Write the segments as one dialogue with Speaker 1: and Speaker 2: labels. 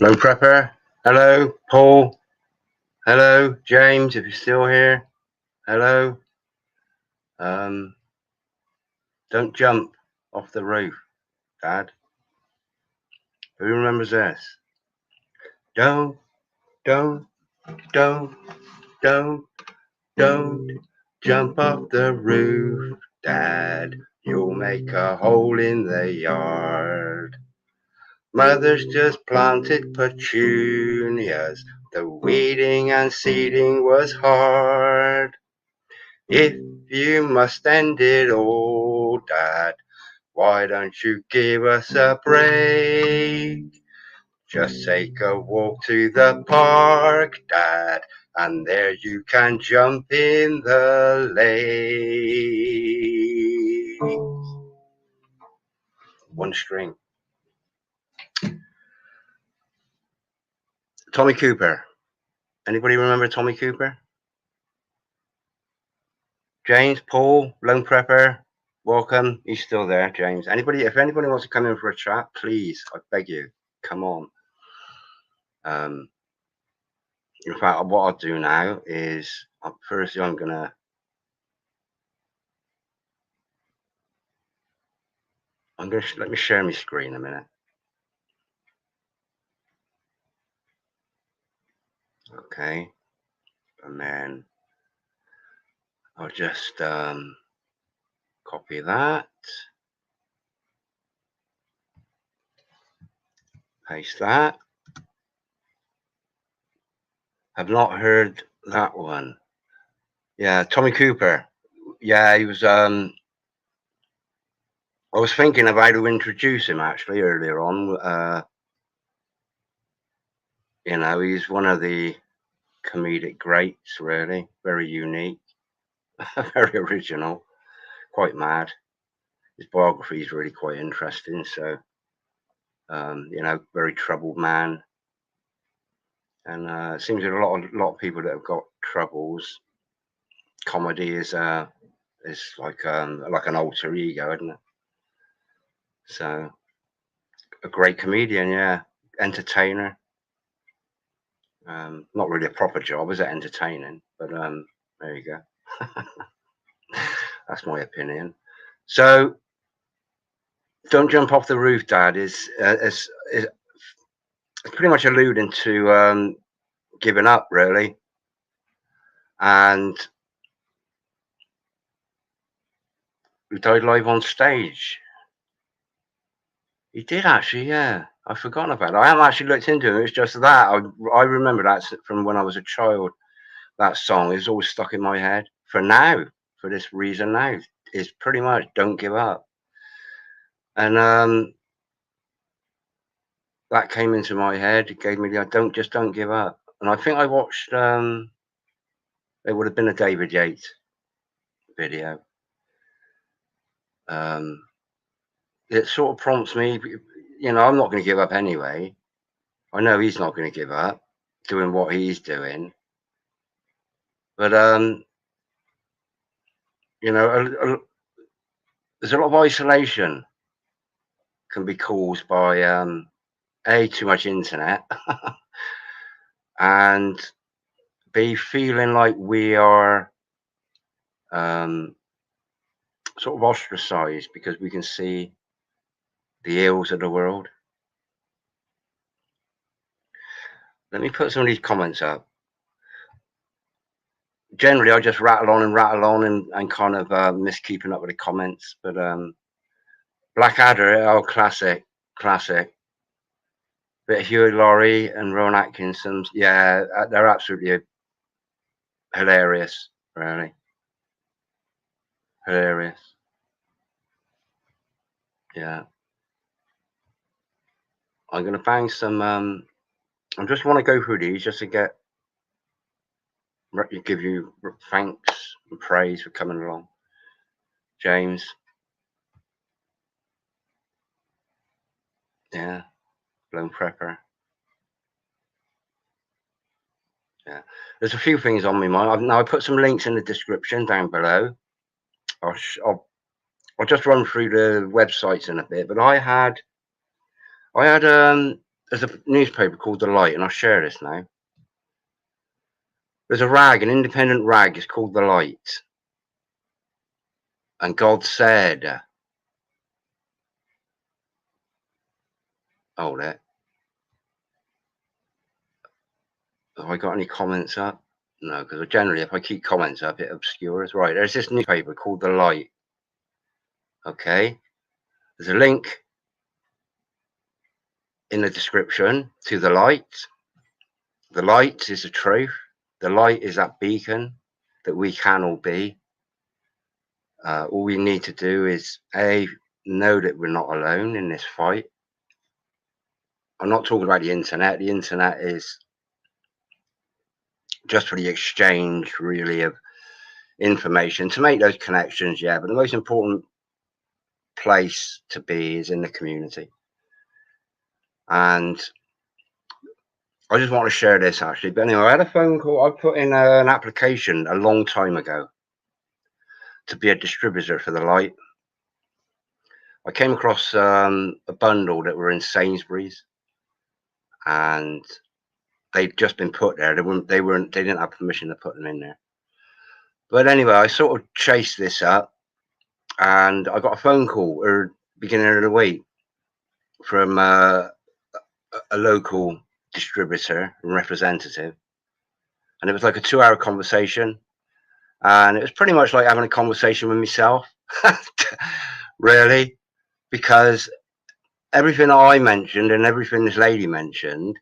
Speaker 1: Lone Prepper. Hello, Paul. Hello, James, if you're still here. Hello. Don't jump off the roof, Dad. Who remembers this? Don't jump off the roof, Dad. You'll make a hole in the yard. Mother's just planted petunias. The weeding and seeding was hard. If you must end it all, Dad, why don't you give us a break? Just take a walk to the park, Dad, and there you can jump in the lake. One string. Tommy Cooper. Anybody remember Tommy Cooper? James, Paul, Lone Prepper, welcome. He's still there, James. If anybody wants to come in for a chat, please, I beg you, come on. In fact, what I'll do now is, firstly, I'm gonna let me share my screen a minute. Okay, and then I'll just copy that, paste that. I've not heard that one. Yeah, Tommy Cooper. Yeah, he was. I was thinking of how to introduce him actually earlier on. You know, he's one of the comedic greats, really. Very unique, very original, quite mad. His biography is really quite interesting. So, you know, very troubled man. And it seems that a lot of people that have got troubles, comedy is like an alter ego, isn't it? So, a great comedian, yeah, entertainer. Not really a proper job, is it, entertaining? But there you go. That's my opinion. So, don't jump off the roof, Dad. Is pretty much alluding to giving up, really. And he died live on stage. He did actually, yeah. I've forgotten about it. I haven't actually looked into it. It's just that I remember that from when I was a child. That song is always stuck in my head. For now, for this reason now, is pretty much "Don't Give Up," and that came into my head. It gave me the don't give up. And I think I watched. It would have been a David Yates video. It sort of prompts me. You know, I'm not going to give up anyway. I know he's not going to give up doing what he's doing. But you know, there's a lot of isolation can be caused by too much internet, and B, feeling like we are sort of ostracized because we can see the ills of the world. Let me put some of these comments up. Generally, I just rattle on and kind of miss keeping up with the comments. But Blackadder, oh, classic. Bit of Huey Laurie and Rowan Atkinson, yeah, they're absolutely hilarious, really. Hilarious. Yeah. I'm going to bang some, I just want to go through these just to give you thanks and praise for coming along. James. Yeah. Lone Prepper. Yeah. There's a few things on my mind. Now I put some links in the description down below. I'll just run through the websites in a bit, but I had there's a newspaper called The Light, and I'll share this now. There's a rag, an independent rag, it's called The Light. And God said, hold it. Have I got any comments up? No, because generally if I keep comments up, it obscures. Right, there's this newspaper called The Light. Okay. There's a link in the description to The Light. The light is the truth. The light is that beacon that we can all be. All we need to do is know that we're not alone in this fight. I'm not talking about the internet. The internet is just for the exchange, really, of information to make those connections. Yeah, but the most important place to be is in the community. And I just want to share this actually. But anyway, I had a phone call. I put in an application a long time ago to be a distributor for The Light. I came across a bundle that were in Sainsbury's, and they'd just been put there. They didn't have permission to put them in there. But anyway, I sort of chased this up, and I got a phone call at the beginning of the week from a local distributor and representative, and it was like a 2-hour conversation, and it was pretty much like having a conversation with myself, really, because everything I mentioned and everything this lady mentioned,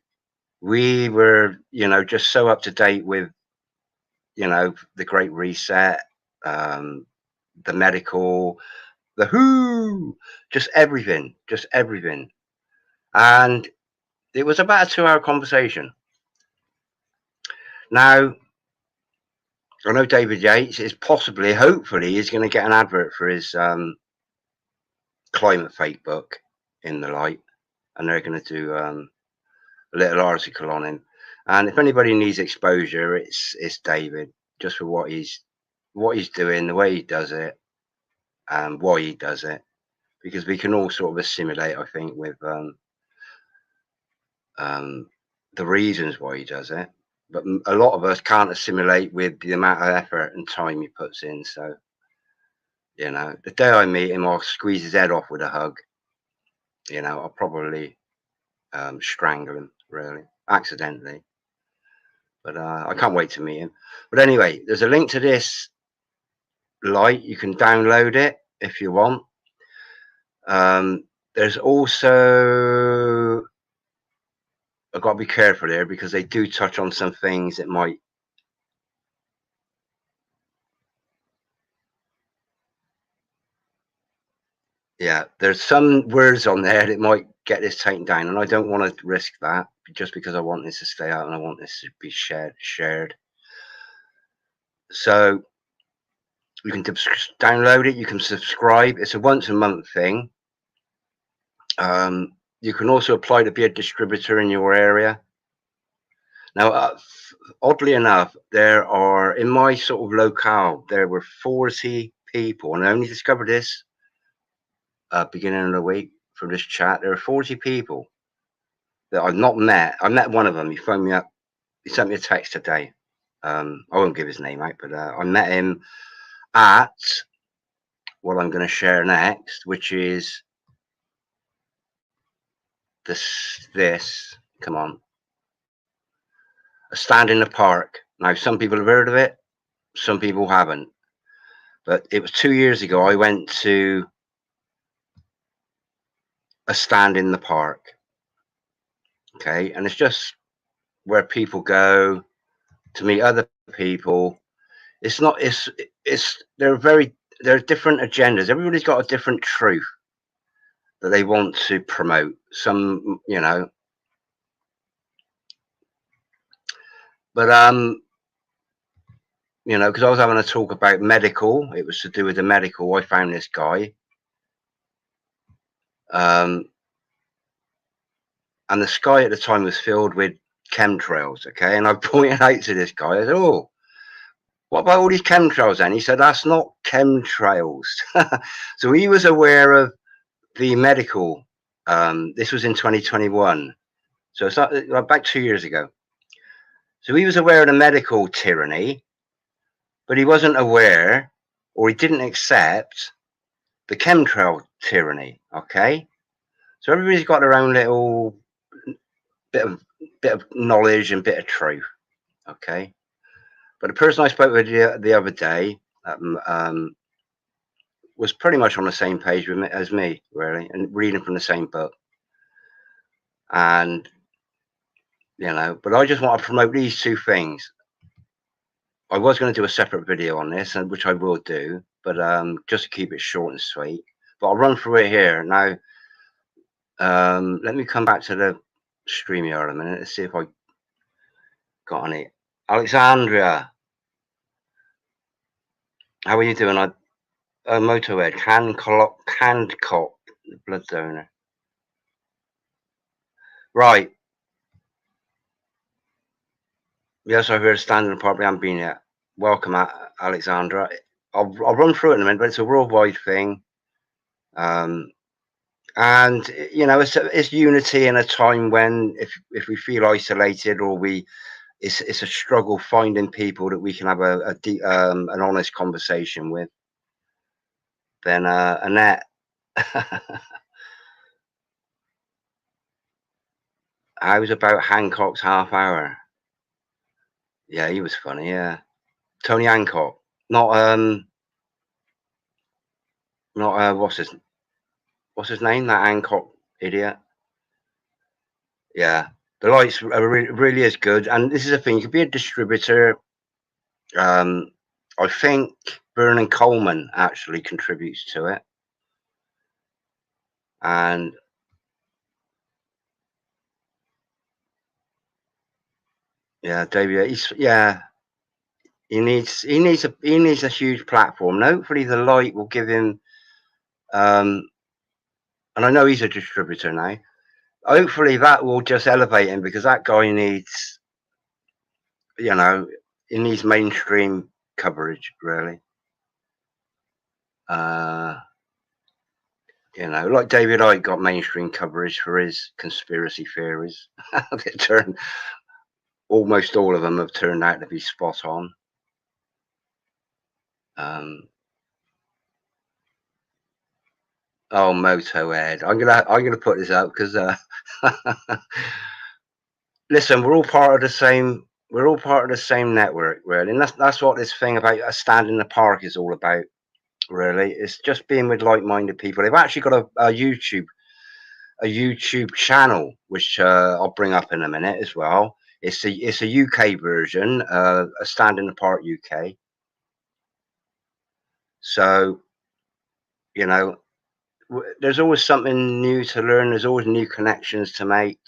Speaker 1: we were, just so up to date with, the Great Reset, the medical, the WHO, just everything. And it was about a 2-hour conversation. Now, I know David Yates is hopefully, he's going to get an advert for his climate fake book in The Light, and they're going to do a little article on him. And if anybody needs exposure, it's David, just for what he's doing, the way he does it, and why he does it, because we can all sort of assimilate, I think, with the reasons why he does it, but a lot of us can't assimilate with the amount of effort and time he puts in. So, the day I meet him, I'll squeeze his head off with a hug. I'll probably strangle him, really, accidentally. But I can't wait to meet him. But anyway, there's a link to this Light. You can download it if you want. There's also, I've got to be careful here because they do touch on some things that might, there's some words on there that might get this taken down, and I don't want to risk that just because I want this to stay out and I want this to be shared. So you can download it, you can subscribe. It's a once a month thing. You can also apply to be a distributor in your area. Now, oddly enough, there are, in my sort of locale, there were 40 people, and I only discovered this beginning of the week from this chat. There are 40 people that I've not met. I met one of them. He phoned me up. He sent me a text today. I won't give his name out, but I met him at what I'm going to share next, which is this. Come on. A stand in the park. Now, some people have heard of it. Some people haven't. But it was 2 years ago. I went to a stand in the park. Okay. And it's just where people go to meet other people. It's not, there are different agendas. Everybody's got a different truth that they want to promote. Some, but, because I was having a talk about medical, it was to do with the medical. I found this guy. And the sky at the time was filled with chemtrails. Okay. And I pointed out to this guy, I said, oh, what about all these chemtrails then? He said, that's not chemtrails. So he was aware of the medical. This was in 2021. So it's not about 2 years ago. So he was aware of the medical tyranny, but he wasn't aware, or he didn't accept, the chemtrail tyranny. Okay, so everybody's got their own little bit of knowledge and bit of truth. Okay, but the person I spoke with the other day was pretty much on the same page with me, as me, really, and reading from the same book. And but I just want to promote these two things. I was going to do a separate video on this, and which I will do, but just to keep it short and sweet. But I'll run through it here now. Let me come back to the StreamYard a minute. Let's see if I got any. Alexandria, how are you doing? Motorhead, Handcock, blood donor. Right. Yes, I've heard of standing apart, but I haven't been yet. Welcome, Alexandra. I'll run through it in a minute, but it's a worldwide thing. And it's unity in a time when if we feel isolated, or it's a struggle finding people that we can have an honest conversation with. Then Annette, how's about Hancock's half hour? Yeah, he was funny. Yeah, Tony Hancock, not what's his name? That Hancock idiot. Yeah, the lights are really is good, and this is a thing. You could be a distributor. I think Vernon Coleman actually contributes to it, and yeah, David. He needs a huge platform. And hopefully, the light will give him. And I know he's a distributor now. Hopefully, that will just elevate him, because that guy needs, he needs mainstream coverage, really. Like David Icke got mainstream coverage for his conspiracy theories. Almost all of them have turned out to be spot on. Oh, Motorhead. I'm gonna put this up because listen, we're all part of the same. We're all part of the same network, really, and that's what this thing about a stand in the park is all about. Really, it's just being with like-minded people. They've actually got a YouTube channel, which I'll bring up in a minute as well. It's a UK version, a stand in the park UK. So, there's always something new to learn. There's always new connections to make.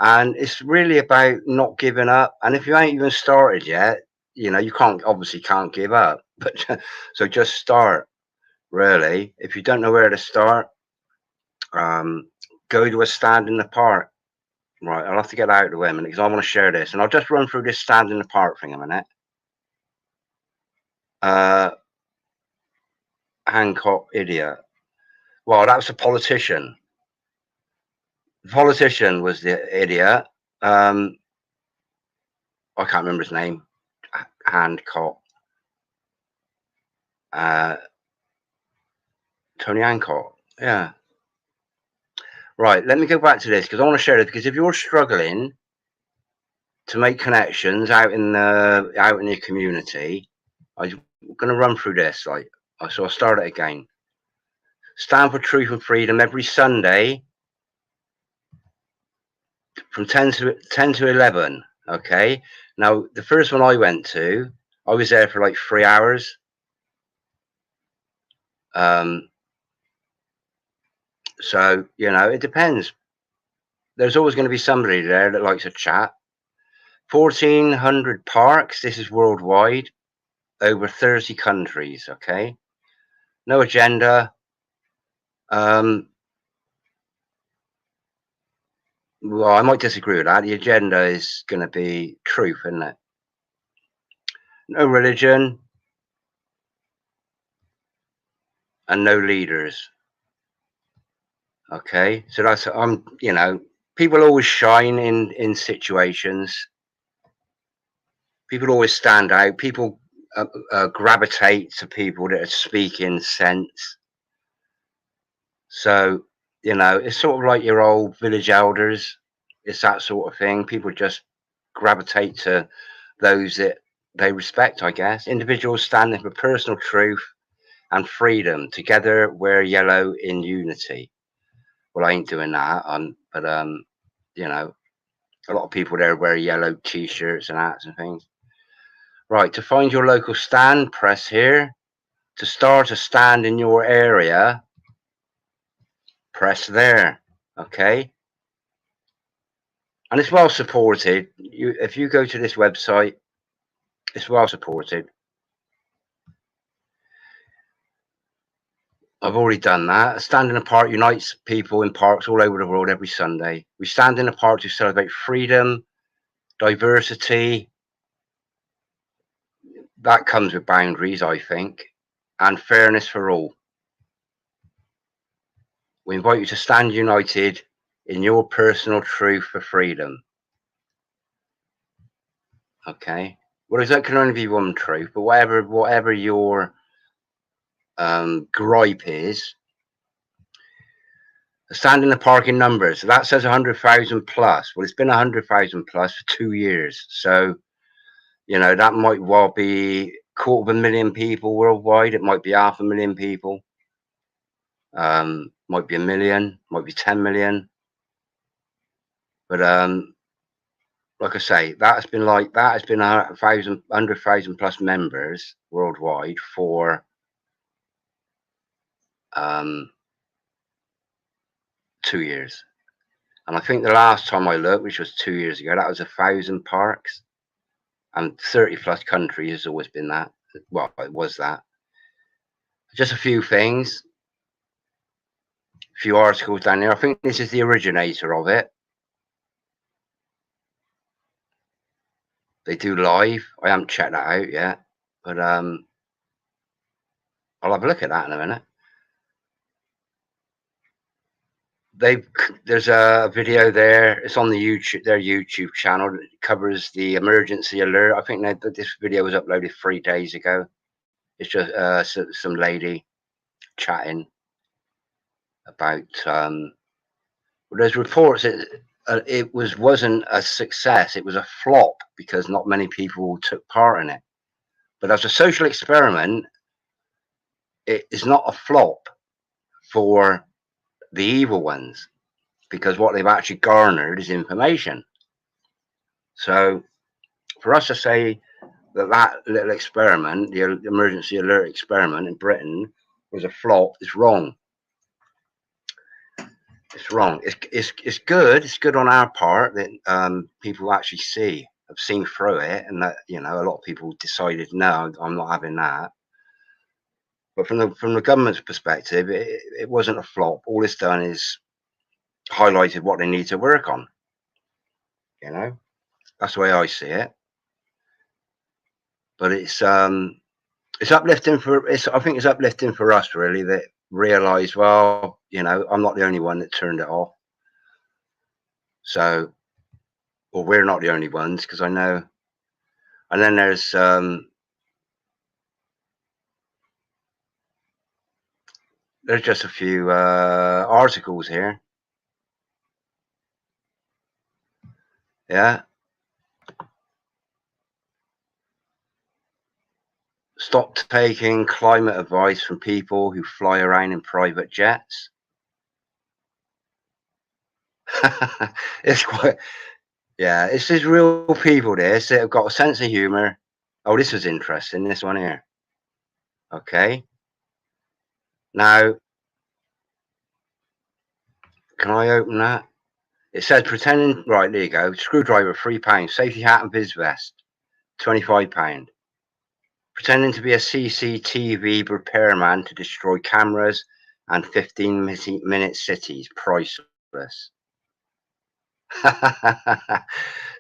Speaker 1: And it's really about not giving up. And if you ain't even started yet, you obviously can't give up. But so just start, really. If you don't know where to start, go to a stand in the park. Right, I'll have to get out of the way a minute because I want to share this. And I'll just run through this stand in the park thing a minute. Hancock idiot. Well, that was a politician. The politician was the idiot. I can't remember his name. Hancock. Tony Hancock. Yeah. Right. Let me go back to this because I want to share it. Because if you're struggling to make connections out in your community, I'm going to run through this. So I'll start it again. Stand for Truth and Freedom every Sunday from 10 to 11. Okay. Now, the first one I went to, I was there for like 3 hours. So, it depends. There's always going to be somebody there that likes a chat. 1,400 parks. This is worldwide. Over 30 countries. Okay. No agenda. Well, I might disagree with that. The agenda is going to be truth, isn't it? No religion and no leaders. Okay, so that's people always shine in situations. People always stand out. People gravitate to people that are speaking sense. So, it's sort of like your old village elders. It's that sort of thing. People just gravitate to those that they respect, I guess. Individuals standing for personal truth and freedom. Together, wear yellow in unity. Well, I ain't doing that. But a lot of people there wear yellow t-shirts and hats and things. Right, to find your local stand, press here. To start a stand in your area, press there. Okay. And it's well supported. If you go to this website, it's well supported. I've already done that. Stand in a Park unites people in parks all over the world every Sunday. We stand in a park to celebrate freedom, diversity. That comes with boundaries, I think, and fairness for all. We invite you to stand united in your personal truth for freedom. Okay. Well, that can only be one truth, but whatever your gripe is, stand in the park in numbers. So that says 100,000 plus. Well, it's been 100,000 plus for 2 years. So, that might well be 250,000 people worldwide. It might be 500,000 people. Might be 1 million, might be 10 million. But like I say, that has been 100,000 plus members worldwide for 2 years. And I think the last time I looked, which was 2 years ago, that was 1,000 parks, and 30 plus countries has always been that. Well, it was that. Just a few things, a few articles down there. I think this is the originator of it. They do live. I haven't checked that out yet, but I'll have a look at that in a minute. There's a video there. It's on their YouTube channel. It covers the emergency alert. I think that this video was uploaded 3 days ago. It's just some lady chatting about. Well, there's reports that it wasn't a success. It was a flop because not many people took part in it. But as a social experiment, it is not a flop for the evil ones, because what they've actually garnered is information. So for us to say that little experiment, the emergency alert experiment in Britain, was a flop, is wrong. It's wrong. It's good. It's good on our part that people actually have seen through it, and that a lot of people decided, no, I'm not having that. But from the government's perspective, it wasn't a flop. All it's done is highlighted what they need to work on. That's the way I see it. But it's uplifting I think it's uplifting for us, really, that realize, well, I'm not the only one that turned it off. So, or we're not the only ones, because I know. And then there's just a few articles here. Yeah. Stop taking climate advice from people who fly around in private jets. It's quite, yeah, it's just real people that have got a sense of humor. Oh, this was interesting, this one here. Okay. Now, can I open that? It says pretending, right, there you go. Screwdriver, £3. Safety hat and biz vest, £25. Pretending to be a CCTV repairman to destroy cameras and 15-minute cities, priceless.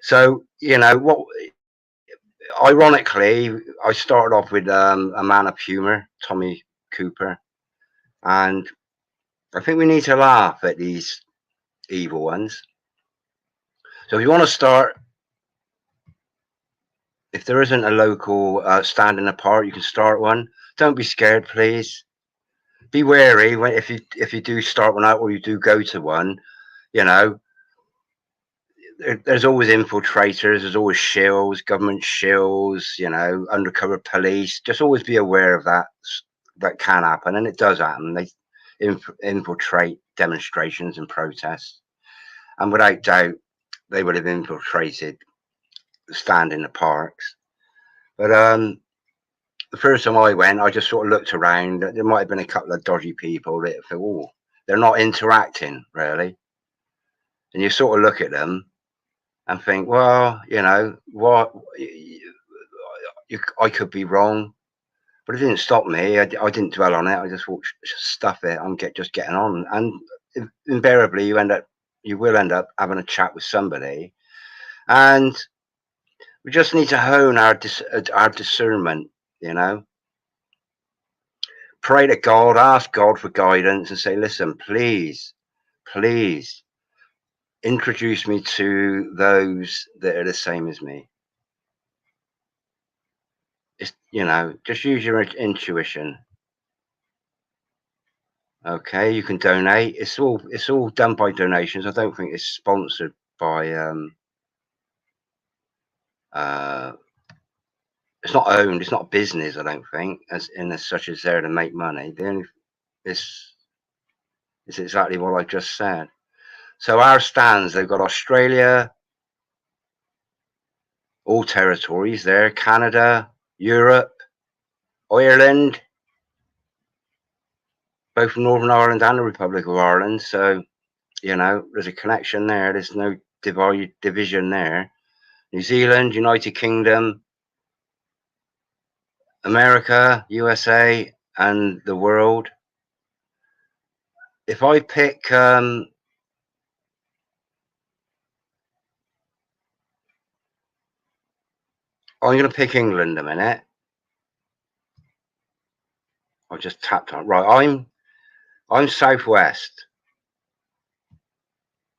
Speaker 1: So, what? Ironically, I started off with a man of humor, Tommy Cooper, and I think we need to laugh at these evil ones. So if you want to start, if there isn't a local stand in the park, you can start one. Don't be scared, please. Be wary when if you do start one out or you do go to one. You know, there's always infiltrators. There's always shills, government shills. You know, undercover police. Just always be aware of that. That can happen, and it does happen. They infiltrate demonstrations and protests, and without doubt, they would have infiltrated the stand in the parks. But the first time I went, I just sort of looked around. There might have been a couple of dodgy people that thought, oh, they're not interacting really. And you sort of look at them and think, well, you know, what? I could be wrong, but it didn't stop me. I didn't dwell on it. I just thought, stuff it. I'm just getting on. And invariably, you will end up having a chat with somebody, and we just need to hone our discernment. You know, pray to God, ask God for guidance, and say, listen, please, please introduce me to those that are the same as me. It's, you know, just use your intuition. Okay, you can donate. It's all done by donations. I don't think it's sponsored by it's not owned, it's not a business, I don't think, as such as there to make money. The only it's exactly what I just said. So our stands, they've got Australia, all territories there, Canada, Europe, Ireland, both Northern Ireland and the Republic of Ireland. So, you know, there's a connection there. There's no division there. New Zealand, United Kingdom, America, USA, and the world. If I pick, I'm going to pick England a minute. I just tapped on right. I'm southwest.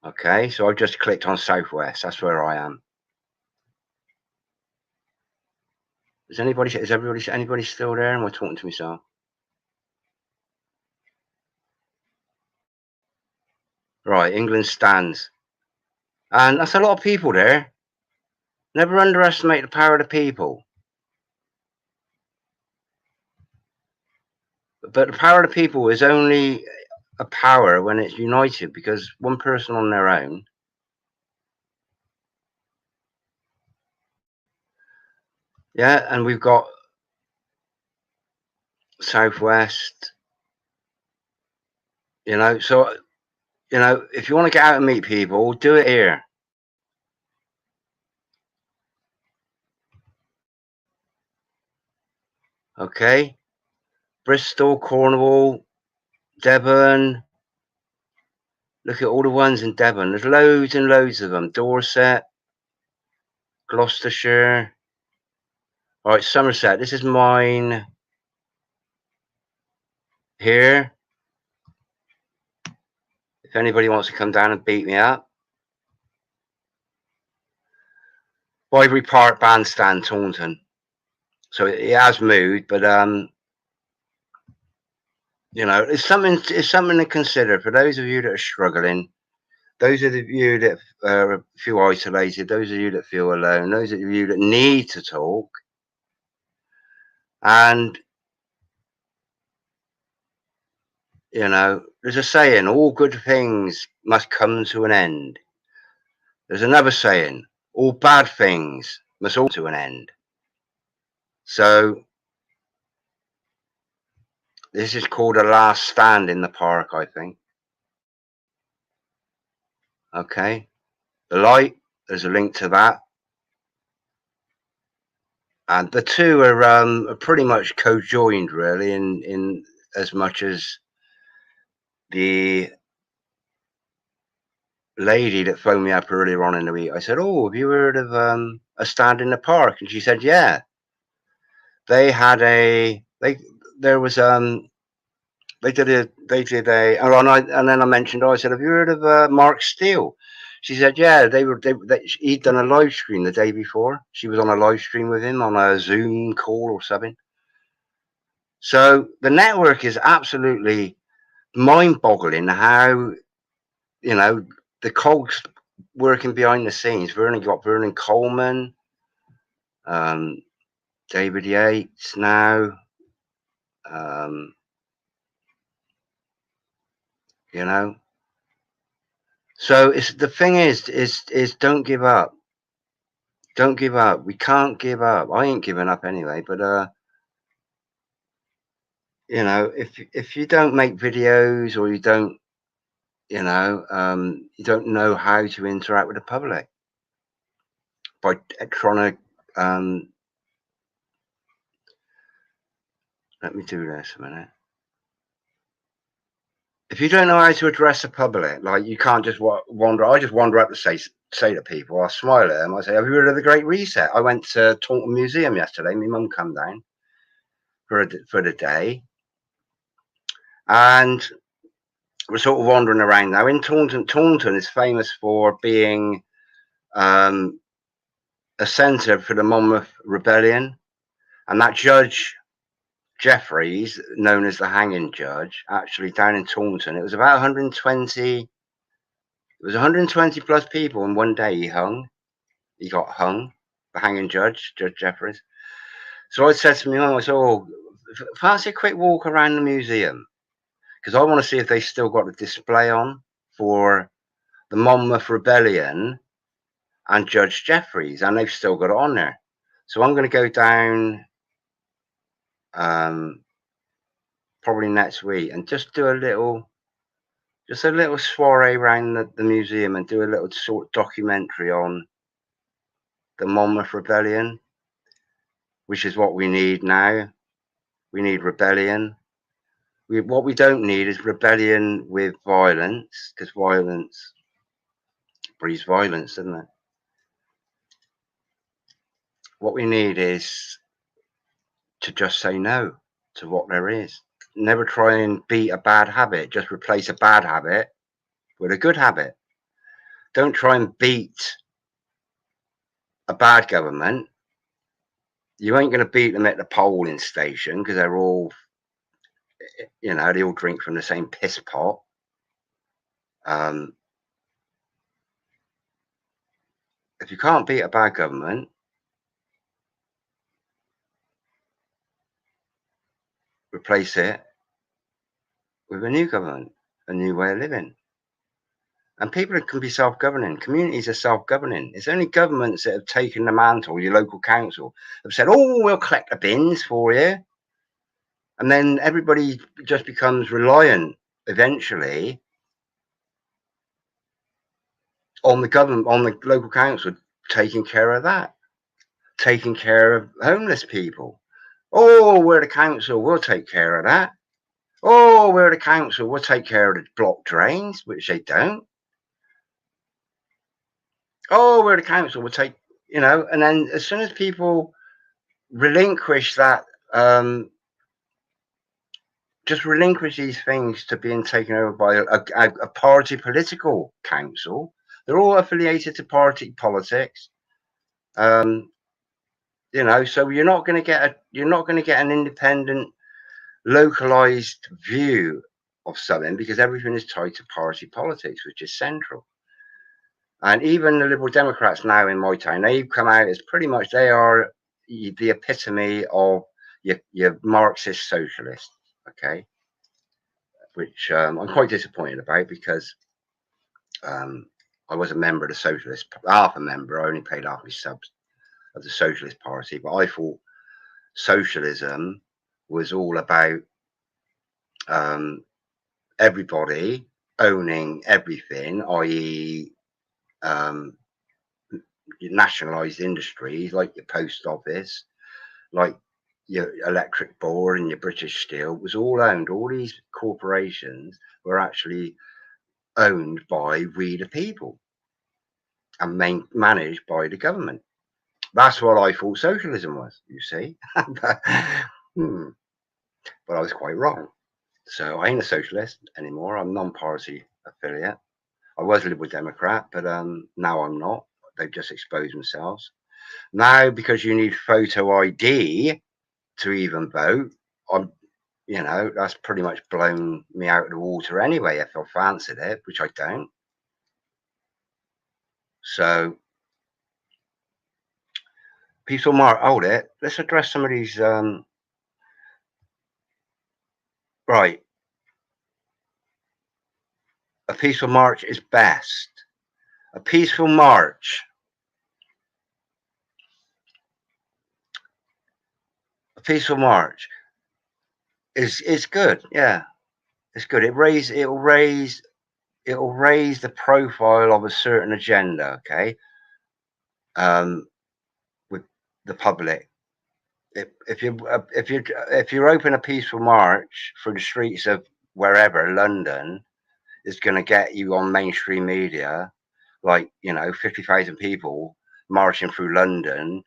Speaker 1: Okay, so I've just clicked on southwest. That's where I am. Is anybody still there? Am I talking to myself? Right, England stands, and that's a lot of people there. Never underestimate the power of the people. But the power of the people is only a power when it's united, because one person on their own. Yeah, and we've got southwest. You know, so you know, if you want to get out and meet people, do it here. Okay, Bristol, Cornwall, Devon. Look at all the ones in Devon. There's loads and loads of them. Dorset, Gloucestershire. All right, Somerset. This is mine here. If anybody wants to come down and beat me up. Ivory Park Bandstand, Taunton. So it has moved, but you know, it's something to consider for those of you that are struggling. Those of you that feel isolated, those of you that feel alone, those of you that need to talk. And, you know, there's a saying, all good things must come to an end. There's another saying, all bad things must all to an end. So this is called a last stand in the park, I think. Okay. The light, there's a link to that. And the two are pretty much co-joined, really, in as much as the lady that phoned me up earlier on in the week, I said, "Oh, have you heard of a stand in the park?" And she said, "Yeah." They had a there was they did a and then I mentioned, I said, "Have you heard of Mark Steele?" She said, yeah, he'd done a live stream the day before. She was on a live stream with him on a Zoom call or something. So the network is absolutely mind-boggling how, the cogs working behind the scenes. Got Vernon Coleman, David Yates now, So the thing is don't give up. Don't give up. We can't give up. I ain't giving up anyway. But if you don't make videos or you don't, you don't know how to interact with the public by electronic. Let me do this a minute. If you don't know how to address the public, like you can't just wander. I just wander up to say to people. I smile at them. I say, "Have you heard of the Great Reset?" I went to Taunton Museum yesterday. My mum come down for the day, and we're sort of wandering around now. In Taunton is famous for being a centre for the Monmouth Rebellion, and that Judge Jeffreys, known as the hanging judge, actually down in Taunton, it was about 120. It was 120 plus people, and one day he got hung, the hanging judge, Judge Jeffreys. So I said to my mum, I said, "Oh, fancy a quick walk around the museum, because I want to see if they still got a display on for the Monmouth Rebellion and Judge Jeffreys, and they've still got it on there. So I'm going to go down probably next week and just do a little soiree around the museum and do a little sort of documentary on the Monmouth Rebellion, which is what we need now. We need rebellion. What we don't need is rebellion with violence, because violence breeds violence, doesn't it? What we need is to just say no to what there is. Never try and beat a bad habit. Just replace a bad habit with a good habit. Don't try and beat a bad government. You ain't going to beat them at the polling station because they're all, they all drink from the same piss pot. If you can't beat a bad government, replace it with a new government, a new way of living. And people can be self-governing. Communities are self-governing. It's only governments that have taken the mantle, your local council, have said, "Oh, we'll collect the bins for you." And then everybody just becomes reliant eventually on the government, on the local council taking care of that, taking care of homeless people. "Oh, we're the council, we'll take care of that. Oh, we're the council, we'll take care of the blocked drains," which they don't. "Oh, we're the council, we'll take," and then as soon as people relinquish that, just relinquish these things to being taken over by a party political council. They're all affiliated to party politics. So you're not going to get an independent, localized view of something because everything is tied to party politics, which is central. And even the Liberal Democrats now in my town, they've come out as pretty much they are the epitome of your Marxist socialists. Okay. Which I'm quite disappointed about because I was a member of the Socialist, half a member. I only paid half my subs of the Socialist Party, but I thought socialism was all about everybody owning everything, i.e., nationalised industries like your post office, like your electric board and your British Steel was all owned. All these corporations were actually owned by we the people and managed by the government. That's what I thought socialism was, you see. But I was quite wrong. So I ain't a socialist anymore. I'm non-party affiliate. I was a Liberal Democrat, but now I'm not. They've just exposed themselves. Now, because you need photo ID to even vote, I'm, that's pretty much blown me out of the water anyway, if I fancied it, which I don't. So, peaceful march, hold it. Let's address some of these, right. A peaceful march is best. A peaceful march. A peaceful march is good. Yeah, it's good. It'll raise the profile of a certain agenda. Okay, with the public. If you open a peaceful march through the streets of wherever London, it's going to get you on mainstream media, like 50,000 people marching through London,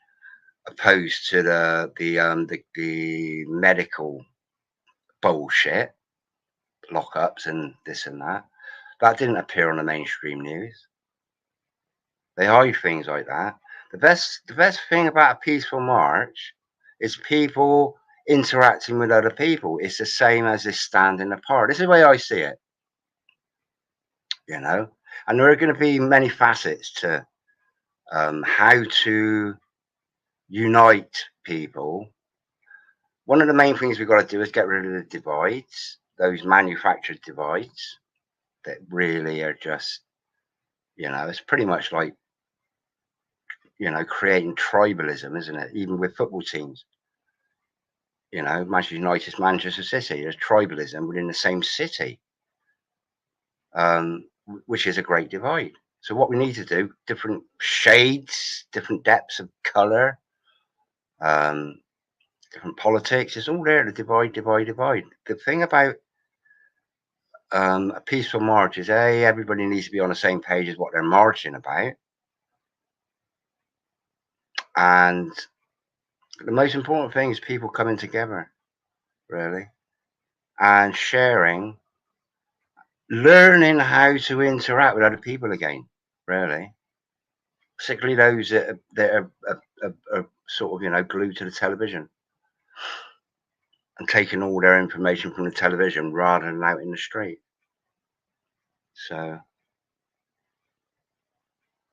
Speaker 1: opposed to the medical bullshit, lockups and this and that. That didn't appear on the mainstream news. They hide things like that. The best thing about a peaceful march is people interacting with other people. It's the same as this stand in the park. This is the way I see it, And there are going to be many facets to how to unite people. One of the main things we've got to do is get rid of the divides, those manufactured divides that really are just, it's pretty much like, creating tribalism, isn't it? Even with football teams, Manchester United, Manchester City, there's tribalism within the same city, which is a great divide. So what we need to do, different shades, different depths of colour, different politics, it's all there to divide. The thing about a peaceful march is, everybody needs to be on the same page as what they're marching about. And the most important thing is people coming together, really, and sharing, learning how to interact with other people again, really, particularly those that are sort of, glued to the television and taking all their information from the television rather than out in the street. So,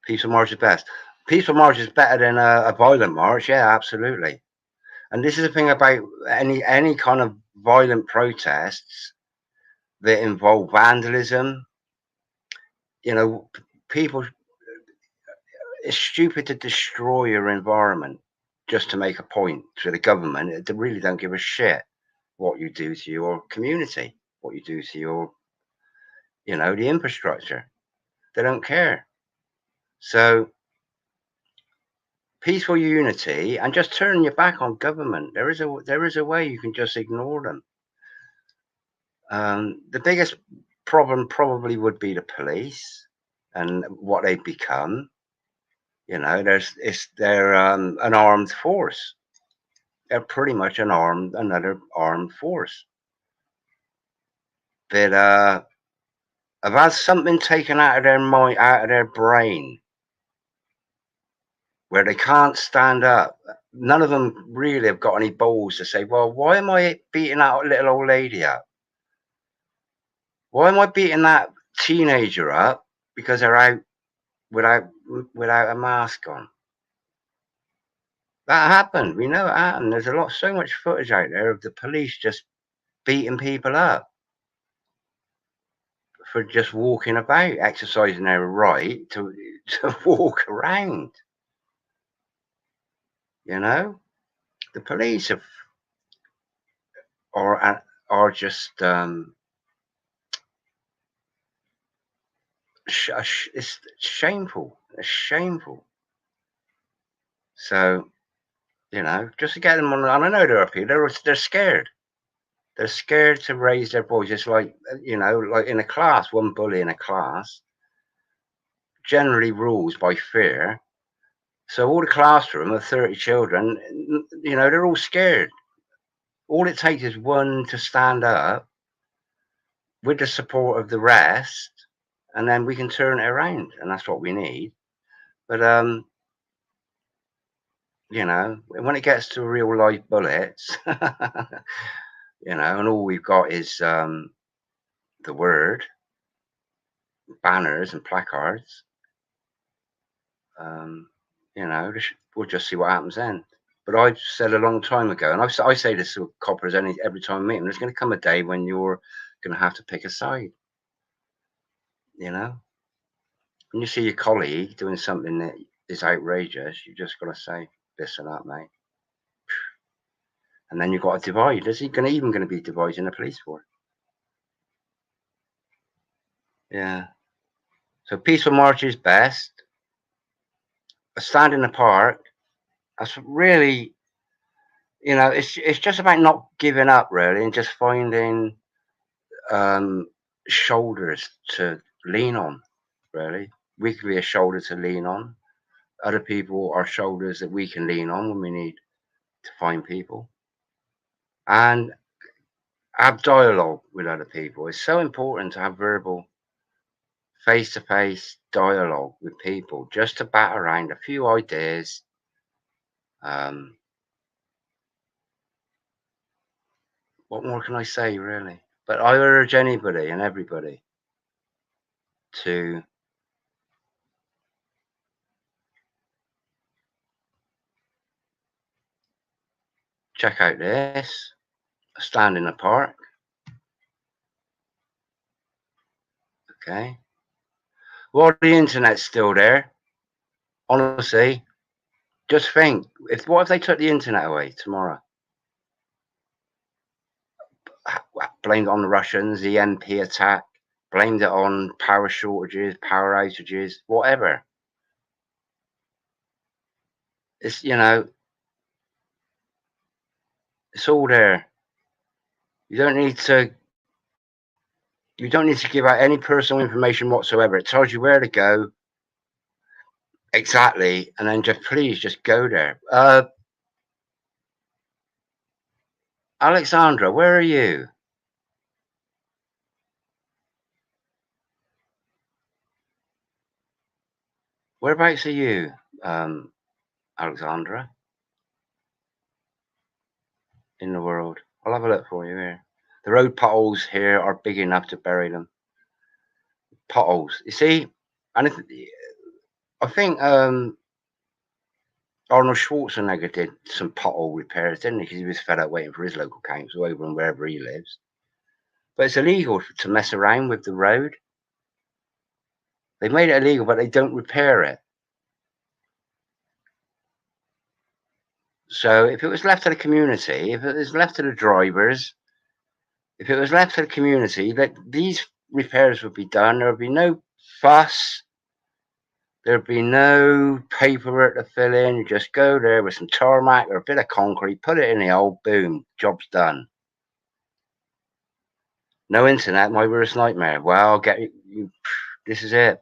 Speaker 1: peaceful march is best. Peaceful march is better than a violent march. Yeah, absolutely. And this is the thing about any kind of violent protests that involve vandalism. People, it's stupid to destroy your environment just to make a point to the government. They really don't give a shit what you do to your community, what you do to your, the infrastructure. They don't care. So, peaceful unity and just turn your back on government. There is a way you can just ignore them. The biggest problem probably would be the police and what they've become. They're an armed force. They're pretty much another armed force that have had something taken out of their mind, out of their brain, where they can't stand up. None of them really have got any balls to say, well, why am I beating that little old lady up? Why am I beating that teenager up because they're out without a mask on? That happened. We know it happened. There's so much footage out there of the police just beating people up for just walking about, exercising their right to walk around. The police are just it's shameful. It's shameful. So just to get them on. And I know there are people. They're scared. They're scared to raise their voice. It's like like in a class, one bully in a class generally rules by fear. So all the classroom of 30 children, they're all scared. All it takes is one to stand up with the support of the rest and then we can turn it around, and that's what we need. But you know, when it gets to real life bullets, you know, and all we've got is the word, banners, and placards. Um, you know, we'll just see what happens then. But I said a long time ago, and I say this to coppers every time I meet them, there's going to come a day when you're going to have to pick a side. You know, when you see your colleague doing something that is outrageous, you just got to say, listen up, mate. And then you've got to divide. Is he even going to be dividing the police force? Yeah. So peaceful march is best. A stand in the park. That's really, you know, it's just about not giving up, really, and just finding shoulders to lean on. Really, we can be a shoulder to lean on. Other people are shoulders that we can lean on when we need to find people, and have dialogue with other people. It's so important to have verbal, face-to-face dialogue with people, just to bat around a few ideas. Um, what more can I say, really? But I urge anybody and everybody to check out this. A stand in the park. Okay. While the internet's still there, honestly, just think, what if they took the internet away tomorrow? Blamed it on the Russians, the MP attack, blamed it on power shortages, power outages, whatever. It's, you know, it's all there. You don't need to give out any personal information whatsoever. It tells you where to go exactly, and then please just go there. Alexandra, where are you? Whereabouts are you, Alexandra, in the world? I'll have a look for you here. The road potholes here are big enough to bury them. Potholes, you see, and I think Arnold Schwarzenegger did some pothole repairs, didn't he? Because he was fed up waiting for his local council over and wherever he lives. But it's illegal to mess around with the road. They made it illegal, but they don't repair it. So if it was left to the community, if it was left to the drivers, if it was left to the community, that these repairs would be done, there would be no fuss. There'd be no paperwork to fill in. You just go there with some tarmac or a bit of concrete, put it in the hole, boom, job's done. No internet, my worst nightmare. Well, I'll get you. This is it.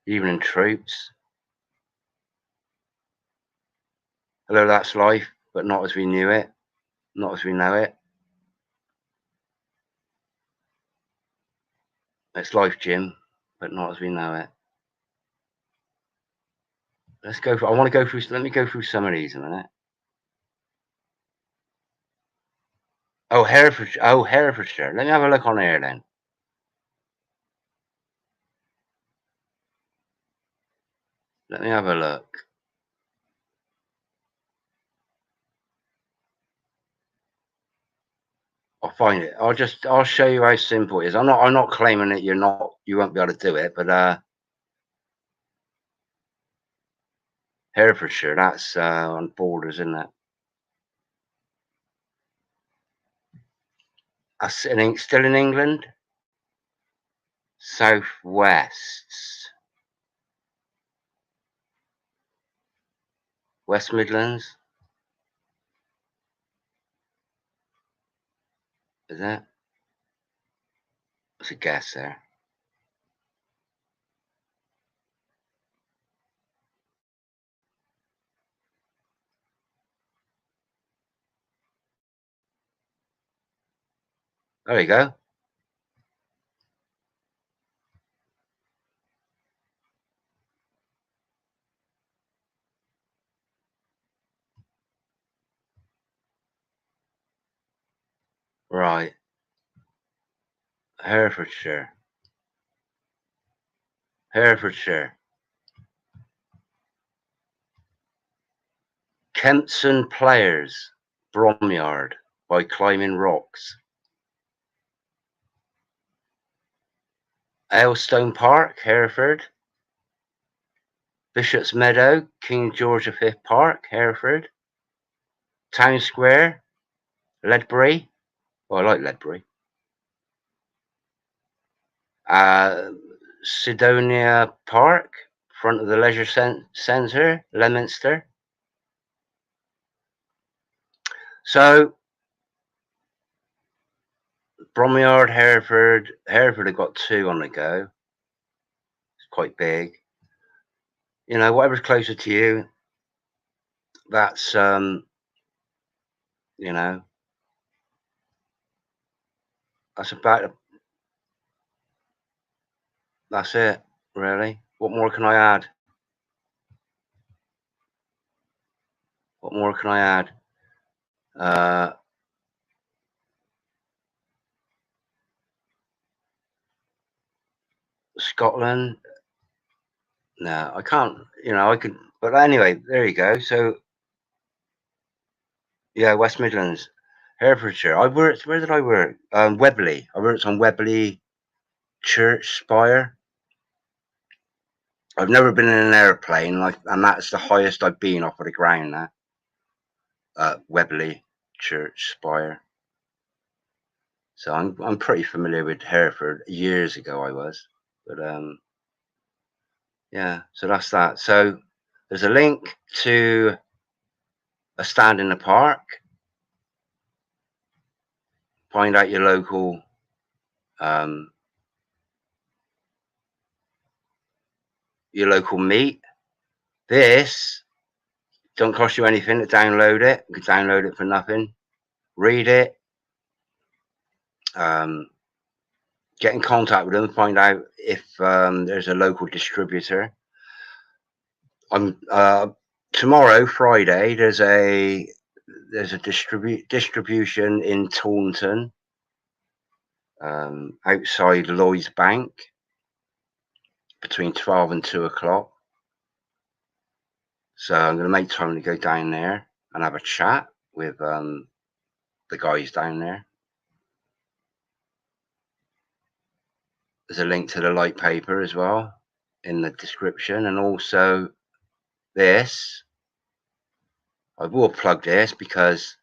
Speaker 1: Evening troops. Hello, that's life, but not as we knew it, not as we know it. It's life, Jim, but not as we know it. Let's go. I want to go through. Let me go through some of these in a minute. Oh, Herefordshire. Oh, Herefordshire. Let me have a look on here then. Let me have a look. I'll find it. I'll show you how simple it is. I'm not claiming that you won't be able to do it, but Herefordshire, that's on borders, isn't it? That's still in England. Southwest. West Midlands. Is that? That's a guess there. There you go. Right. Herefordshire. Herefordshire. Kempson Players, Bromyard, by Climbing Rocks. Aylstone Park, Hereford. Bishop's Meadow, King George V Park, Hereford. Town Square, Ledbury. Oh, I like Ledbury. Sidonia Park, front of the Leisure Centre, Leominster. So, Bromyard, Hereford. Hereford have got 2 on the go. It's quite big. You know, whatever's closer to you, that's, you know, that's about, that's it, really. What more can I add? What more can I add? Scotland. No, I can't. You know, I could. But anyway, there you go. So yeah, West Midlands, Herefordshire. I worked. Where did I work? Webley. I worked on Webley Church Spire. I've never been in an airplane, like, and that's the highest I've been off of the ground now. Webley Church Spire. So I'm pretty familiar with Hereford. Years ago I was, but yeah. So that's that. So there's a link to a stand in the park. Find out your local meet. This don't cost you anything to download it. You can download it for nothing. Read it. Get in contact with them. Find out if there's a local distributor. I'm tomorrow, Friday. There's a distribution in Taunton, outside Lloyd's Bank, between 12 and 2 o'clock. So I'm going to make time to go down there and have a chat with the guys down there. There's a link to the light paper as well in the description, and also this. I will plug this because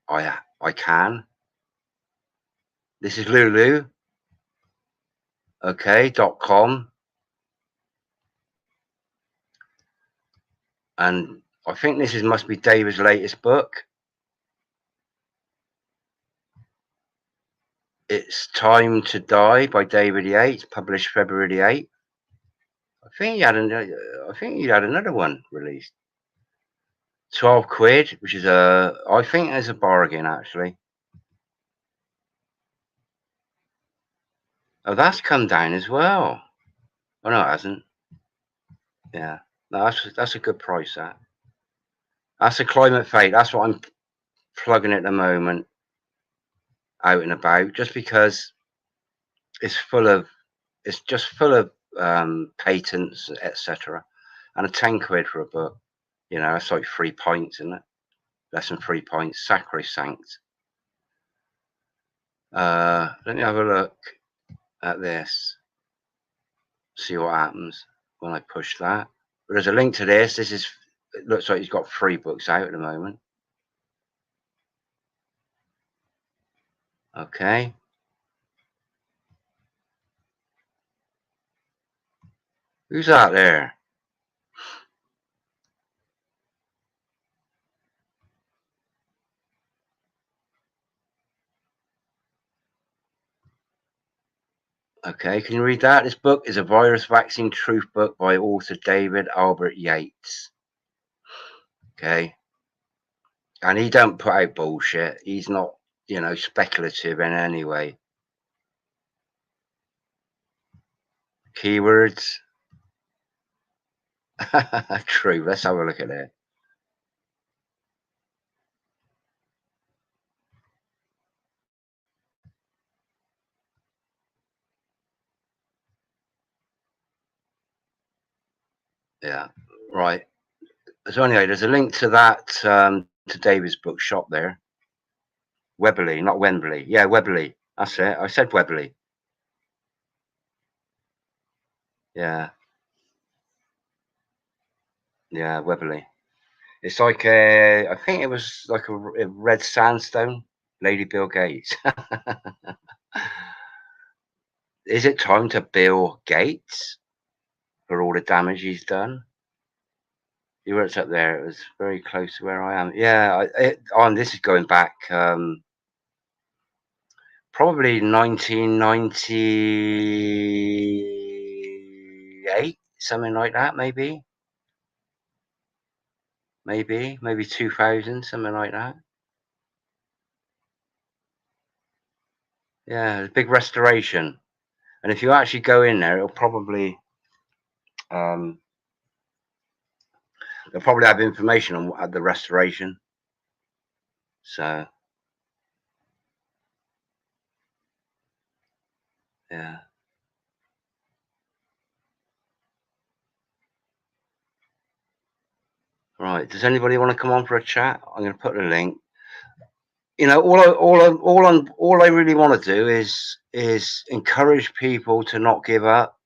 Speaker 1: I can. This is Lulu. Okay, .com, and I think this must be David's latest book. It's Time to Die by David Yates, published February the 8th. I think he had another one released. 12 quid, which is I think there's a bargain actually. Oh, that's come down as well. Oh no, it hasn't. Yeah, no, that's a good price. That's a Climate Fate. That's what I'm plugging at the moment, out and about, just because it's just full of patents, etc. And a 10 quid for a book, you know, it's like 3 pints, isn't it? Less than 3 pints, sacrosanct. Let me have a look at this, see what happens when I push that. But there's a link to this. It looks like he's got 3 books out at the moment. Okay. Who's out there? Okay, can you read that? This book is a virus vaccine truth book by author David Albert Yates. Okay. And he don't put out bullshit. He's not you know, speculative in any way. Keywords. True. Let's have a look at it. Yeah. Right. So anyway, there's a link to that to David's bookshop there. Webberley, not Wembley. Yeah, Webberley. That's it. I said Webberley. Yeah. Yeah, Webberley. It's like a, I think it was like a red sandstone. Lady Bill Gates. Is it time to Bill Gates for all the damage he's done? He works up there. It was very close to where I am. Yeah, this is going back probably 1998, something like that, maybe 2000, something like that. Yeah, a big restoration. And if you actually go in there, it'll probably they'll probably have information on the restoration. So yeah. Right. Does anybody want to come on for a chat? I'm going to put a link. You know, all I really want to do is encourage people to not give up.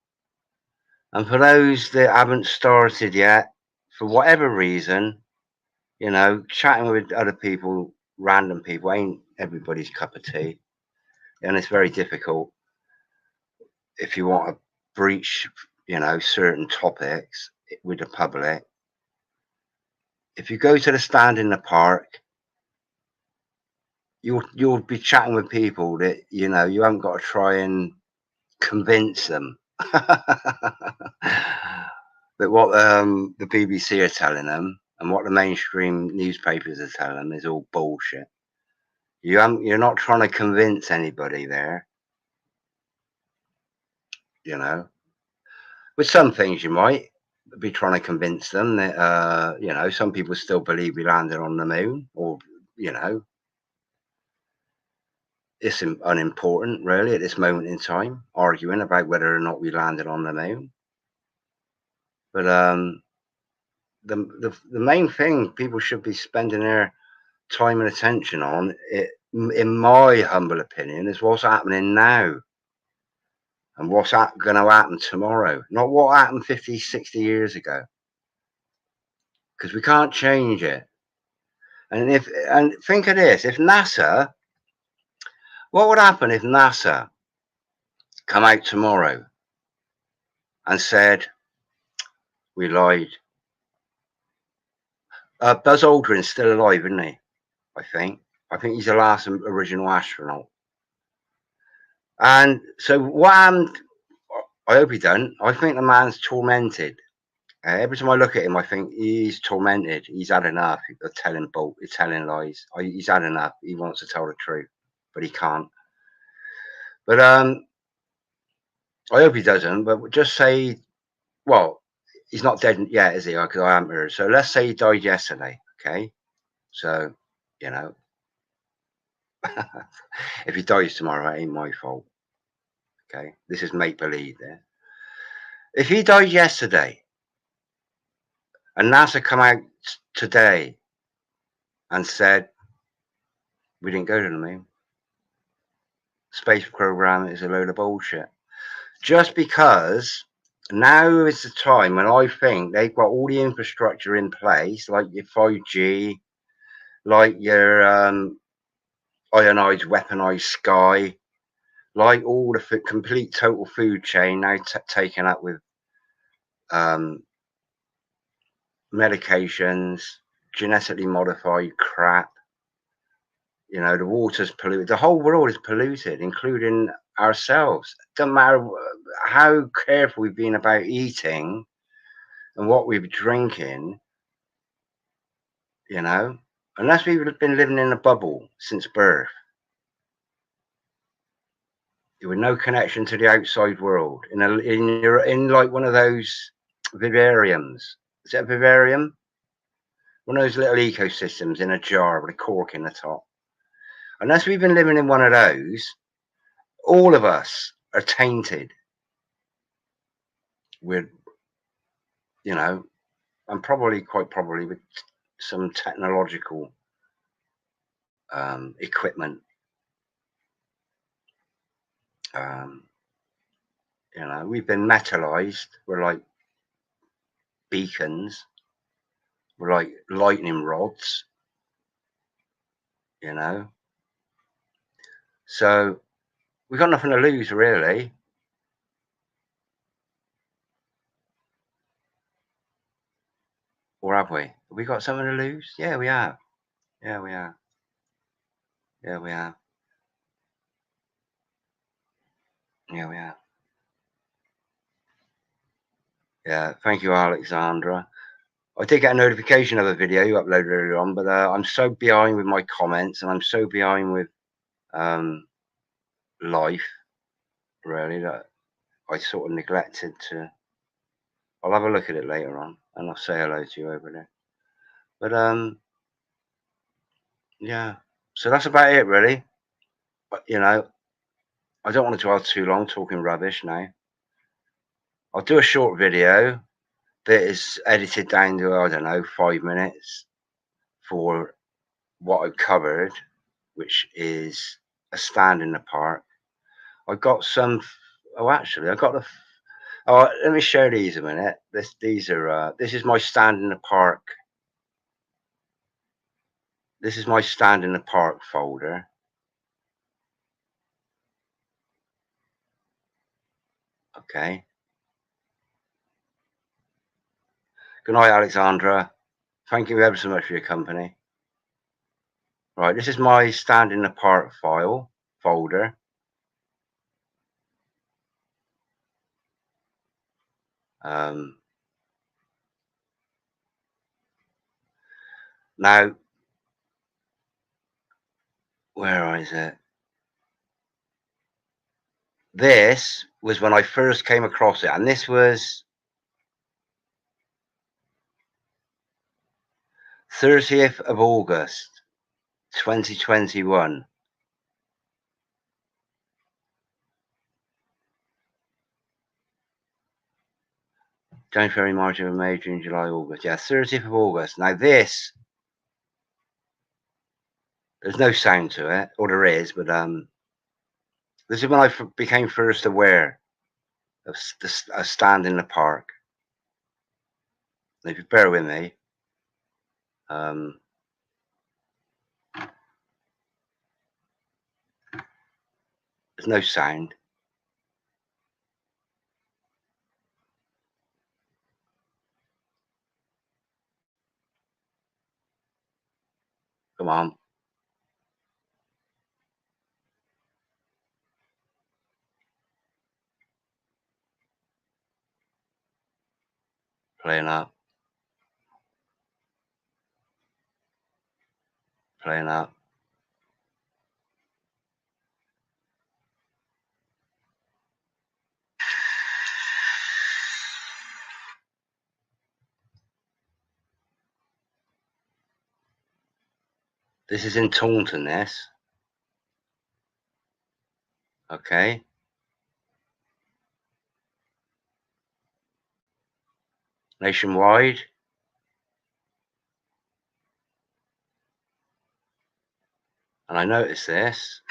Speaker 1: And for those that haven't started yet, for whatever reason, you know, chatting with other people, random people, ain't everybody's cup of tea. And it's very difficult if you want to breach, you know, certain topics with the public. If you go to the stand in the park, you'll be chatting with people that, you know, you haven't got to try and convince them that what the BBC are telling them and what the mainstream newspapers are telling them is all bullshit. You're not trying to convince anybody there, you know. With some things, you might be trying to convince them that, you know, some people still believe we landed on the moon, or, you know, it's unimportant, really, at this moment in time, arguing about whether or not we landed on the moon. But the main thing people should be spending their time and attention on, in my humble opinion, is what's happening now and what's going to happen tomorrow, not what happened 50, 60 years ago, because we can't change it. And think of this: if NASA, what would happen if NASA come out tomorrow and said we lied? Buzz Aldrin's still alive, isn't he? I think. I think he's the last original astronaut. And so what happened? I hope he don't. I think the man's tormented. Every time I look at him, I think he's tormented. He's had enough of telling lies. He's had enough. He wants to tell the truth, but he can't. But I hope he doesn't. But just say, well, he's not dead yet, is he? Because I haven't heard. So let's say he died yesterday. Okay. So, you know, if he dies tomorrow, it ain't my fault. Okay. This is make believe there. If he died yesterday and NASA come out today and said we didn't go to the moon, space program is a load of bullshit. Just because now is the time when I think they've got all the infrastructure in place, like your 5G, like your ionized, weaponized sky, like all the complete total food chain now taken up with medications, genetically modified crap. You know, the water's polluted. The whole world is polluted, including ourselves. Doesn't matter how careful we've been about eating and what we're drinking, you know, unless we've been living in a bubble since birth. with no connection to the outside world, in like one of those vivariums. Is it a vivarium? One of those little ecosystems in a jar with a cork in the top. Unless we've been living in one of those, all of us are tainted with, you know, and quite probably with some technological equipment. You know, we've been metalized. We're like beacons. We're like lightning rods. You know, so we've got nothing to lose, really. Or have we? Have we got something to lose? Yeah, we have. Yeah, we have. Yeah, we have. Yeah, we have. Yeah, thank you, Alexandra. I did get a notification of a video you uploaded earlier on, but I'm so behind with my comments and I'm so behind with life, really, that I sort of neglected to. I'll have a look at it later on and I'll say hello to you over there. But yeah, so that's about it, really. But, you know, I don't want to dwell too long talking rubbish now. I'll do a short video that is edited down to, I don't know, 5 minutes for what I've covered, which is a stand in the park. I got some. Oh, actually, I got the. Oh, let me show these a minute. These are. This is my stand in the park. This is my stand in the park folder. Okay. Good night, Alexandra. Thank you ever so much for your company. Right, this is my stand in the park folder. Now, where is it? This was when I first came across it, and this was 30th of August, 2021. January, February, March, April, May, June, July, August. Yeah, 30th of August. Now this, there's no sound to it, or there is, but this is when I became first aware of a stand in the park. And if you bear with me, there's no sound. Come on. Playing up. Playing up. This is in Taunton, this. Okay. Nationwide. And I noticed this.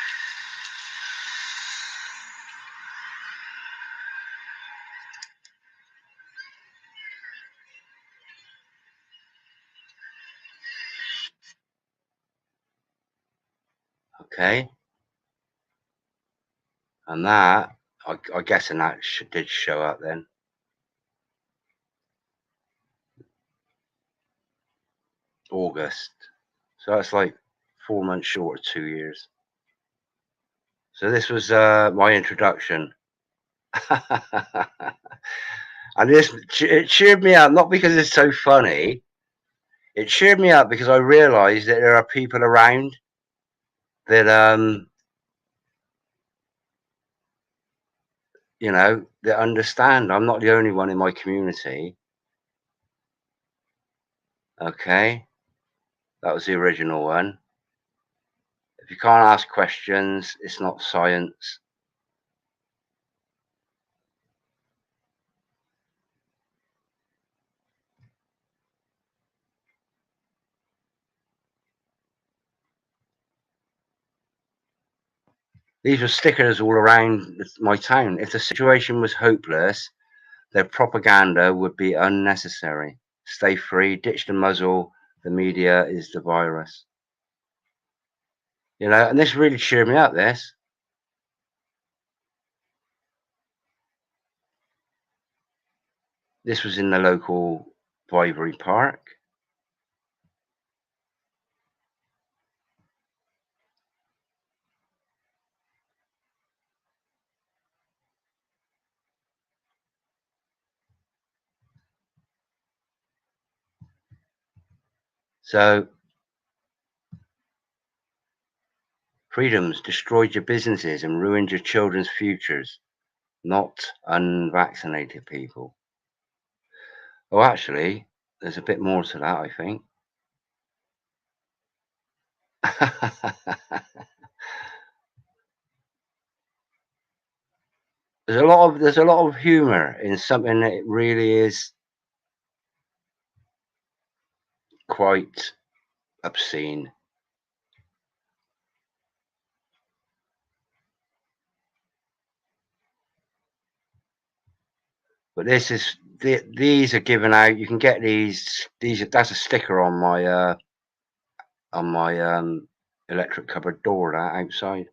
Speaker 1: Okay. And that, I guess, and that did show up then. August. So that's like 4 months short of 2 years. So this was my introduction. And it cheered me up, not because it's so funny. It cheered me up because I realized that there are people around that you know, that understand I'm not the only one in my community. Okay, that was the original one. If you can't ask questions, it's not science. These were stickers all around my town. If the situation was hopeless, their propaganda would be unnecessary. Stay free, ditch the muzzle. The media is the virus. You know, and this really cheered me up, this. This was in the local Vivery Park. So, freedoms destroyed your businesses and ruined your children's futures, not unvaccinated people. Oh, actually, there's a bit more to that, I think. there's a lot of humor in something that really is quite obscene. But this is these are given out. You can get these. That's a sticker on my electric cupboard door. That outside.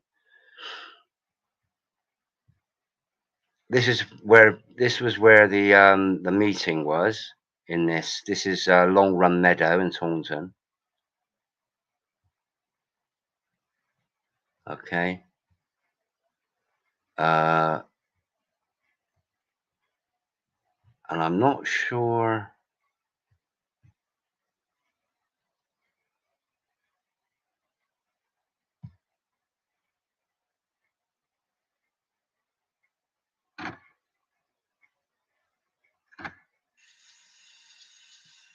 Speaker 1: This was where the meeting was. In this is Long Run Meadow in Taunton. Okay. And I'm not sure.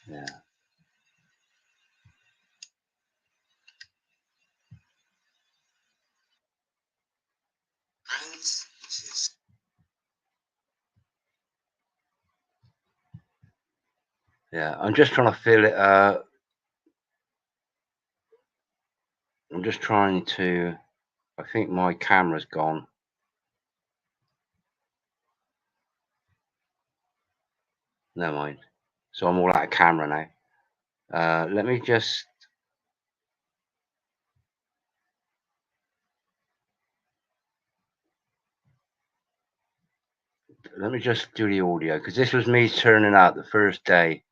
Speaker 1: Yeah. Yeah. I'm just trying to feel it. I'm just trying to. I think my camera's gone. Never mind. So I'm all out of camera now. Let me just. Let me just do the audio because this was me turning out the first day.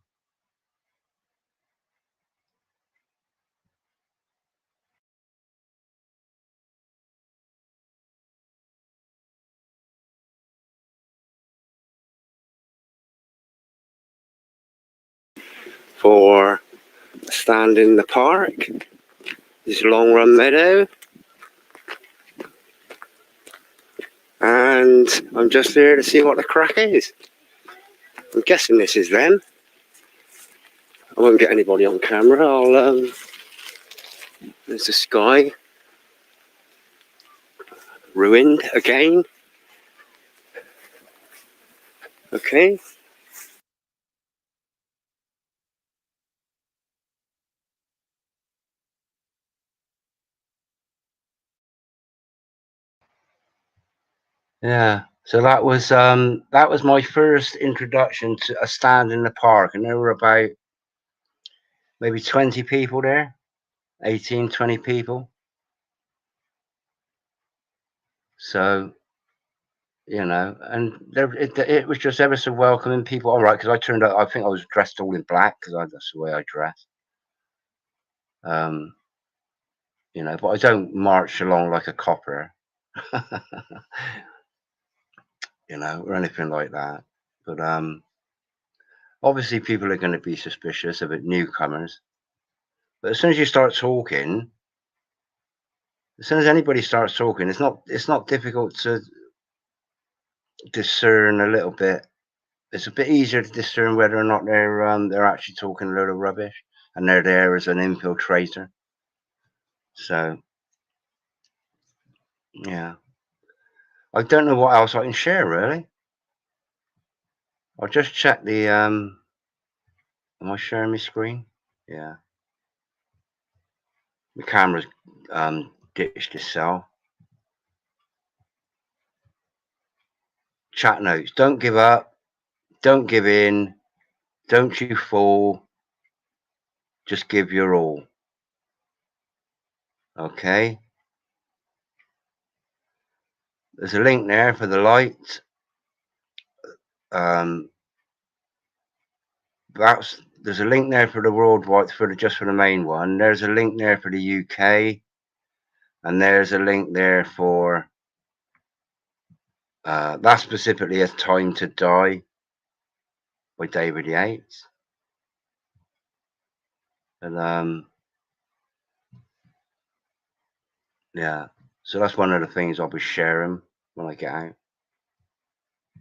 Speaker 1: For stand in the park. This Long Run Meadow. And I'm just here to see what the crack is. I'm guessing this is them. I won't get anybody on camera. There's the sky. Ruined again. Okay. Yeah. So that was my first introduction to a stand in the park, and there were about maybe 20 people there, 18, 20 people. So, you know, and it was just ever so welcoming people. All right, because I turned out, I think I was dressed all in black because that's the way I dress. You know, but I don't march along like a copper, you know, or anything like that. But obviously, people are going to be suspicious of it, newcomers. But as soon as you start talking, as soon as anybody starts talking, it's not difficult to discern a little bit. It's a bit easier to discern whether or not they're actually talking a load of rubbish and they're there as an infiltrator. So yeah, I don't know what else I can share really. I'll just check the am I sharing my screen? Yeah. The camera's ditched itself. Chat notes. Don't give up. Don't give in. Don't you fall. Just give your all. Okay. There's a link there for the light. There's a link there for the worldwide just for the main one. There's a link there for the UK, and there's a link there for that specifically as Time to Die by David Yates. And yeah, so that's one of the things I'll be sharing when I get out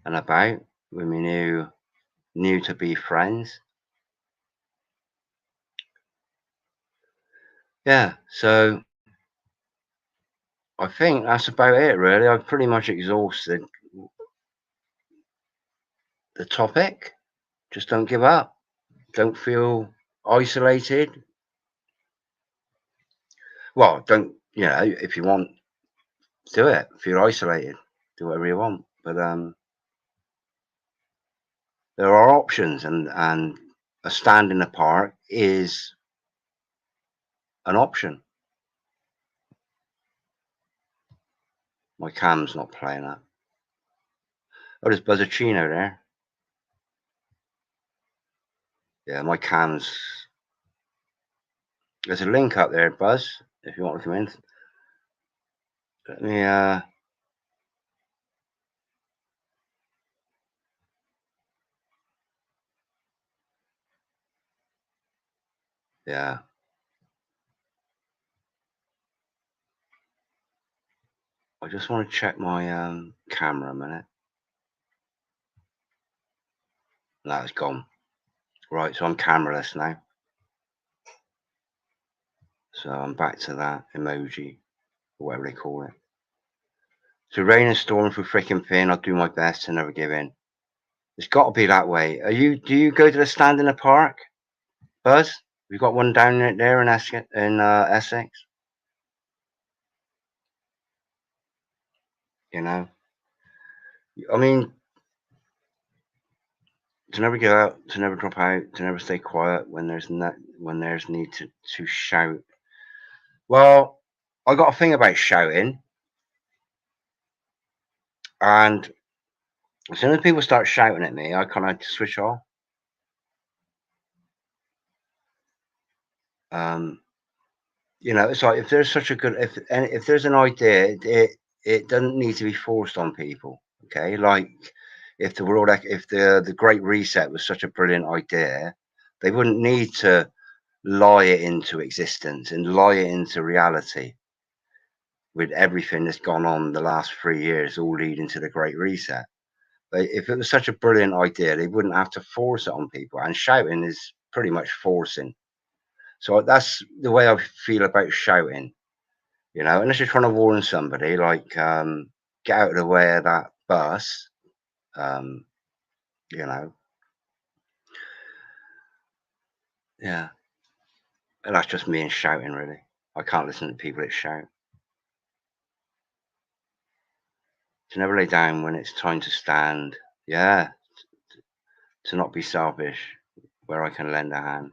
Speaker 1: and about with my new to be friends. Yeah, so I think that's about it really. I've pretty much exhausted the topic. Just don't give up. Don't feel isolated. Well, don't, if you want, do it. If you're isolated, do whatever you want. But there are options, and a stand in the park is an option. My cam's not playing that. Oh, there's Buzzachino there. Yeah, my cam's. There's a link up there, Buzz, if you want to come in. Let me. Yeah. I just want to check my camera a minute. No, it's gone. Right, so I'm cameraless now. So I'm back to that emoji, or whatever they call it. So rain and storm through frickin' fin, I'll do my best to never give in. It's got to be that way. Do you go to the stand in the park, Buzz? We've got one down there in Essex. You know, I mean, to never go out, to never drop out, to never stay quiet when there's need to shout. Well, I got a thing about shouting, and as soon as people start shouting at me, I kind of switch off. It's like if there's such a good if there's an idea, it doesn't need to be forced on people. Okay, like if the Great Reset was such a brilliant idea, they wouldn't need to lie it into existence and lie it into reality with everything that's gone on the last 3 years, all leading to the Great Reset. If it was such a brilliant idea, they wouldn't have to force it on people. And shouting is pretty much forcing. So that's the way I feel about shouting. Unless you're trying to warn somebody, like get out of the way of that bus. Um, you know, yeah. And that's just me and shouting, really. I can't listen to people that shout. To never lay down when it's time to stand. Yeah. To not be selfish where I can lend a hand.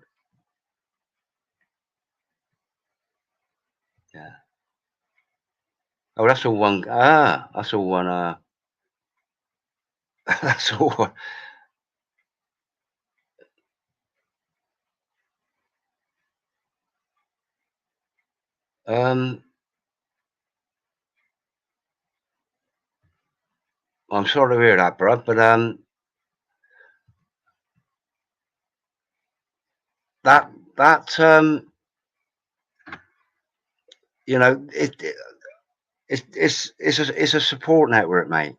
Speaker 1: Yeah. Oh, that's all one. That's all one. That's all one. Um, I'm sorry to hear that, bro, but that that you know, it's a support network, mate.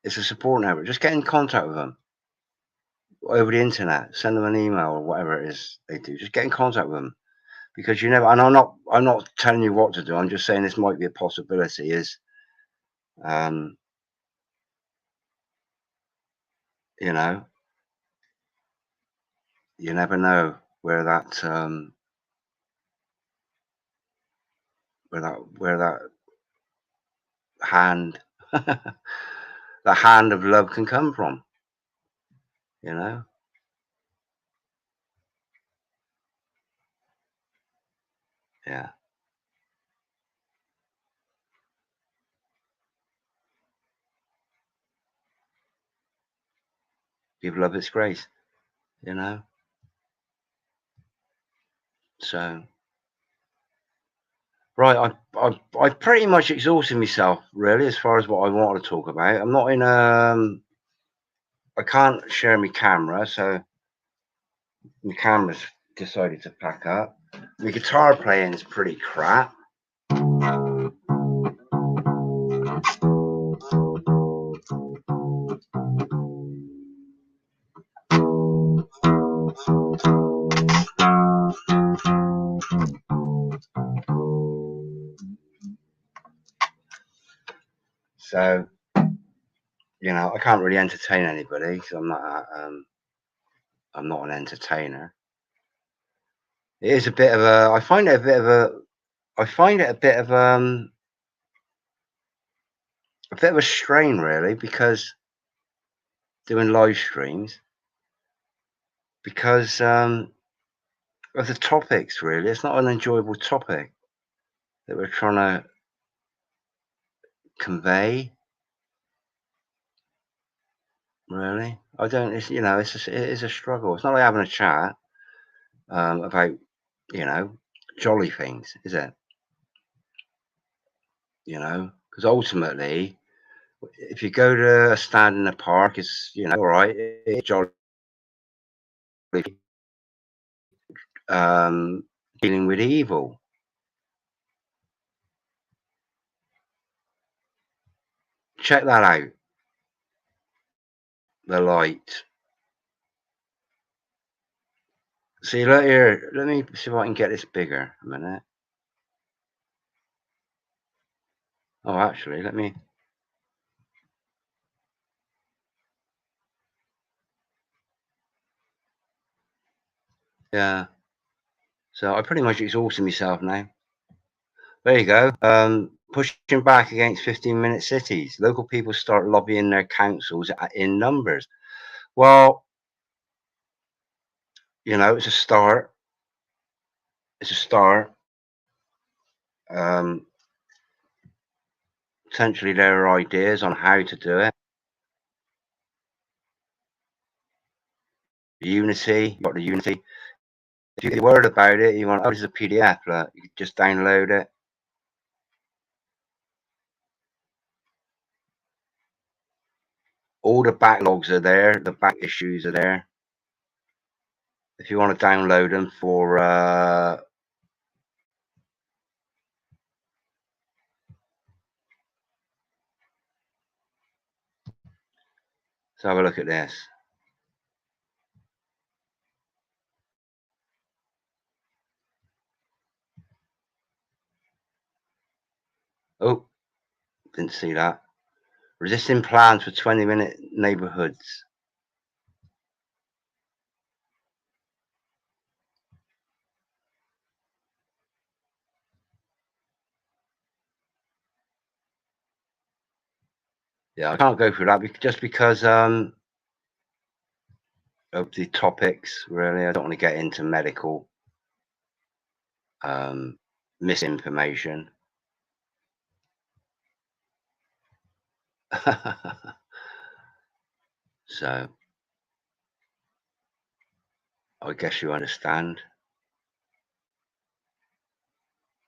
Speaker 1: It's a support network. Just get in contact with them over the internet. Send them an email or whatever it is they do. Just get in contact with them, because you never. And I'm not telling you what to do. I'm just saying this might be a possibility. Is um, you know, you never know where that where that hand the hand of love can come from. You know, yeah. Give love its grace. You know. So right, I pretty much exhausted myself really as far as what I want to talk about. I'm not in I can't share my camera, so my camera's decided to pack up. My guitar playing is pretty crap. So, I can't really entertain anybody because I'm not an entertainer. It is a bit of a. I find it a bit of a. I find it a bit of a strain really, because doing live streams, because of the topics. Really, it's not an enjoyable topic that we're trying to convey. Really, I don't. It is a struggle. It's not like having a chat about jolly things, is it? Because ultimately, if you go to a stand in the park, it's all right, it's jolly, um, dealing with evil. Check that out. The light. See, look here. Let me see if I can get this bigger. A minute. Oh, actually, let me. Yeah. So I pretty much exhausted myself now. There you go. Pushing back against 15-minute cities. Local people start lobbying their councils in numbers. Well, it's a start. It's a start. Um, Potentially there are ideas on how to do it. Unity, you got the Unity. If you get worried about it, you want, it's a PDF, you can just download it. All the backlogs are there, the back issues are there. If you want to download them for, let's have a look at this. Oh, didn't see that. Resisting plans for 20-minute neighborhoods. Yeah, I can't go through that just because of the topics, really. I don't want to get into medical misinformation. So I guess you understand.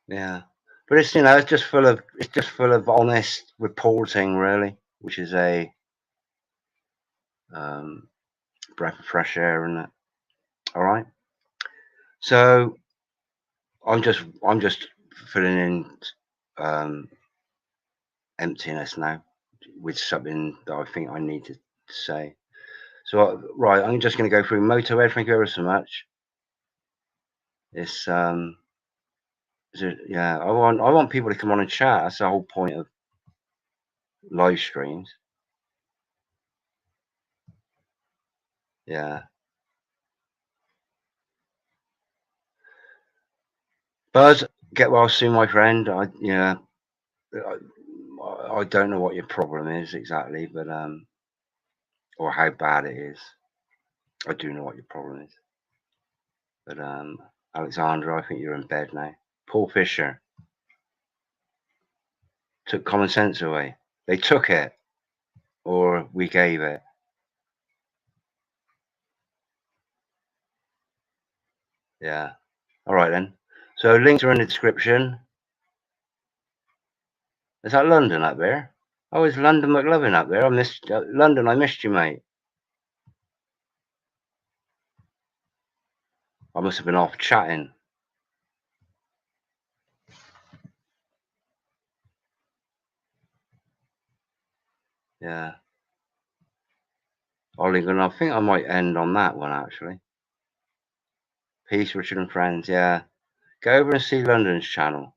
Speaker 1: Yeah. But it's just full of honest reporting, really, which is a um, breath of fresh air, isn't it? All right. So I'm just filling in um, emptiness now. with something that I think I need to say. So right, I'm just going to go through Motorhead. Thank you ever so much. It's yeah, I want people to come on and chat. That's the whole point of live streams. Yeah. Buzz, get well soon, my friend. I don't know what your problem is exactly, but or how bad it is. I do know what your problem is. But Alexandra, I think you're in bed now. Paul Fisher took common sense away. They took it, or we gave it. Yeah. All right then. So links are in the description. Is that London up there? Oh, it's London McLovin up there. I missed London. I missed you, mate. I must have been off chatting. Yeah. Ollingham, I think I might end on that one actually. Peace, Richard and friends. Yeah. Go over and see London's channel.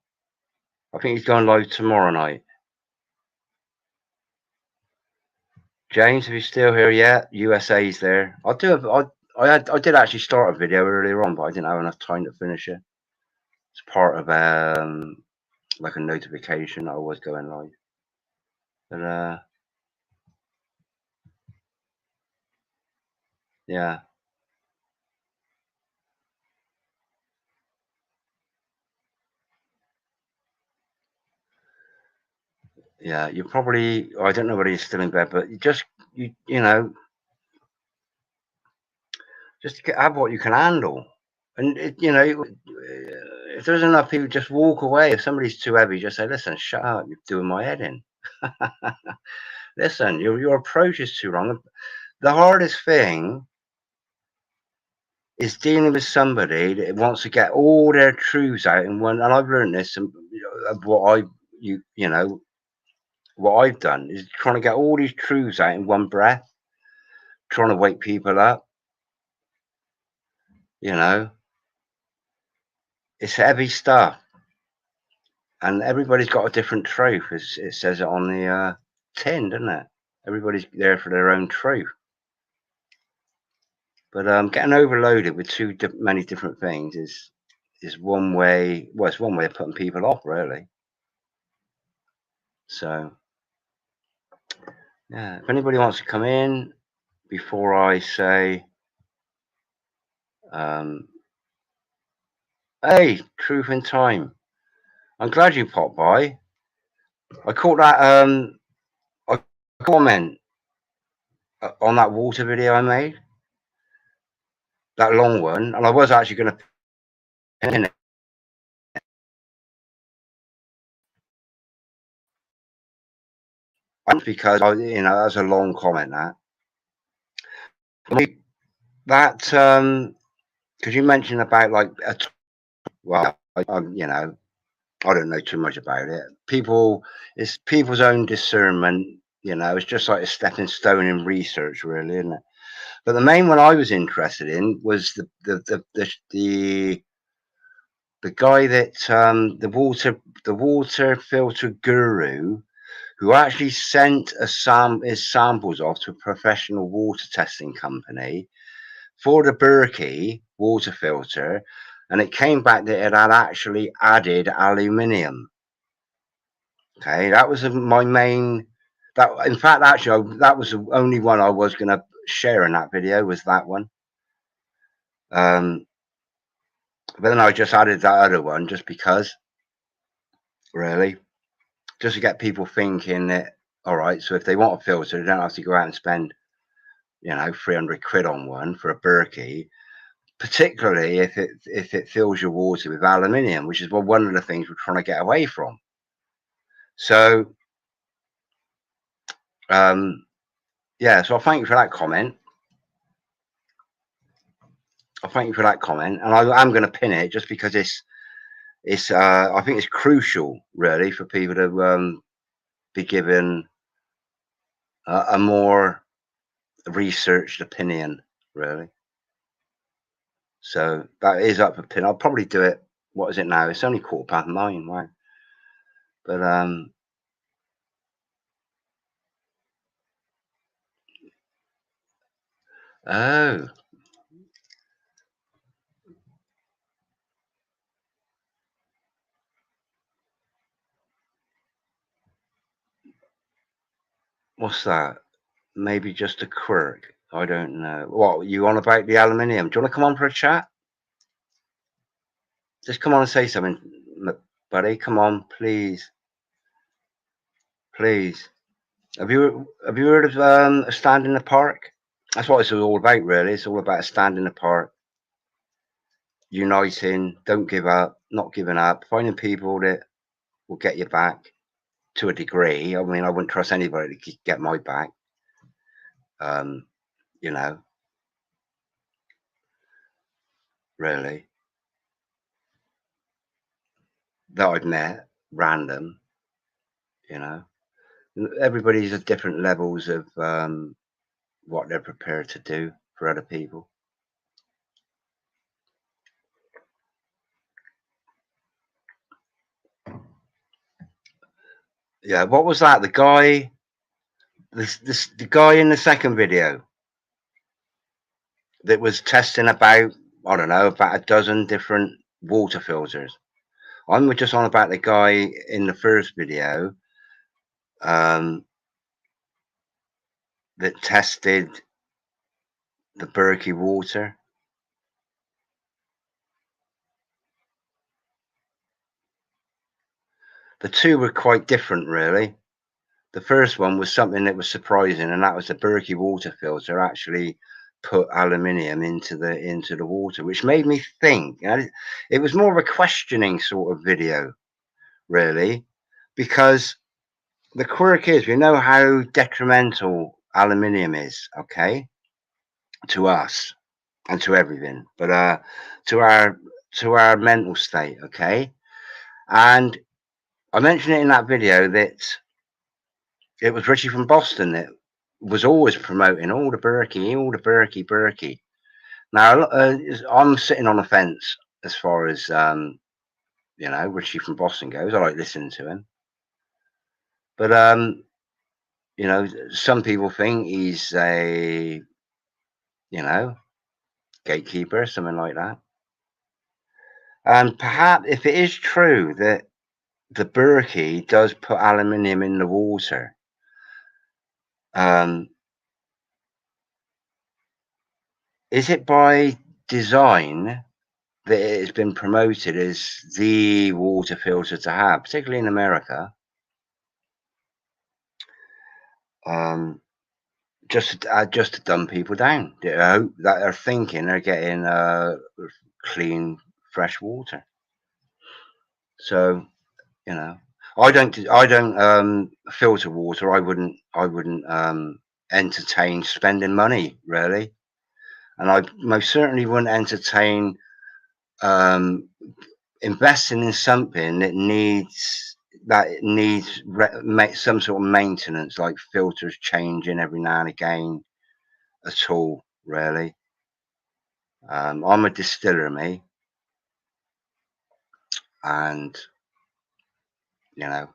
Speaker 1: I think he's going live tomorrow night. James, if you're still here, yeah, USA's there. I did actually start a video earlier on, but I didn't have enough time to finish it. It's part of like a notification that I was going live. But yeah. Yeah, you probably, I don't know whether you're still in bed, but you know, just have what you can handle. And, you know, if there's enough people, just walk away. If somebody's too heavy, just say, listen, shut up, you're doing my head in. Listen, your approach is too long. The hardest thing is dealing with somebody that wants to get all their truths out in one. And I've learned this, and what you know, what I've done is trying to get all these truths out in one breath, trying to wake people up. You know, it's heavy stuff, and everybody's got a different truth. It says it on the tin, doesn't it? Everybody's there for their own truth. But getting overloaded with many different things is one way. Well, it's one way of putting people off, really. So, yeah, if anybody wants to come in before I say, hey, truth in time. I'm glad you popped by. I caught that a comment on that water video I made, that long one, and I was actually going to pin it. Because you know, that's a long comment. That because you mentioned about like well, you know, I don't know too much about it. It's people's own discernment. You know, it's just like a stepping stone in research, really, isn't it? But the main one I was interested in was the guy that the water filter guru who actually sent his samples off to a professional water testing company for the Berkey water filter, and it came back that it had actually added aluminium. Okay, that was my main. That in fact, actually, that was the only one I was going to share in that video, was that one. But then I just added that other one just because, really, just to get people thinking that, all right, so if they want a filter, they don't have to go out and spend, you know, 300 quid on one for a Berkey, particularly if it fills your water with aluminium, which is one of the things we're trying to get away from. So, yeah, so I thank you for that comment. I thank you for that comment, and I am going to pin it just because it's I think it's crucial, really, for people to be given a more researched opinion, really. So that is up for pin. I'll probably do it. What is it now? It's only 9:15. Wow. But oh, what's that? Maybe just a quirk. I don't know. What you on about the aluminium? Do you want to come on for a chat? Just come on and say something, buddy. Come on, please, please. Have you heard of a stand in the park? That's what it's all about, really. It's all about a stand in the park, uniting, don't give up, not giving up, finding people that will get you back to a degree. I mean, I wouldn't trust anybody to get my back. Um, you know, really, that I've met, random. You know, everybody's at different levels of what they're prepared to do for other people. Yeah, what was that? The guy in the second video that was testing about, I don't know, about a dozen different water filters. I'm just on about the guy in the first video um, that tested the Berkey water. The two were quite different, really. The first one was something that was surprising, and that was the Berkey water filter actually put aluminium into the water, which made me think. You know, it was more of a questioning sort of video, really, because the quirk is we know how detrimental aluminium is, okay, to us and to everything, but to our to our mental state, okay. And I mentioned it in that video that it was Richie from Boston that was always promoting all the Berkey. Now I'm sitting on the fence as far as Richie from Boston goes. I like listening to him, but some people think he's a gatekeeper, something like that. And perhaps if it is true that the Berkey does put aluminium in the water, um, is it by design that it has been promoted as the water filter to have, particularly in America, um, just to dumb people down that are thinking they're getting clean, fresh water. So you know, I don't filter water. I wouldn't entertain spending money, really, and I most certainly wouldn't entertain um, investing in something that needs some sort of maintenance, like filters changing every now and again, at all, really. I'm a distiller, me, and you know,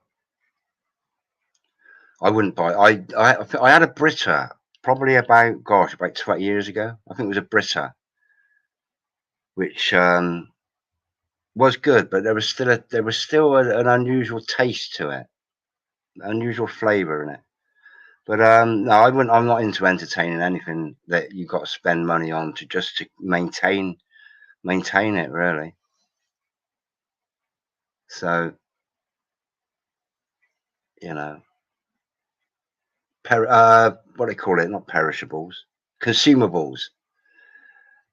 Speaker 1: I wouldn't buy. I had a Brita probably about 20 years ago. I think it was a Brita, which was good, but there was still an unusual taste to it, unusual flavour in it. But no, I wouldn't. I'm not into entertaining anything that you got to spend money on to maintain it, really. So you know, what they call it, not perishables, consumables.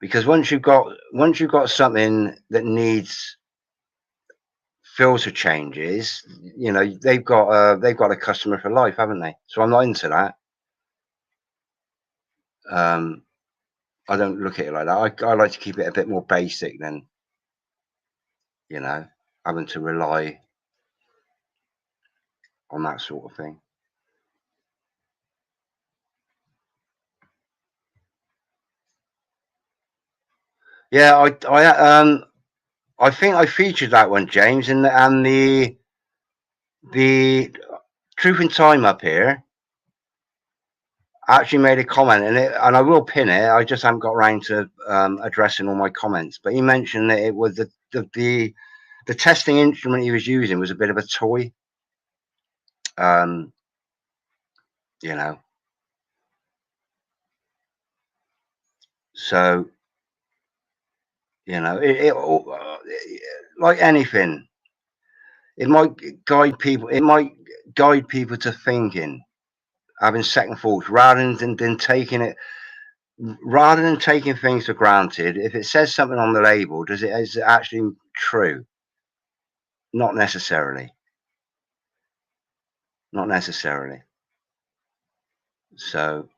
Speaker 1: Because once you've got something that needs filter changes, they've got a customer for life, haven't they? So I'm not into that. Um, I don't look at it like that. I like to keep it a bit more basic than you know having to rely on that sort of thing. Yeah, I think I featured that one, James, and the Truth in Time up here actually made a comment, and I will pin it. I just haven't got around to addressing all my comments. But he mentioned that it was the testing instrument he was using was a bit of a toy. Um, you know, so like anything, it might guide people. It might guide people to thinking, having second thoughts, rather than taking things for granted. If it says something on the label, is it actually true? Not necessarily. Not necessarily. So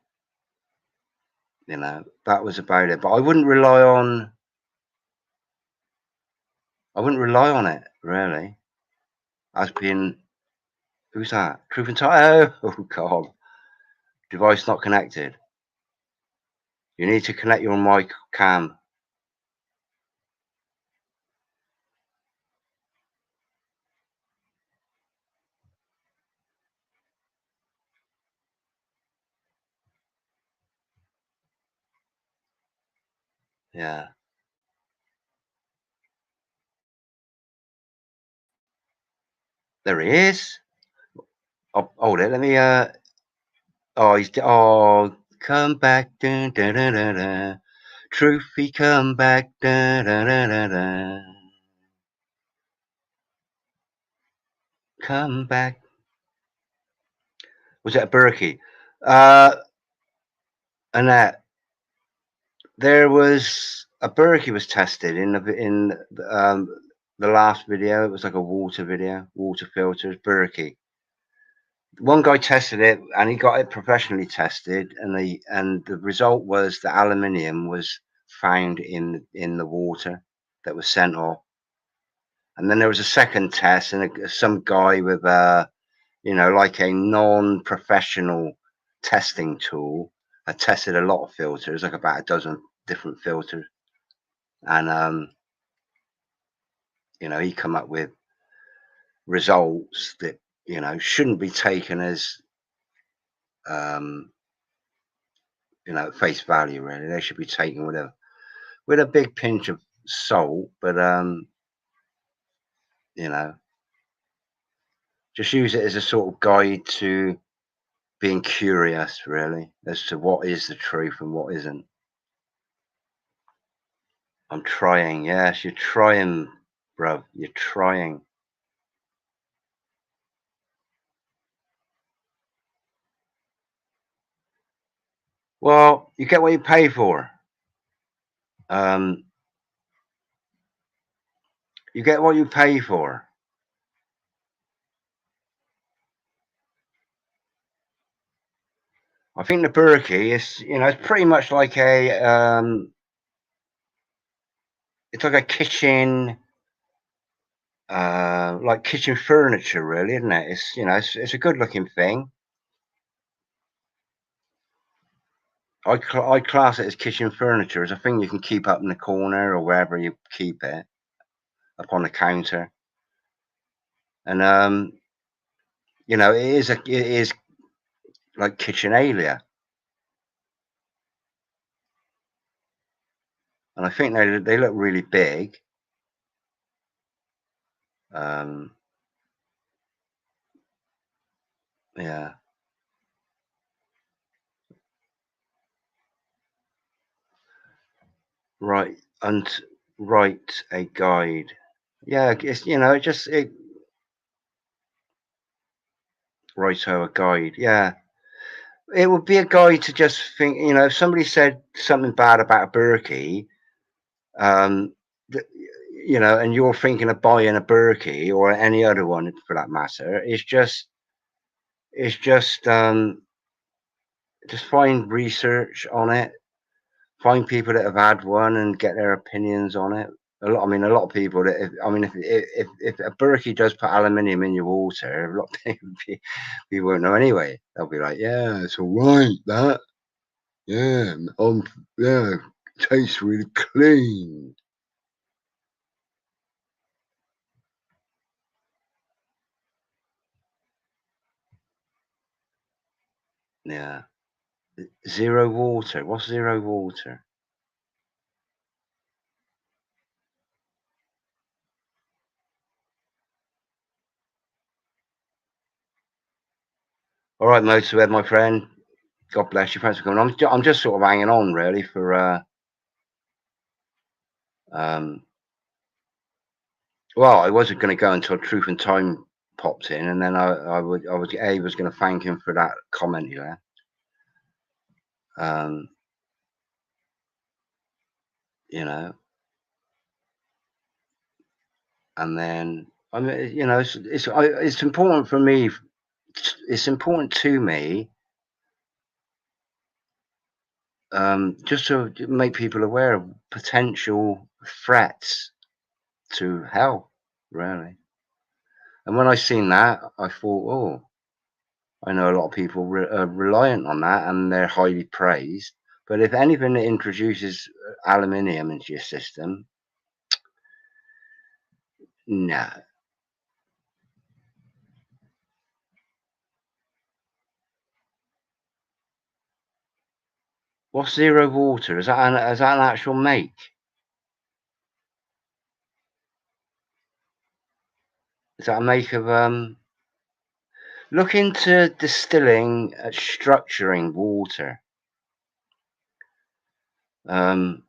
Speaker 1: that was about it. But I wouldn't rely on it really as being who's that? Truth and Time. Oh God, device not connected. You need to connect your mic cam. Yeah, there he is. Oh, hold it. Let me. Oh, come back. Dun, dun, dun, dun, dun. Truthie, come back. Dun, dun, dun, dun, dun. Come back. Was it a Berkey? Annette, there was a Berkey was tested in the last video. It was like a water video, water filters, Berkey. One guy tested it and he got it professionally tested, and the result was that aluminium was found in the water that was sent off. And then there was a second test, and some guy with like a non-professional testing tool had tested a lot of filters, like about a dozen different filters, and he come up with results that shouldn't be taken as um, face value. Really, they should be taken with a big pinch of salt, but you know, just use it as a sort of guide to being curious, really, as to what is the truth and what isn't. I'm trying. Yes, you're trying, bruv. You're trying. Well, you get what you pay for. Um, you get what you pay for. I think the Berkey is, it's pretty much like it's like a kitchen, like kitchen furniture, really, isn't it? It's a good looking thing. I class it as kitchen furniture, as a thing you can keep up in the corner or wherever you keep it, up on the counter. And it is like kitchen area, and I think they look really big. Um, yeah, right, and write a guide. Yeah, it's it write a guide. Yeah, it would be a guide to just think. If somebody said something bad about a Berkey, um, and you're thinking of buying a Berkey or any other one for that matter, it's just find research on it, find people that have had one and get their opinions on it. A lot of people that, if a Berkey does put aluminium in your water, a lot of people won't know anyway. They'll be like, yeah, it's all right, that, yeah, yeah, Tastes really clean. Yeah. Zero water. What's zero water? All right, Motorhead, my friend. God bless you. Thanks for coming on. I'm just sort of hanging on, really, for um. Well, I wasn't going to go until Truth and Time popped in, and then I was going to thank him for that comment he left. You know, and then I mean, you know, it's important for me. It's important to me, just to make people aware of potential threats to health, really. And when I seen that, I thought, oh, I know a lot of people are reliant on that, and they're highly praised. But if anything that introduces aluminium into your system, no. What's zero water? Is that an actual make? Is that a make of Look into distilling, structuring water. Um,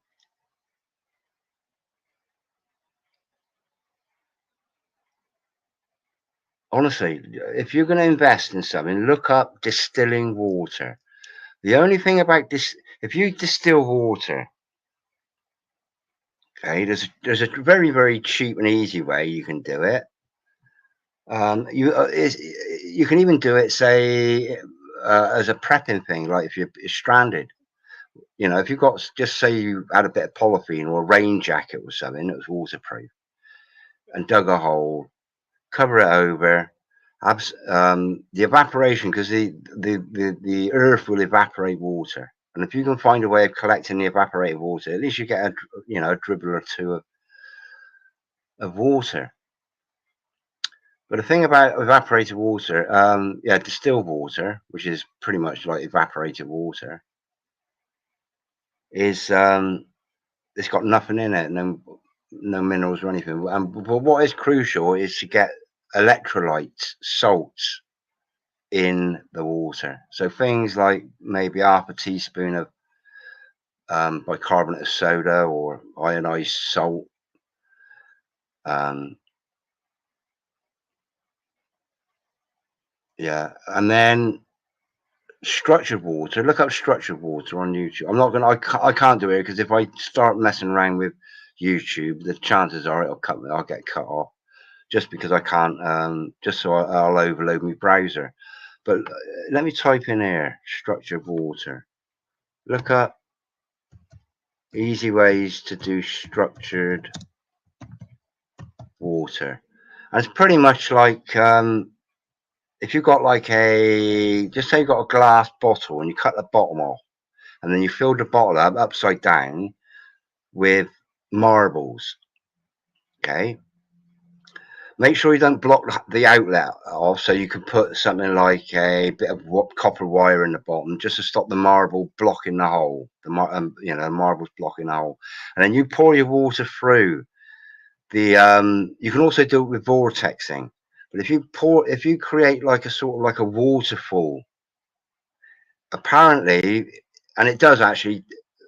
Speaker 1: Honestly, if you're going to invest in something, look up distilling water. The only thing about this, if you distill water, okay, there's a very, very cheap and easy way you can do it. You can even do it, say, as a prepping thing, like if you're stranded. You know, if you've got, just say you had a bit of polythene or a rain jacket or something that was waterproof, and dug a hole, cover it over. The evaporation, because the earth will evaporate water, and if you can find a way of collecting the evaporated water, at least you get a dribble or two of water. But the thing about evaporated water, yeah, distilled water, which is pretty much like evaporated water, is it's got nothing in it, no minerals or anything. But what is crucial is to get electrolytes, salts in the water. So things like maybe half a teaspoon of bicarbonate of soda or ionized salt. Um, yeah, and then structured water. Look up structured water on YouTube. I'm not gonna. I can't do it because if I start messing around with YouTube, the chances are I'll get cut off just because I can't. Just so I'll overload my browser. But let me type in here structured water. Look up easy ways to do structured water. And it's pretty much like if you've got like just say you've got a glass bottle and you cut the bottom off, and then you fill the bottle up upside down with marbles. Okay. Make sure you don't block the outlet off, so you can put something like a bit of copper wire in the bottom just to stop the marble blocking the hole. The marble's blocking the hole, and then you pour your water through. You can also do it with vortexing, but if you create like a sort of like a waterfall, apparently, and it does actually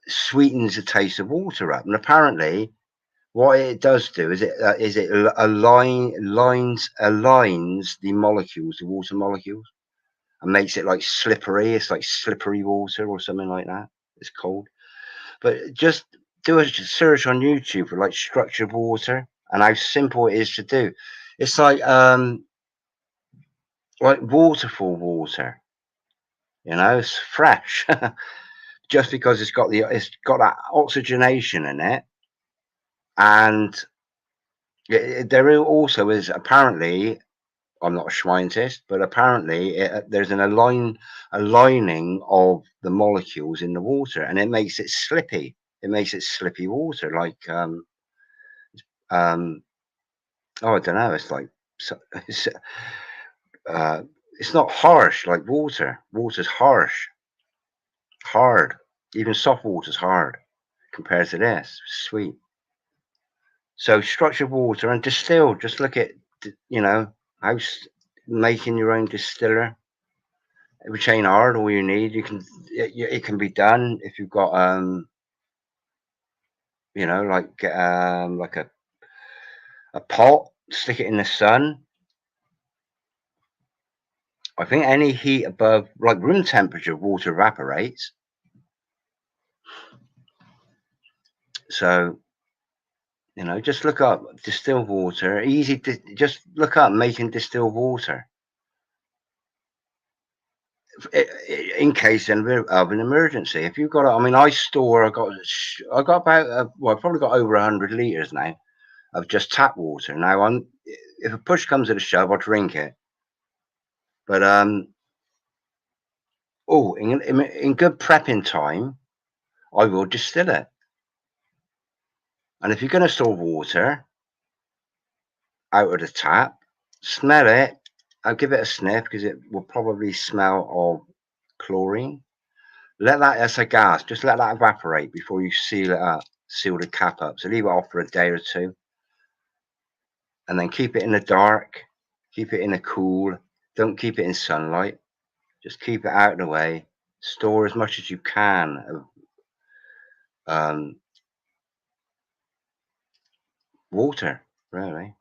Speaker 1: sweetens the taste of water up. And apparently, what it does do is it aligns the molecules, the water molecules, and makes it like slippery. It's like slippery water or something like that. It's called. But just do a search on YouTube for like structured water and how simple it is to do. It's like waterfall water. You know, it's fresh just because it's got that oxygenation in it, and there also is apparently. I'm not a scientist, but apparently there's aligning of the molecules in the water, and it makes it slippy. it makes it slippy water. Like oh, I don't know. It's like it's, uh, it's not harsh like water. Water's harsh, hard. Even soft water's hard compared to this. Sweet. So structured water and distilled. Just look at how making your own distiller. Which ain't hard. All you need, it can be done if you've got like a pot, stick it in the sun. I think any heat above like room temperature, water evaporates. So just look up distilled water. Easy to just look up making distilled water in case of an emergency. If you've got, I mean, I got about well, I probably got over 100 liters now of just tap water. Now, if a push comes to the shove, I'll drink it. But in good prepping time, I will distill it. And if you're going to store water out of the tap, smell it. I'll give it a sniff because it will probably smell of chlorine. That's a gas. Just let that evaporate before you seal it up, seal the cap up. So leave it off for a day or two. And then keep it in the dark. Keep it in the cool. Don't keep it in sunlight. Just keep it out of the way. Store as much as you can of water, really.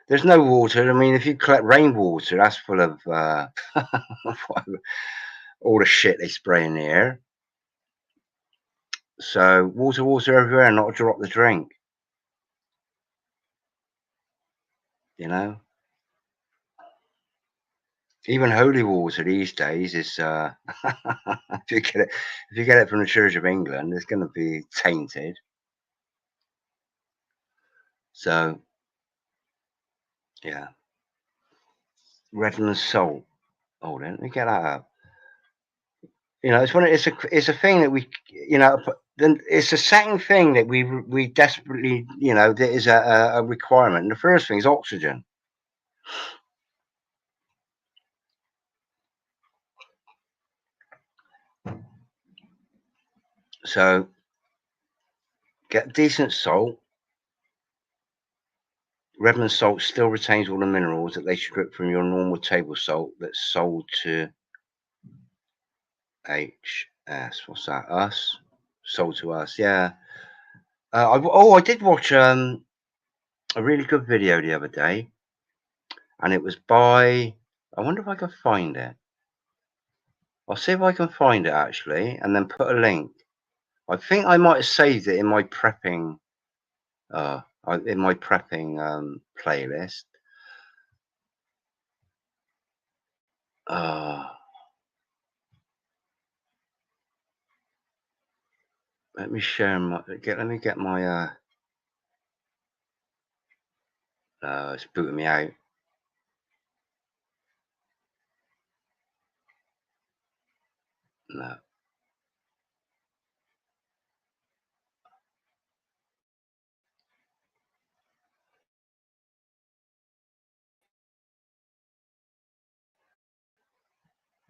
Speaker 1: There's no water. I mean, if you collect rainwater, that's full of all the shit they spray in the air. So water everywhere, not a drop to drink. Even holy water these days is if you get it from the Church of England, it's going to be tainted. So yeah, Redland salt. Hold on, let me get that up. It's a thing that we, then it's the second thing that we desperately, there is a requirement. And the first thing is oxygen. So get decent salt. Redmond salt still retains all the minerals that they strip from your normal table salt that's sold to HS. What's that? Us? Sold to us, yeah. I did watch a really good video the other day, and it was by. I wonder if I can find it. I'll see if I can find it actually, and then put a link. I think I might have saved it in my prepping, playlist. Let me share my. Let me get my. It's booting me out. No.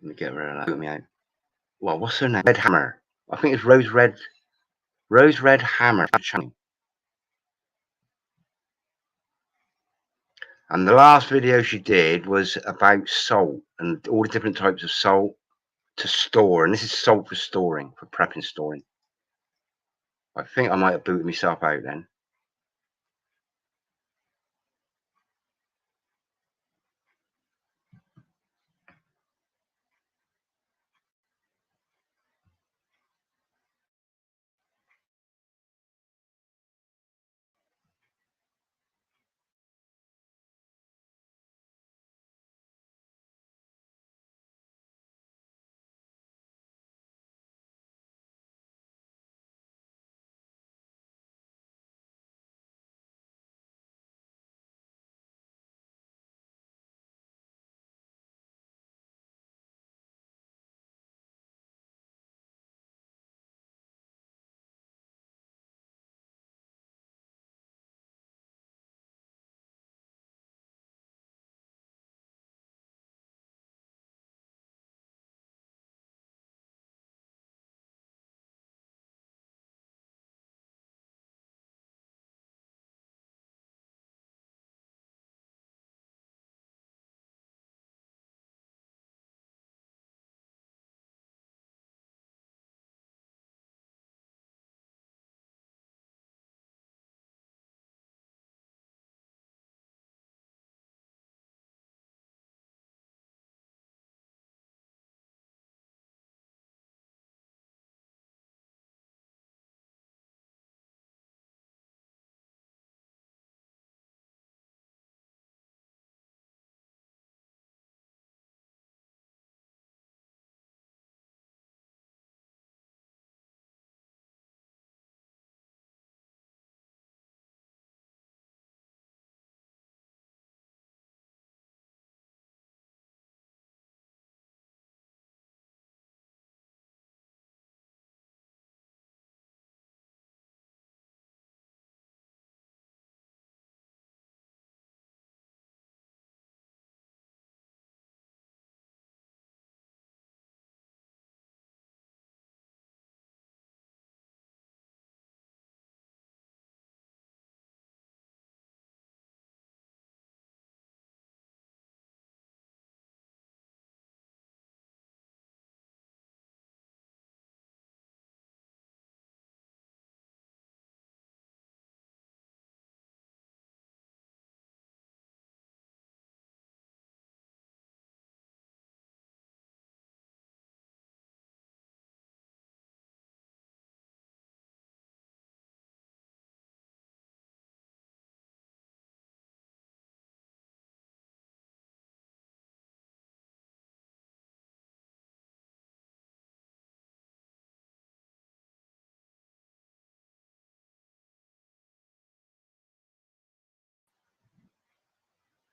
Speaker 1: Let me get rid of that. Boot me out. Well, what's her name? Red Hammer. I think it's Rose Red. Rose Red Hammer. And the last video she did was about salt and all the different types of salt to store. And this is salt for storing, for prepping storing. I think I might have booted myself out then.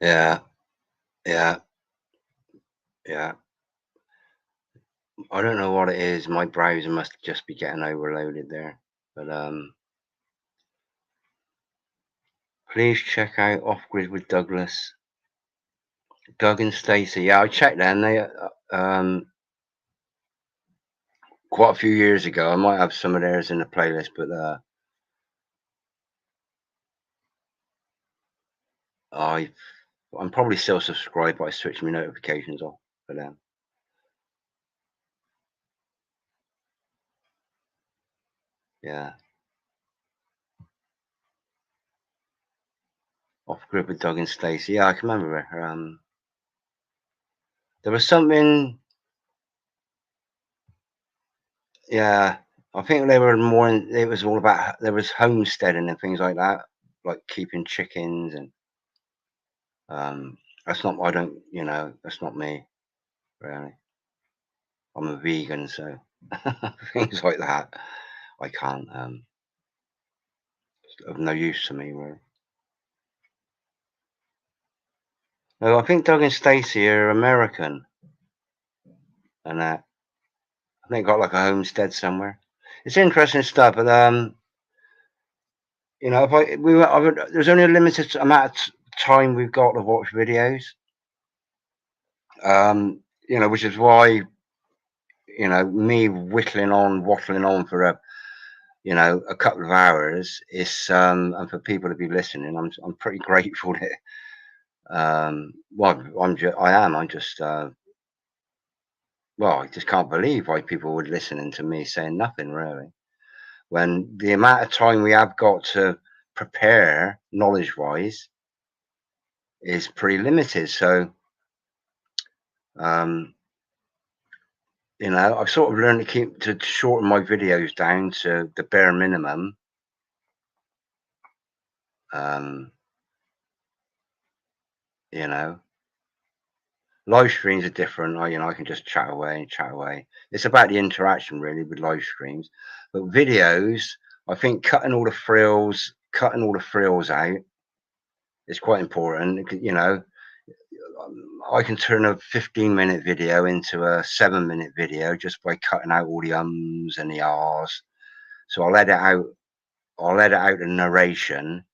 Speaker 1: Yeah, yeah, yeah. I don't know what it is. My browser must just be getting overloaded there. But please check out Off Grid with Douglas, Doug and Stacey. Yeah, I checked them. They quite a few years ago. I might have some of theirs in the playlist, but I'm probably still subscribed, but I switched my notifications off for them. Yeah. Off Grid with Doug and Stacey. Yeah, I can remember her. There was something. Yeah, I think they were more. It was all about. There was homesteading and things like that, like keeping chickens and. That's not. I don't. That's not me. Really, I'm a vegan, so things like that I can't. It's of no use to me, really. No, I think Doug and Stacey are American, and I think got like a homestead somewhere. It's interesting stuff, but if there's only a limited amount of time we've got to watch videos. Which is why me wattling on for a couple of hours is and for people to be listening, I'm pretty grateful that well I just I just can't believe why people would listening to me saying nothing really, when the amount of time we have got to prepare knowledge wise is pretty limited. So um I've sort of learned to shorten my videos down to the bare minimum. um you know Live streams are different. I can just chat away and chat away. It's about the interaction really with live streams. But videos, I think cutting all the frills out is quite important. I can turn a 15-minute video into a 7-minute video just by cutting out all the ums and the ahs. So I'll edit out the narration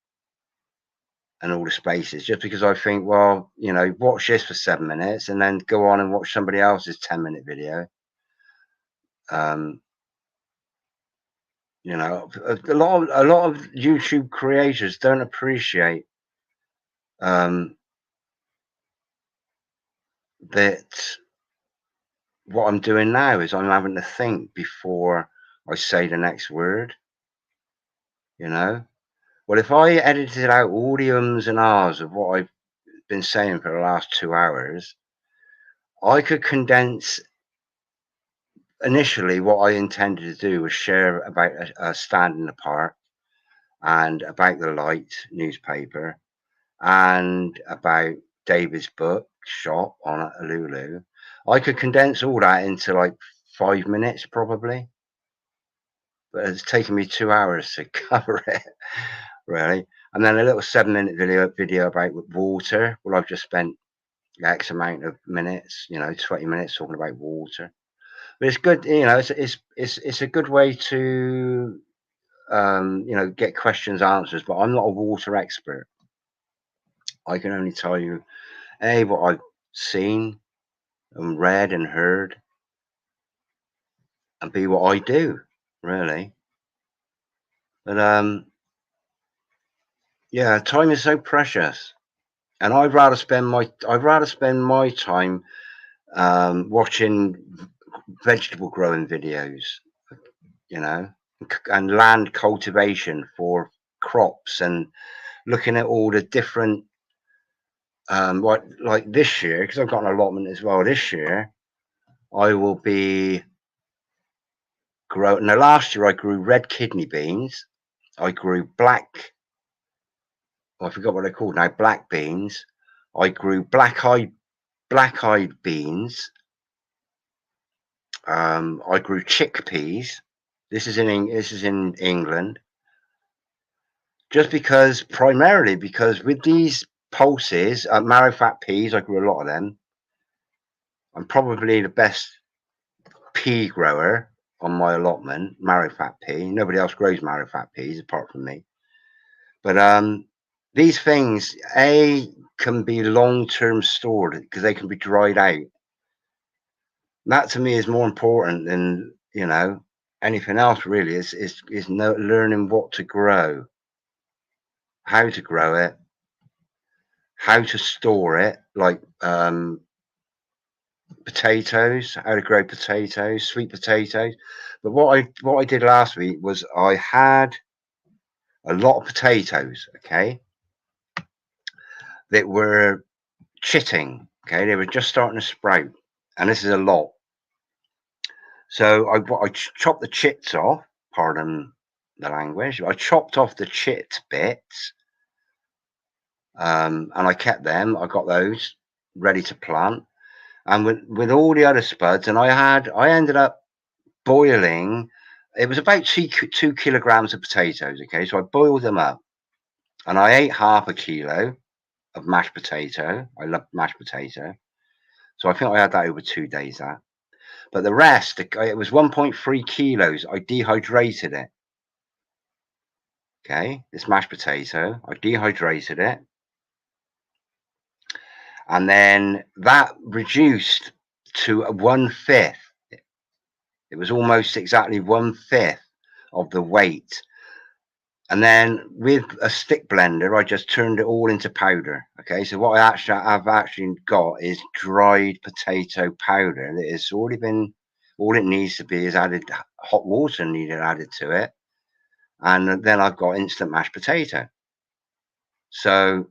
Speaker 1: and all the spaces, just because I think, well, watch this for 7 minutes and then go on and watch somebody else's 10-minute video. Um, a lot of YouTube creators don't appreciate um, that what I'm doing now is I'm having to think before I say the next word. Well, if I edited out all the ums and ahs of what I've been saying for the last 2 hours, I could condense. Initially, what I intended to do was share about a stand in the park and about the Light newspaper and about David's book shop on Lulu. I could condense all that into like 5 minutes probably, but it's taken me 2 hours to cover it, really. And then a little 7-minute video about water. Well, I've just spent X amount of minutes, 20 minutes talking about water. But it's good, it's a good way to get questions answers. But I'm not a water expert. I can only tell you what I've seen and read and heard, and B, what I do, really. But yeah, time is so precious, and I'd rather spend my time watching vegetable growing videos, you know, and land cultivation for crops, and looking at all the different like this year, because I've got an allotment as well. This year, I will be growing. Now, last year I grew red kidney beans. I grew I forgot what they're called now. Black beans. I grew black-eyed beans. I grew chickpeas. This is in England. Primarily because with these pulses, marrow fat peas. I grew a lot of them. I'm probably the best pea grower on my allotment, marrow fat pea. Nobody else grows marrow fat peas apart from me. But these things, can be long-term stored because they can be dried out. That to me is more important than, anything else really. Is learning what to grow, how to grow it, how to store it, like potatoes, how to grow potatoes, sweet potatoes. But what I did last week was I had a lot of potatoes, okay, that were chitting, okay, they were just starting to sprout, and this is a lot. So I chopped the chits off, pardon the language. I chopped off the chit bits, and I kept them. I got those ready to plant, and with all the other spuds, and I ended up boiling. It was about 2 kilograms of potatoes. Okay, so I boiled them up, and I ate half a kilo of mashed potato. I love mashed potato, so I think I had that over 2 days. But the rest, it was 1.3 kilos. I dehydrated it. Okay, this mashed potato, I dehydrated it, and then that reduced to 1/5. It was almost exactly 1/5 of the weight. And then with a stick blender, I just turned it all into powder. Okay, so what I've actually got is dried potato powder that has already been. All it needs to be is added hot water needed added to it, and then I've got instant mashed potato. So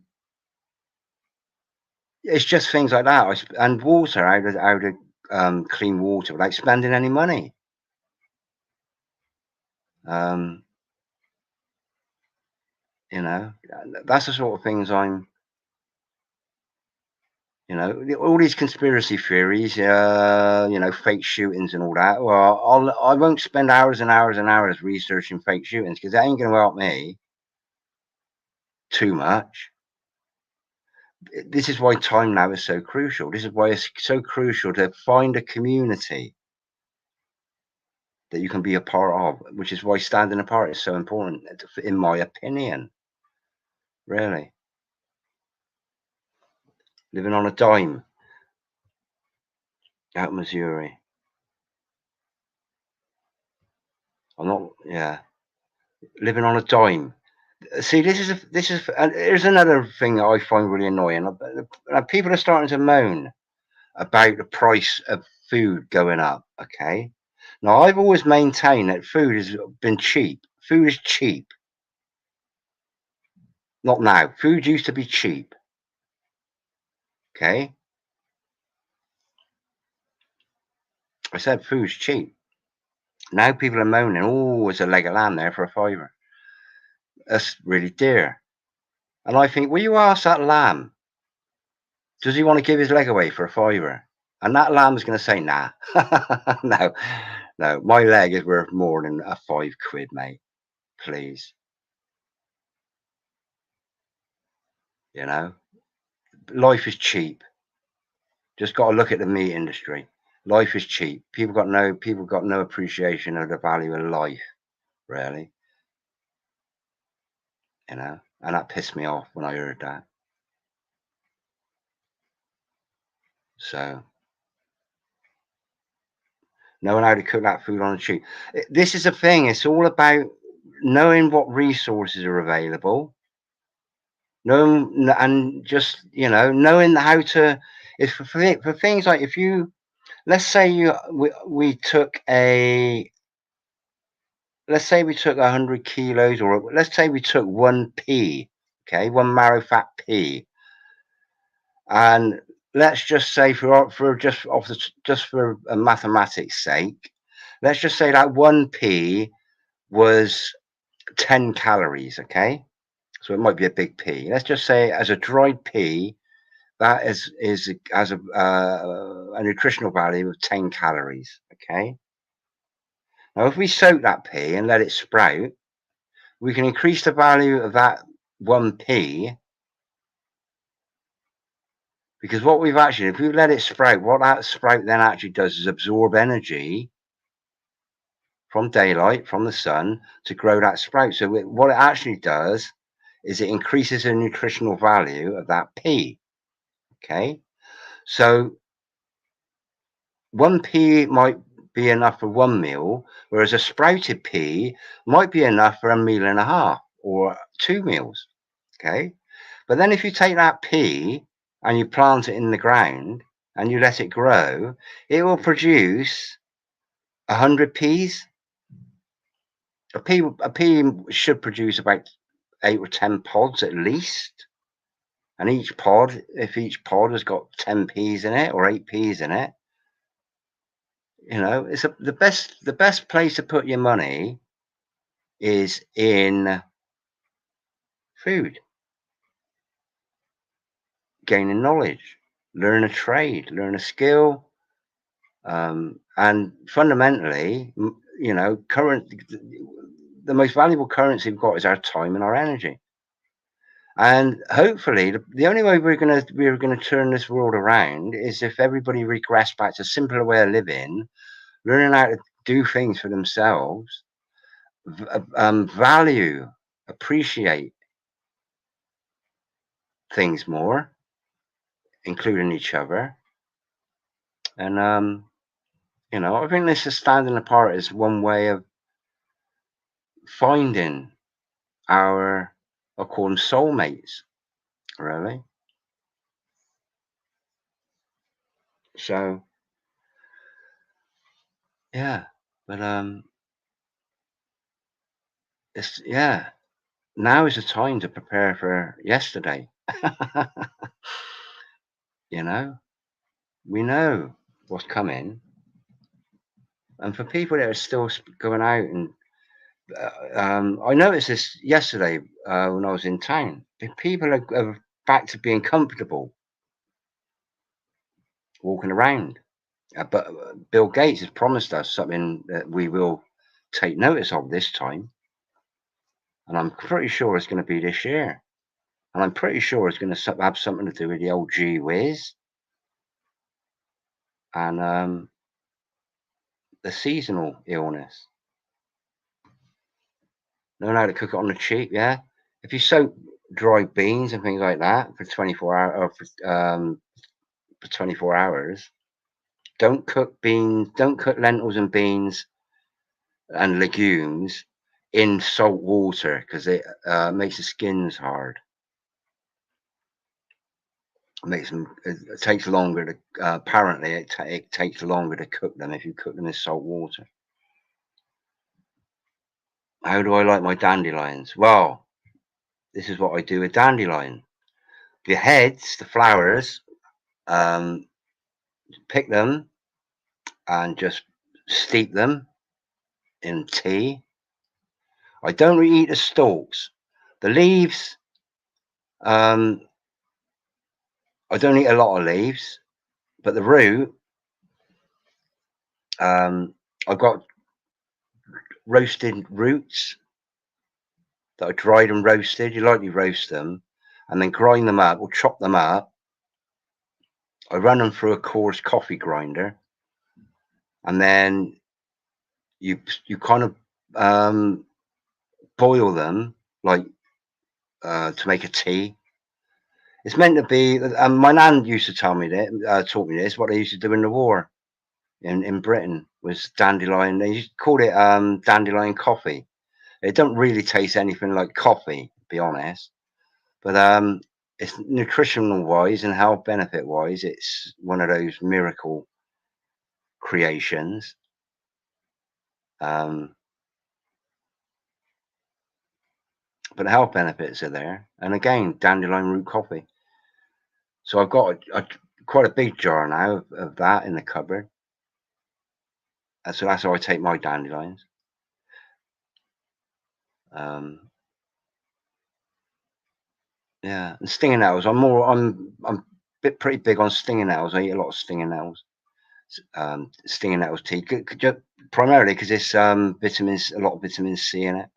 Speaker 1: it's just things like that, and water out of clean water without spending any money. Um, that's the sort of things all these conspiracy theories, fake shootings and all that. Well, I won't spend hours and hours and hours researching fake shootings because that ain't going to help me too much. This is why time now is so crucial. This is why it's so crucial to find a community that you can be a part of, which is why standing apart is so important, in my opinion. Really, living on a dime out in Missouri. I'm not, yeah, living on a dime. See, and here's another thing that I find really annoying. People are starting to moan about the price of food going up. Okay, now I've always maintained that food has been cheap. Food is cheap. Not now. Food used to be cheap. Okay, I said food's cheap. Now people are moaning. Oh, there's a leg of lamb there for a fiver. That's really dear. And I think, will you ask that lamb? Does he want to give his leg away for a fiver? And that lamb's going to say, nah. No, no, my leg is worth more than a £5, mate. Please. You know, life is cheap. Just got to look at the meat industry. Life is cheap. People got no appreciation of the value of life, really. And that pissed me off when I heard that. So, knowing how to cook that food on the cheap. This is a thing. It's all about knowing what resources are available. Knowing and just knowing how to. If for things like if you let's say we took a let's say we took 100 kilos, or let's say we took one pea, okay, one marrow fat pea, and let's just say for just for a mathematics sake, let's just say that one pea was 10 calories, okay? So it might be a big pea. Let's just say as a dried pea, that has a nutritional value of 10 calories, okay? Now, if we soak that pea and let it sprout, we can increase the value of that one pea Because what we've actually, if we let it sprout, what that sprout then actually does is absorb energy from daylight, from the sun, to grow that sprout. So what it actually does is it increases the nutritional value of that pea. Okay, so 1 pea might be enough for 1 meal, whereas a sprouted pea might be enough for a meal and a half or 2 meals. Okay, but then if you take that pea and you plant it in the ground and you let it grow, it will produce 100 peas. A pea should produce about 8 or 10 pods at least. And each pod, if each pod has got 10 peas in it or 8 peas in it, it's the best place to put your money is in food, gaining knowledge, learn a trade, learn a skill, and fundamentally, the most valuable currency we've got is our time and our energy. And hopefully, the only way we're gonna turn this world around is if everybody regress back to a simpler way of living, learning how to do things for themselves, value, appreciate things more, including each other. And I think this is standing apart is one way of finding I call them soulmates, really. So yeah, but it's now is the time to prepare for yesterday. you know, we know what's coming, and for people that are still going out and I noticed this yesterday when I was in town. The people are back to being comfortable walking around. But Bill Gates has promised us something that we will take notice of this time. And I'm pretty sure it's going to be this year. And I'm pretty sure it's going to have something to do with the old gee whiz and the seasonal illness. Learn how to cook it on the cheap, yeah? If you soak dried beans and things like that for 24 hours, for 24 hours, don't cook lentils and beans and legumes in salt water because it makes the skins hard. It takes longer to apparently it takes longer to cook them if you cook them in salt water. How do I like my dandelions? Well, this is what I do with dandelion. The heads, the flowers, pick them and just steep them in tea. I don't really eat the stalks. The leaves, I don't eat a lot of leaves, but the root, I've got roasted roots that are dried and roasted. You lightly roast them and then grind them up or chop them up. I run them through a coarse coffee grinder, and then you kind of boil them like to make a tea. It's meant to be. My nan used to taught me this. What they used to do in the war in Britain was dandelion. They used to call it dandelion coffee. It don't really taste anything like coffee, to be honest. But it's nutritional wise and health benefit wise, it's one of those miracle creations. But the health benefits are there. And again, dandelion root coffee. So I've got quite a big jar now of that in the cupboard. And so that's how I take my dandelions. Yeah, and stinging nettles. I'm pretty big on stinging nettles. I eat a lot of stinging nettles. Stinging nettles tea, primarily because it's vitamins, a lot of vitamin C in it.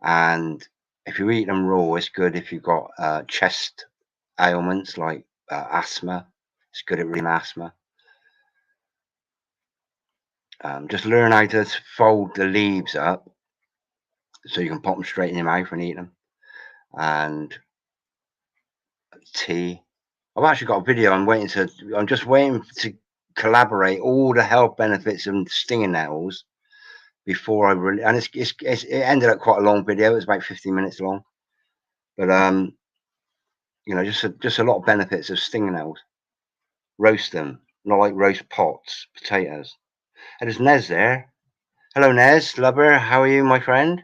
Speaker 1: And if you eat them raw, it's good if you've got chest ailments like asthma. It's good at relieving asthma. Just learn how to fold the leaves up so you can pop them straight in your mouth and eat them. And tea. I've actually got a video. I'm just waiting to collaborate all the health benefits of stinging nettles before I really. And it ended up quite a long video. It was about 15 minutes long. But you know, just a lot of benefits of stinging nettles. Roast them, not like roast pots, potatoes. And there's Nez there. Hello, Nez, lover. How are you, my friend?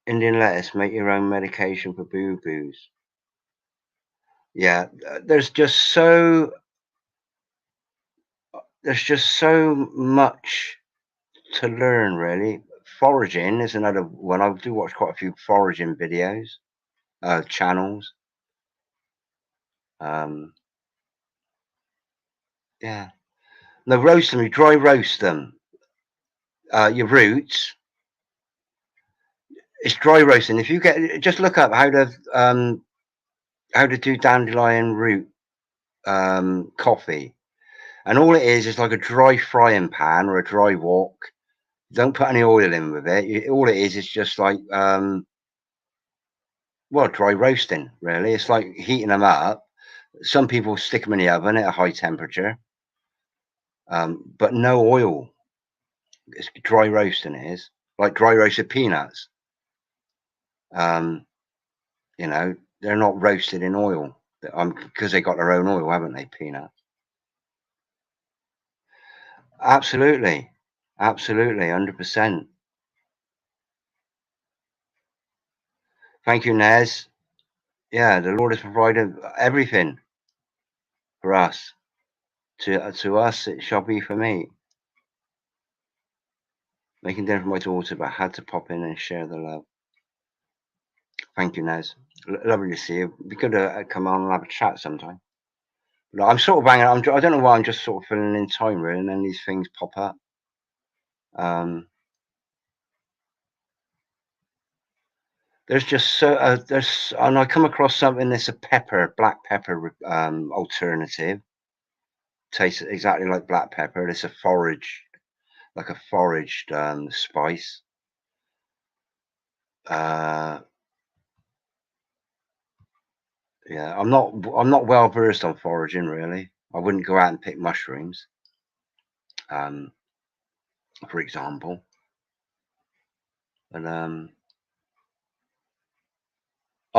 Speaker 1: Indian lettuce, make your own medication for boo-boos. Yeah, there's just so much to learn, really. Foraging is another one. I do watch quite a few foraging videos, channels. Yeah, no, roast them. You dry roast them. Your roots. It's dry roasting. If you just look up how to do dandelion root coffee, and all it is like a dry frying pan or a dry wok. Don't put any oil in with it. All it is just like well, dry roasting. Really, it's like heating them up. Some people stick them in the oven at a high temperature, but no oil. It's dry roasting. It is like dry roasted peanuts. Um, you know, they're not roasted in oil. Because they got their own oil, haven't they? Peanuts. Absolutely, absolutely, 100%. Thank you, Nez. Yeah, the Lord has provided everything for us. To us, it shall be for me. Making dinner for my daughter, but I had to pop in and share the love. Thank you, Nez. Lovely to see you. Be good to come on and have a chat sometime. But I'm sort of banging. I don't know why. I'm just sort of filling in time, really, and then these things pop up. There's just and I come across something that's a black pepper alternative. Tastes exactly like black pepper. It's a like a foraged spice. Yeah, I'm not well versed on foraging, really. I wouldn't go out and pick mushrooms, for example. But oh,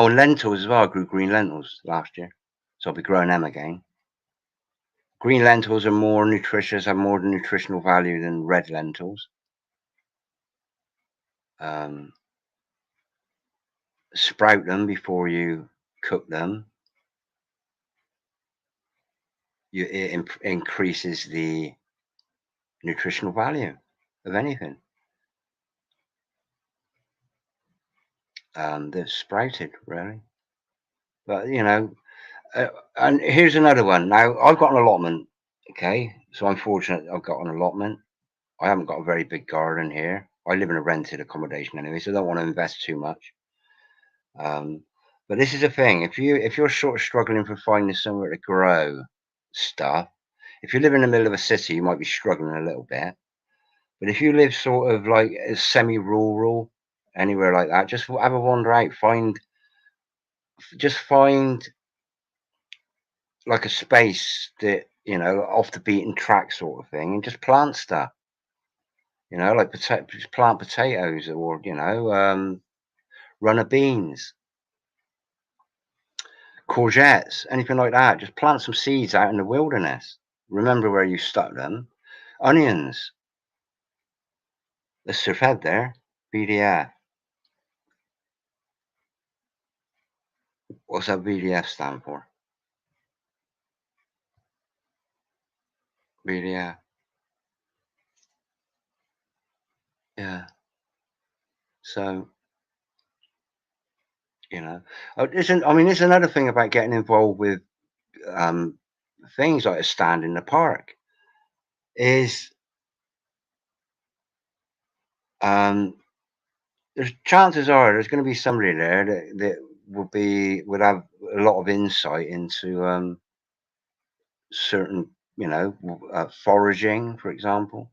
Speaker 1: and lentils as well. I grew green lentils last year, so I'll be growing them again. Green lentils are more nutritious, have more nutritional value than red lentils. Sprout them before you cook them. It increases the nutritional value of anything. They're sprouted, really. But you know, and here's another one. Now I've got an allotment. Okay, so I'm fortunate I've got an allotment. I haven't got a very big garden here. I live in a rented accommodation anyway, so I don't want to invest too much. But this is a thing. If you're sort of struggling for finding somewhere to grow stuff, if you live in the middle of a city, you might be struggling a little bit. But if you live sort of like semi-rural, anywhere like that, just have a wander out. Find like a space that off the beaten track sort of thing, and just plant stuff. Like just plant potatoes or runner beans, courgettes, anything like that. Just plant some seeds out in the wilderness. Remember where you stuck them. Onions. There's surfed there. BDF. What's that BDF stand for? BDF. Yeah. So, it's another thing about getting involved with things like a stand in the park is there's chances are there's going to be somebody there that would have a lot of insight into certain, foraging, for example.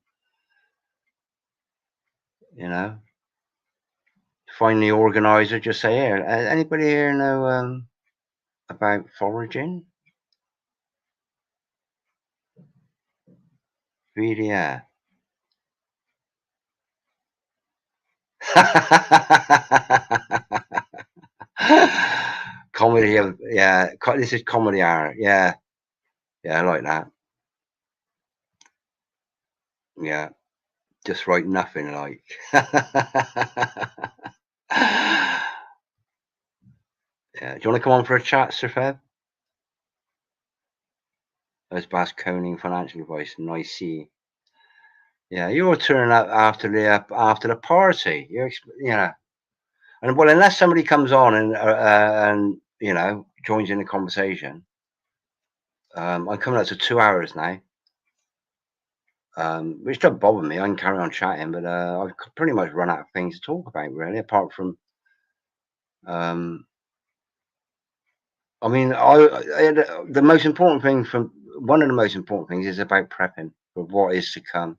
Speaker 1: Find the organizer, just say, here, anybody here know about foraging? Yeah. Comedy, yeah. This is comedy hour, yeah. Yeah, I like that. Yeah, just write nothing like. Yeah. Do you want to come on for a chat, Sir Feb? As Bass Coning Financial Advice, nice see. Yeah, you're turning up after the party. And well, unless somebody comes on and joins in the conversation, I'm coming up to 2 hours now. Which doesn't bother me. I can carry on chatting, but I've pretty much run out of things to talk about, really. Apart from, I mean, the most important thing one of the most important things is about prepping for what is to come,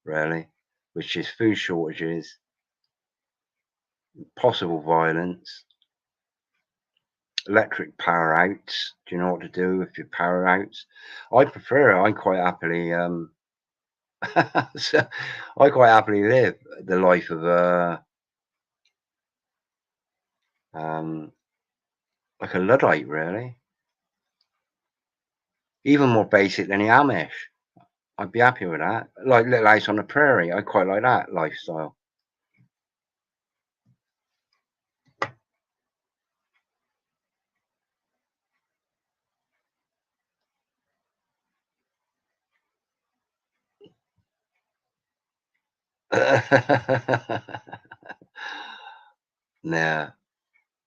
Speaker 1: really, which is food shortages, possible violence, electric power outs. Do you know what to do if your power outs? I prefer it. I quite happily so I quite happily live the life of like a Luddite, really. Even more basic than the Amish. I'd be happy with that. Like Little House on the Prairie. I quite like that lifestyle. Nah.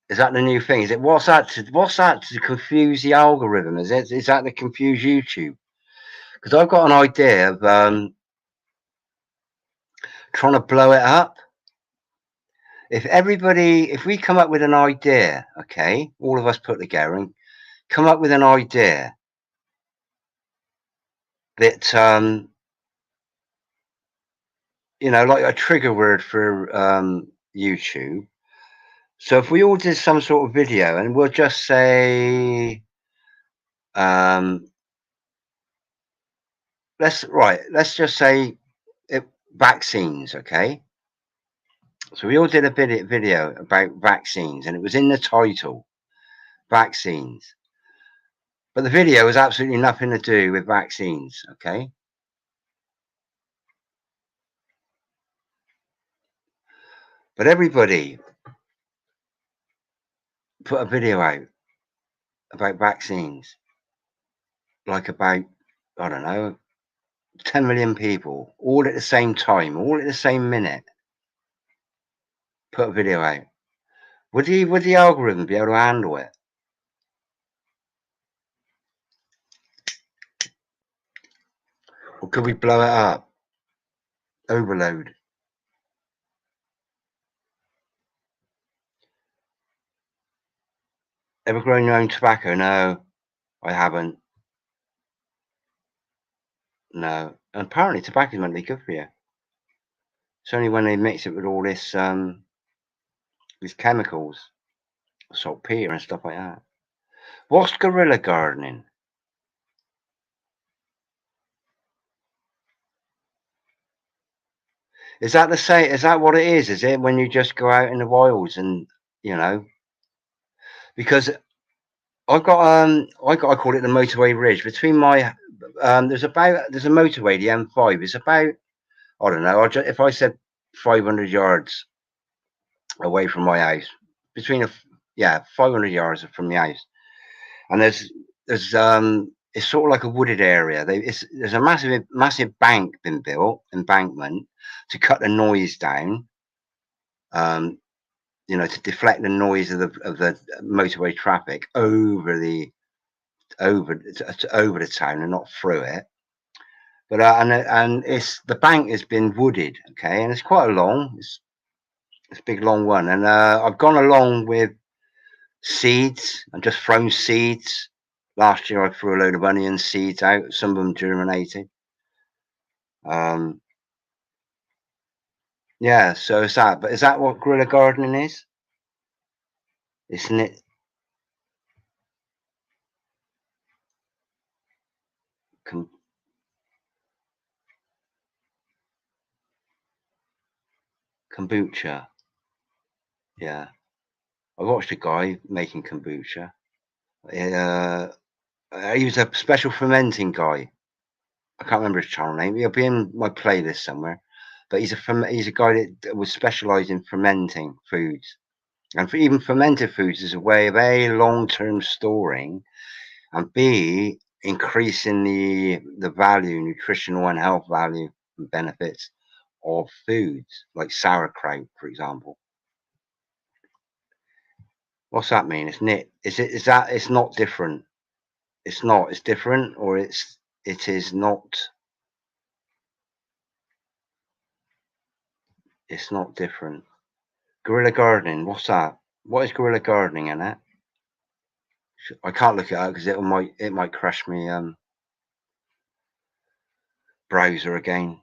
Speaker 1: Is that the new thing? Is it what's that to confuse the algorithm? Is that to confuse YouTube? Because I've got an idea of trying to blow it up. If we come up with an idea, okay, all of us put together and come up with an idea that like a trigger word for YouTube. So if we all did some sort of video, and we'll just say, let's just say vaccines, okay? So we all did a video about vaccines, and it was in the title, vaccines. But the video has absolutely nothing to do with vaccines, okay? But everybody put a video out about vaccines, like about, I don't know, 10 million people, all at the same time, all at the same minute. Put a video out. Would the algorithm be able to handle it? Or could we blow it up? Overload. Ever grown your own tobacco? No, I haven't. No. And apparently tobacco is meant to be good for you. It's only when they mix it with all this these chemicals, saltpeter and stuff like that. What's guerrilla gardening? Is that the same? Is that what it is? Is it when you just go out in the wilds and because I call it the motorway ridge between my there's a motorway, the M5. It's about, I don't know. If I said 500 yards away from my house, 500 yards from the house, and there's it's sort of like a wooded area. There's a massive embankment to cut the noise down. To deflect the noise of the motorway traffic over the town and not through it. But and the bank has been wooded, okay, and it's quite it's a big long one. And I've gone along with Seeds. I've just thrown seeds. Last year I threw a load of onion seeds out. Some of them germinated. Yeah, so is that. But is that what guerrilla gardening is? Isn't it? Kombucha. Yeah. I watched a guy making kombucha. He was a special fermenting guy. I can't remember his channel name. He'll be in my playlist somewhere. But he's a guy that was specialised in fermenting foods. And for even fermented foods is a way of A, long-term storing, and B, increasing the value, nutritional and health value and benefits of foods, like sauerkraut, for example. What's that mean? Is that it's not different? It's not. It's different, or it is not. It's not different. Guerrilla gardening. What's that? What is guerrilla gardening, Annette? I can't look it up because it might crash me browser again.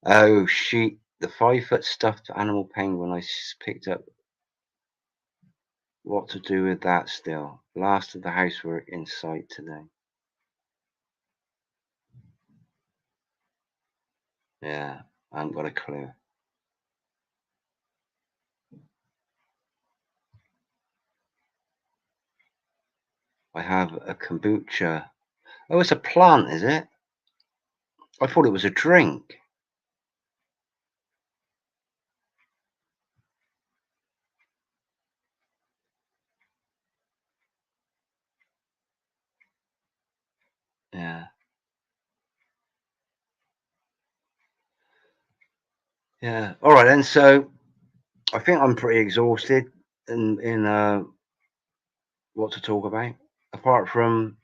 Speaker 1: Oh shit! The 5-foot stuffed animal penguin I picked up. What to do with that still? Last of the housework in sight today. Yeah, I haven't got a clue. I have a kombucha. Oh, it's a plant, is it? I thought it was a drink. Yeah. Yeah. All right then. So I think I'm pretty exhausted in what to talk about. Apart from,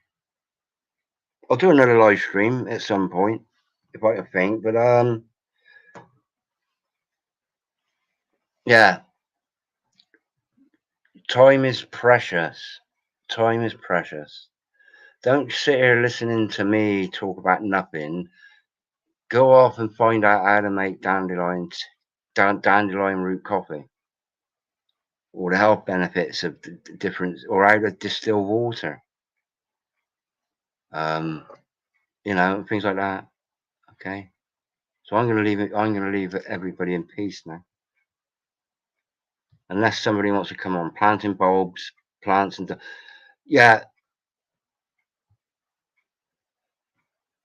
Speaker 1: I'll do another live stream at some point if I can think. But yeah, time is precious. Time is precious. Don't sit here listening to me talk about nothing. Go off and find out how to make dandelion root coffee, or the health benefits of different, or how to distill water. You know, things like that. Okay. So I'm going to leave it. I'm going to leave everybody in peace now, unless somebody wants to come on planting bulbs, plants, and yeah.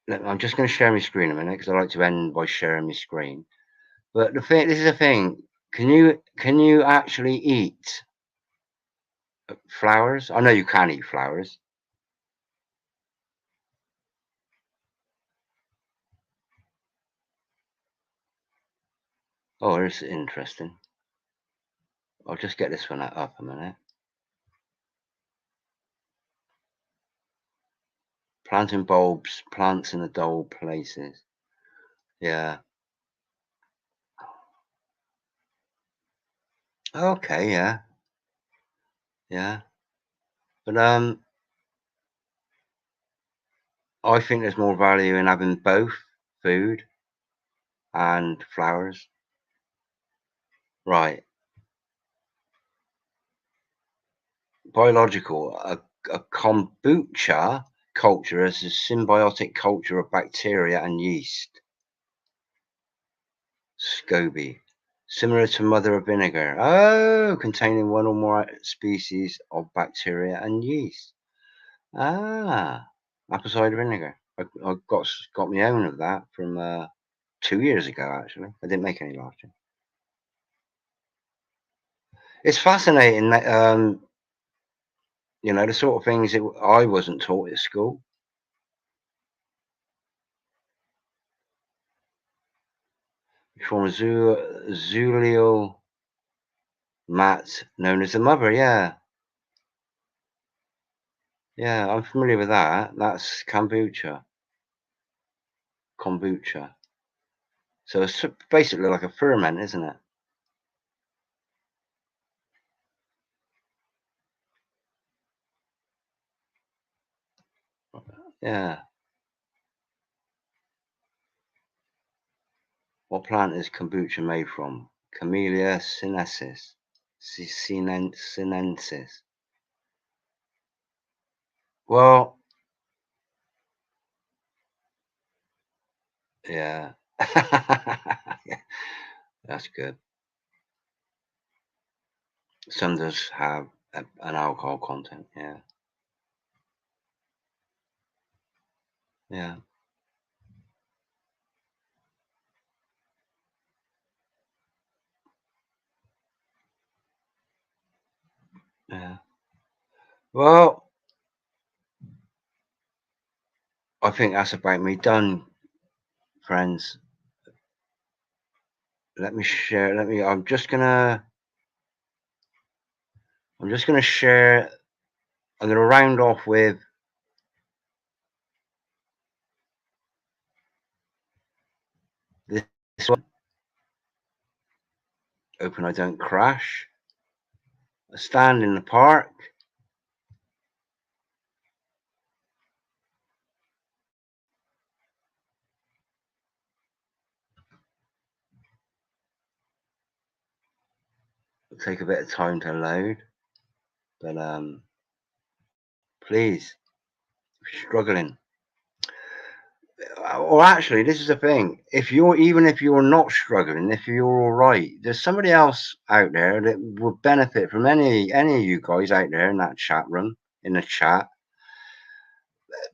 Speaker 1: I'm just going to share my screen a minute because I like to end by sharing my screen. But this is the thing. Can you actually eat flowers? I know you can eat flowers. Oh, this is interesting. I'll just get this one up a minute. Planting bulbs, plants in the dull places. Yeah. Okay. Yeah. Yeah. But I think there's more value in having both food and flowers. Right. Biological. A kombucha culture is a symbiotic culture of bacteria and yeast. SCOBY. Similar to mother of vinegar. Oh, containing one or more species of bacteria and yeast. Ah, apple cider vinegar. I got my own of that from 2 years ago, actually. I didn't make any last year. It's fascinating that, you know, the sort of things that I wasn't taught at school. From Zulio Matt, known as the mother, yeah. Yeah, I'm familiar with that. That's kombucha. kombucha. So it's basically like a ferment, isn't it? Yeah. What plant is kombucha made from? Camellia sinensis. Sinensis. Well, yeah. Yeah, that's good. Some does have an alcohol content. Yeah. Yeah. Yeah. Well, I think that's about me done, friends. Let me share. I'm just gonna share. I'm gonna round off with this one. Open, I don't crash. A stand in the park. It'll take a bit of time to load, but please, if you're struggling. Or actually, this is the thing. If you're not struggling, if you're all right, there's somebody else out there that would benefit from any of you guys out there in that chat room, in the chat.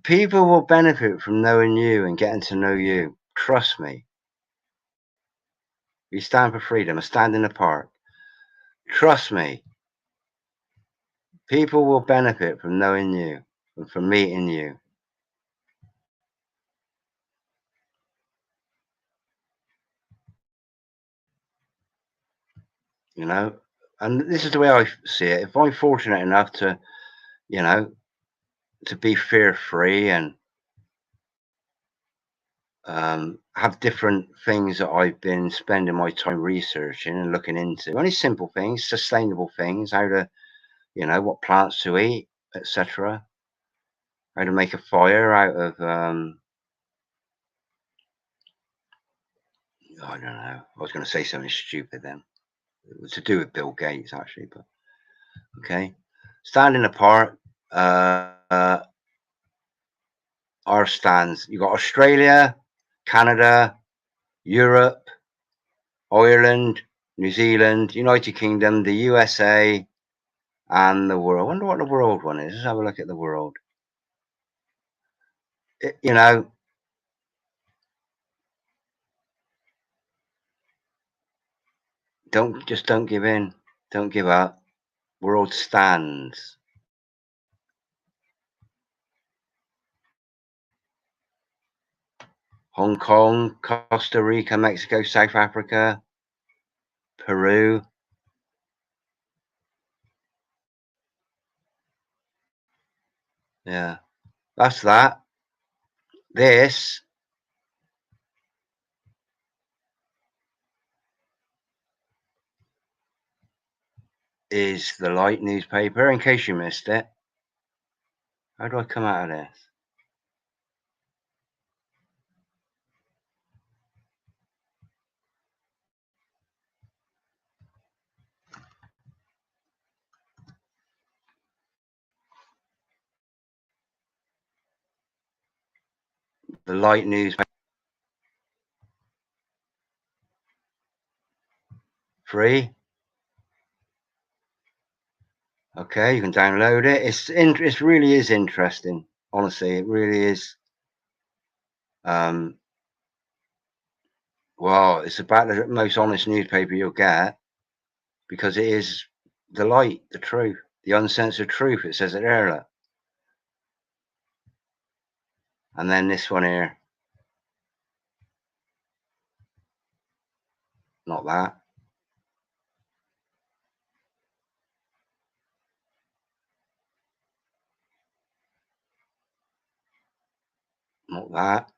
Speaker 1: People will benefit from knowing you and getting to know you. Trust me. You stand for freedom. A stand in the park. Trust me. People will benefit from knowing you and from meeting you. You know, and this is the way I see it. If I'm fortunate enough to, you know, to be fear free and have different things that I've been spending my time researching and looking into. Only simple things, sustainable things, how to, what plants to eat, etc. How to make a fire out of, I don't know. I was going to say something stupid then. It was to do with Bill Gates, actually, but okay. Stand in the park. Our stands. You got Australia, Canada, Europe, Ireland, New Zealand, United Kingdom, the USA, and the world. I wonder what the world one is. Let's have a look at the world. It, you know, don't give in. Don't give up. World stands. Hong Kong, Costa Rica, Mexico, South Africa, Peru. Yeah, that's that. This is the Light newspaper. In case you missed it, how do I come out of this? The Light newspaper. Free. Okay, you can download it. It really is interesting. Honestly, it really is. Um, well, it's about the most honest newspaper you'll get because it is the light, the truth, the uncensored truth. It says it there. And then this one here, not that, not that.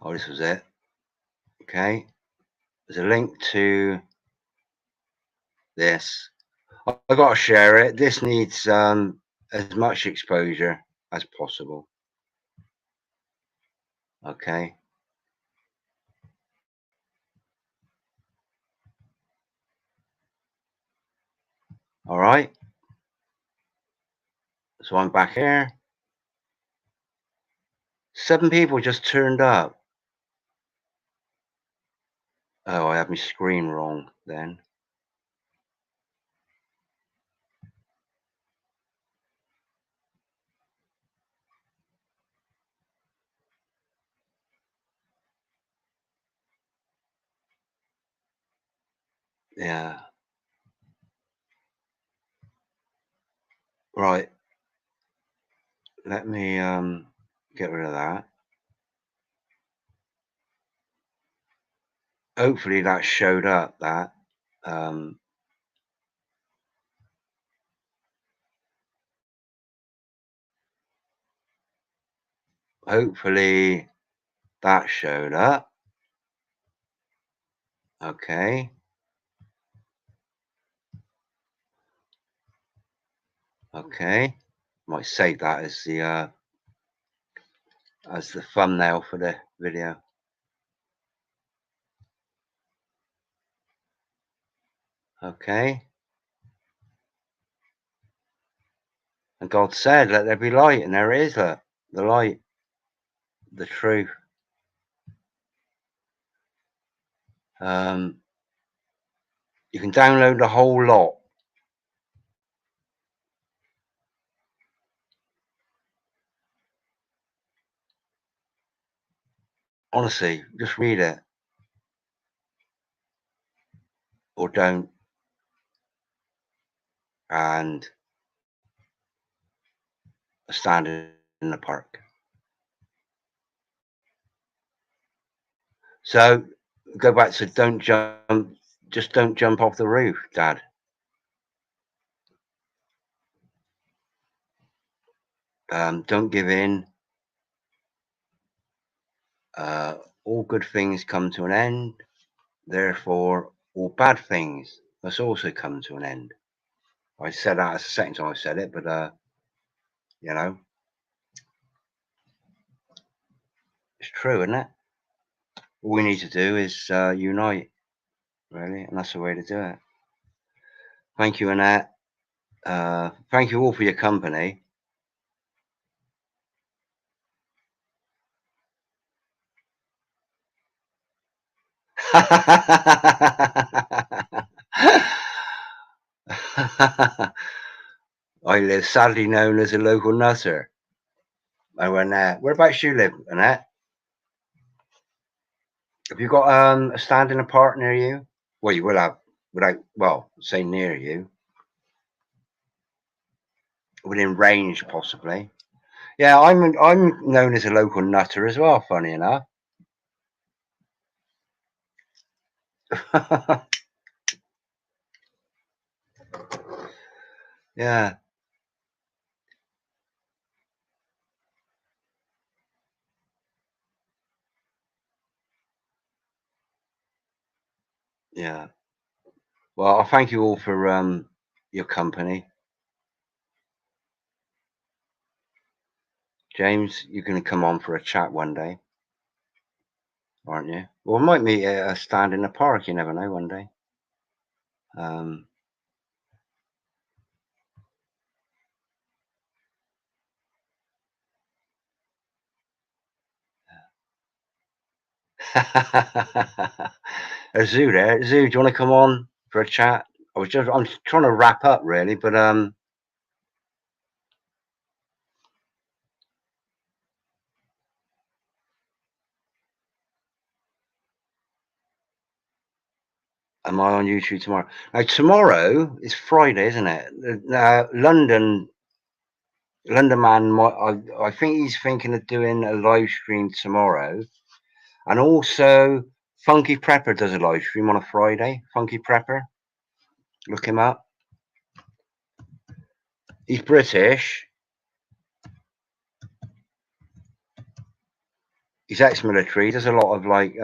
Speaker 1: Oh, this was it. Okay. There's a link to this. I got to share it. This needs as much exposure as possible. Okay. All right. So I'm back here. 7 people just turned up. Oh, I have my screen wrong then. Yeah. Right. Let me get rid of that. Hopefully that showed up, that. Hopefully that showed up. Okay. Okay. Might save that as the thumbnail for the video. Okay. And God said, let there be light, and there it is, look, the light, the truth. You can download the whole lot. Honestly, just read it. Or don't. And stand in the park. So go back to don't jump, just don't jump off the roof, Dad. Don't give in. All good things come to an end. Therefore, all bad things must also come to an end. I said that as the second time I said it, but you know, it's true, isn't it? All we need to do is unite, really, and that's the way to do it. Thank you, Annette. Thank you all for your company. I live, sadly known as a local nutter. I went there. Whereabouts you live, Annette? Have you got a stand in a park near you? Well, you will have, without, well, say near you, within range possibly. Yeah, I'm known as a local nutter as well. Funny enough. Yeah, yeah. Well, I thank you all for your company. James, you're going to come on for a chat one day, aren't you? Well, we might meet at a stand in the park. You never know. One day. Um, Zoo there. Zoo, do you want to come on for a chat? I'm trying to wrap up really, but am I on YouTube tomorrow? Now tomorrow is Friday, isn't it? London man, I think he's thinking of doing a live stream tomorrow, and also Funky Prepper does a live stream on a Friday. Funky Prepper, look him up. He's British. he's ex-military. He does a lot of like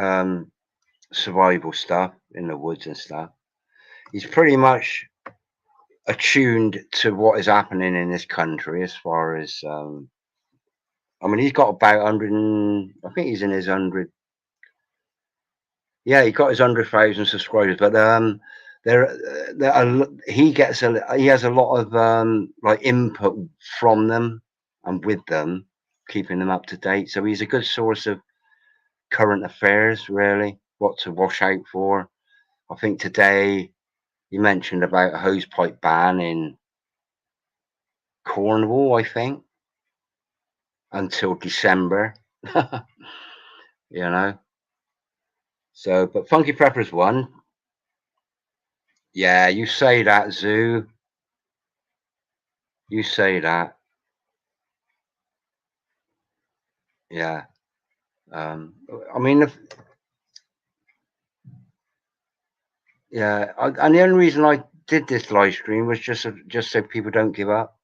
Speaker 1: survival stuff in the woods and stuff. He's pretty much attuned to what is happening in this country as far as I mean, he's got about 100 I think he's in his 100. Yeah, he got his 100,000 subscribers, but there are, he has a lot of like input from them and with them, keeping them up to date. So he's a good source of current affairs, really, what to watch out for. I think today you mentioned about a hosepipe ban in Cornwall, I think, until December. You know. So, but Funky Peppers won. Yeah, you say that, Zoo. You say that. Yeah. Um, I mean, yeah. And the only reason I did this live stream was just so people don't give up.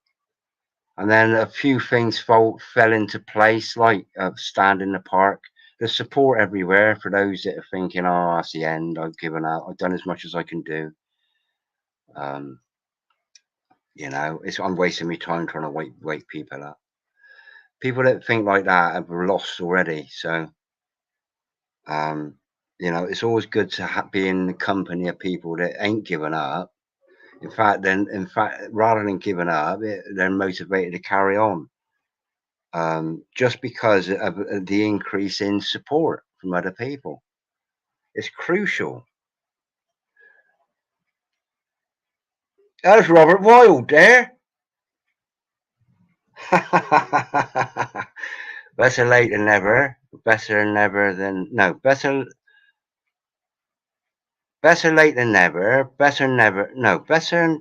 Speaker 1: And then a few things fell into place, like Stand in the Park. There's support everywhere for those that are thinking, "Oh, that's the end. I've given up. I've done as much as I can do." Um, I'm wasting my time trying to wake people up. People that think like that have lost already. So, um, it's always good to be in the company of people that ain't given up. In fact, rather than giving up, they're motivated to carry on. Just because of the increase in support from other people. It's crucial. There's Robert Wilde there. Better late than never. Better never than no. Better late than never. Better never. No. Better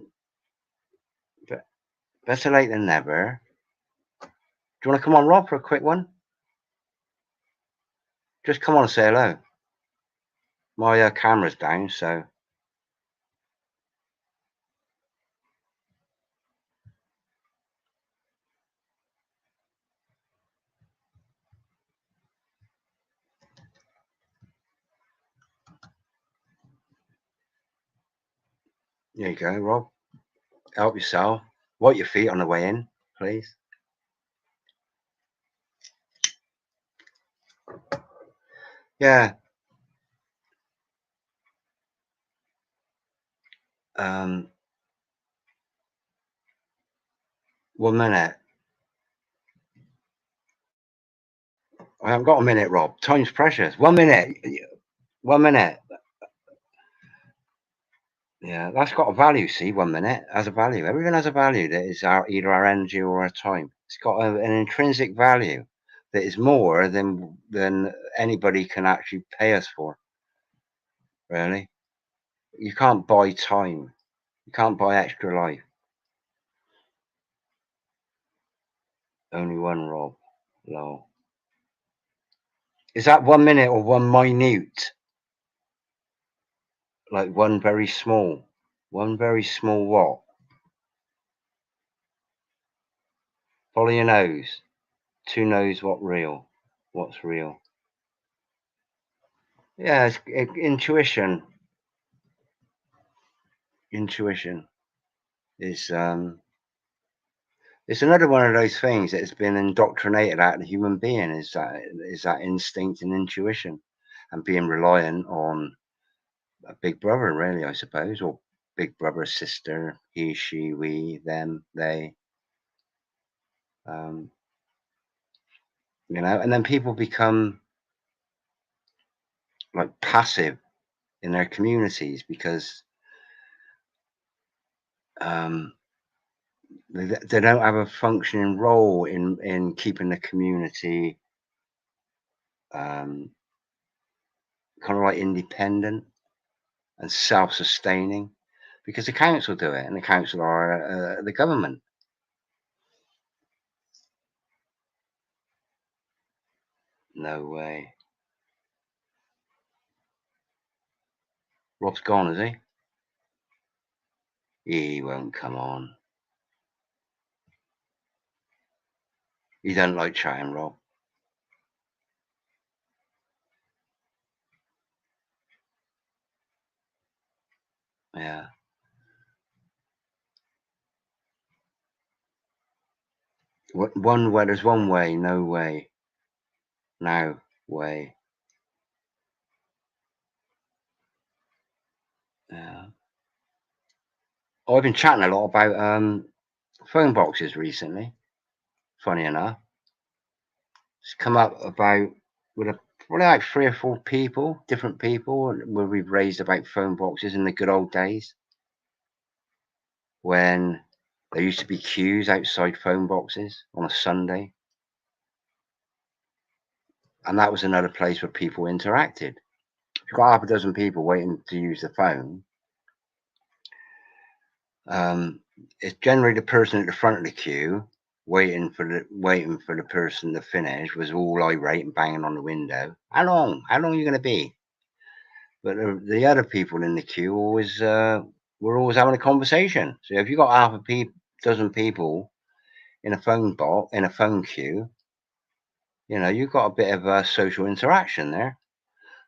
Speaker 1: late than never. Do you want to come on, Rob, for a quick one? Just come on and say hello. My camera's down, so there you go, Rob. Help yourself. Wipe your feet on the way in, please. Yeah. 1 minute. I haven't got a minute, Rob. Time's precious. 1 minute. 1 minute. Yeah, that's got a value. See, 1 minute has a value. Everything has a value that is either our energy or our time. It's got an intrinsic value that is more than anybody can actually pay us for. Really, you can't buy time. You can't buy extra life. Only one, Rob. Lol. Is that 1 minute or one minute? Like one very small. One very small what? Follow your nose. Two knows what real. What's real? Yeah, intuition. Intuition is it's another one of those things that has been indoctrinated out of the human being. Is that instinct and intuition, and being reliant on a big brother, really, I suppose, or big brother, sister, he, she, we, them, they. Um, and then people become like passive in their communities because um, they don't have a functioning role in keeping the community kind of like independent and self-sustaining, because the council do it, and the council are the government. No way. Rob's gone, is he? He won't come on. He don't like chatting, Rob. Yeah. One way, there's one way, no way. No way. Yeah. I've been chatting a lot about phone boxes recently. Funny enough, it's come up about with probably like 3 or 4 people, different people, where we've raised about phone boxes in the good old days when there used to be queues outside phone boxes on a Sunday, and that was another place where people interacted. If you've got half a dozen people waiting to use the phone, it's generally the person at the front of the queue waiting for the person to finish was all irate and banging on the window. How long? How long are you going to be? But the other people in the queue always were always having a conversation. So if you got half a dozen people in a phone queue, you know you've got a bit of a social interaction there.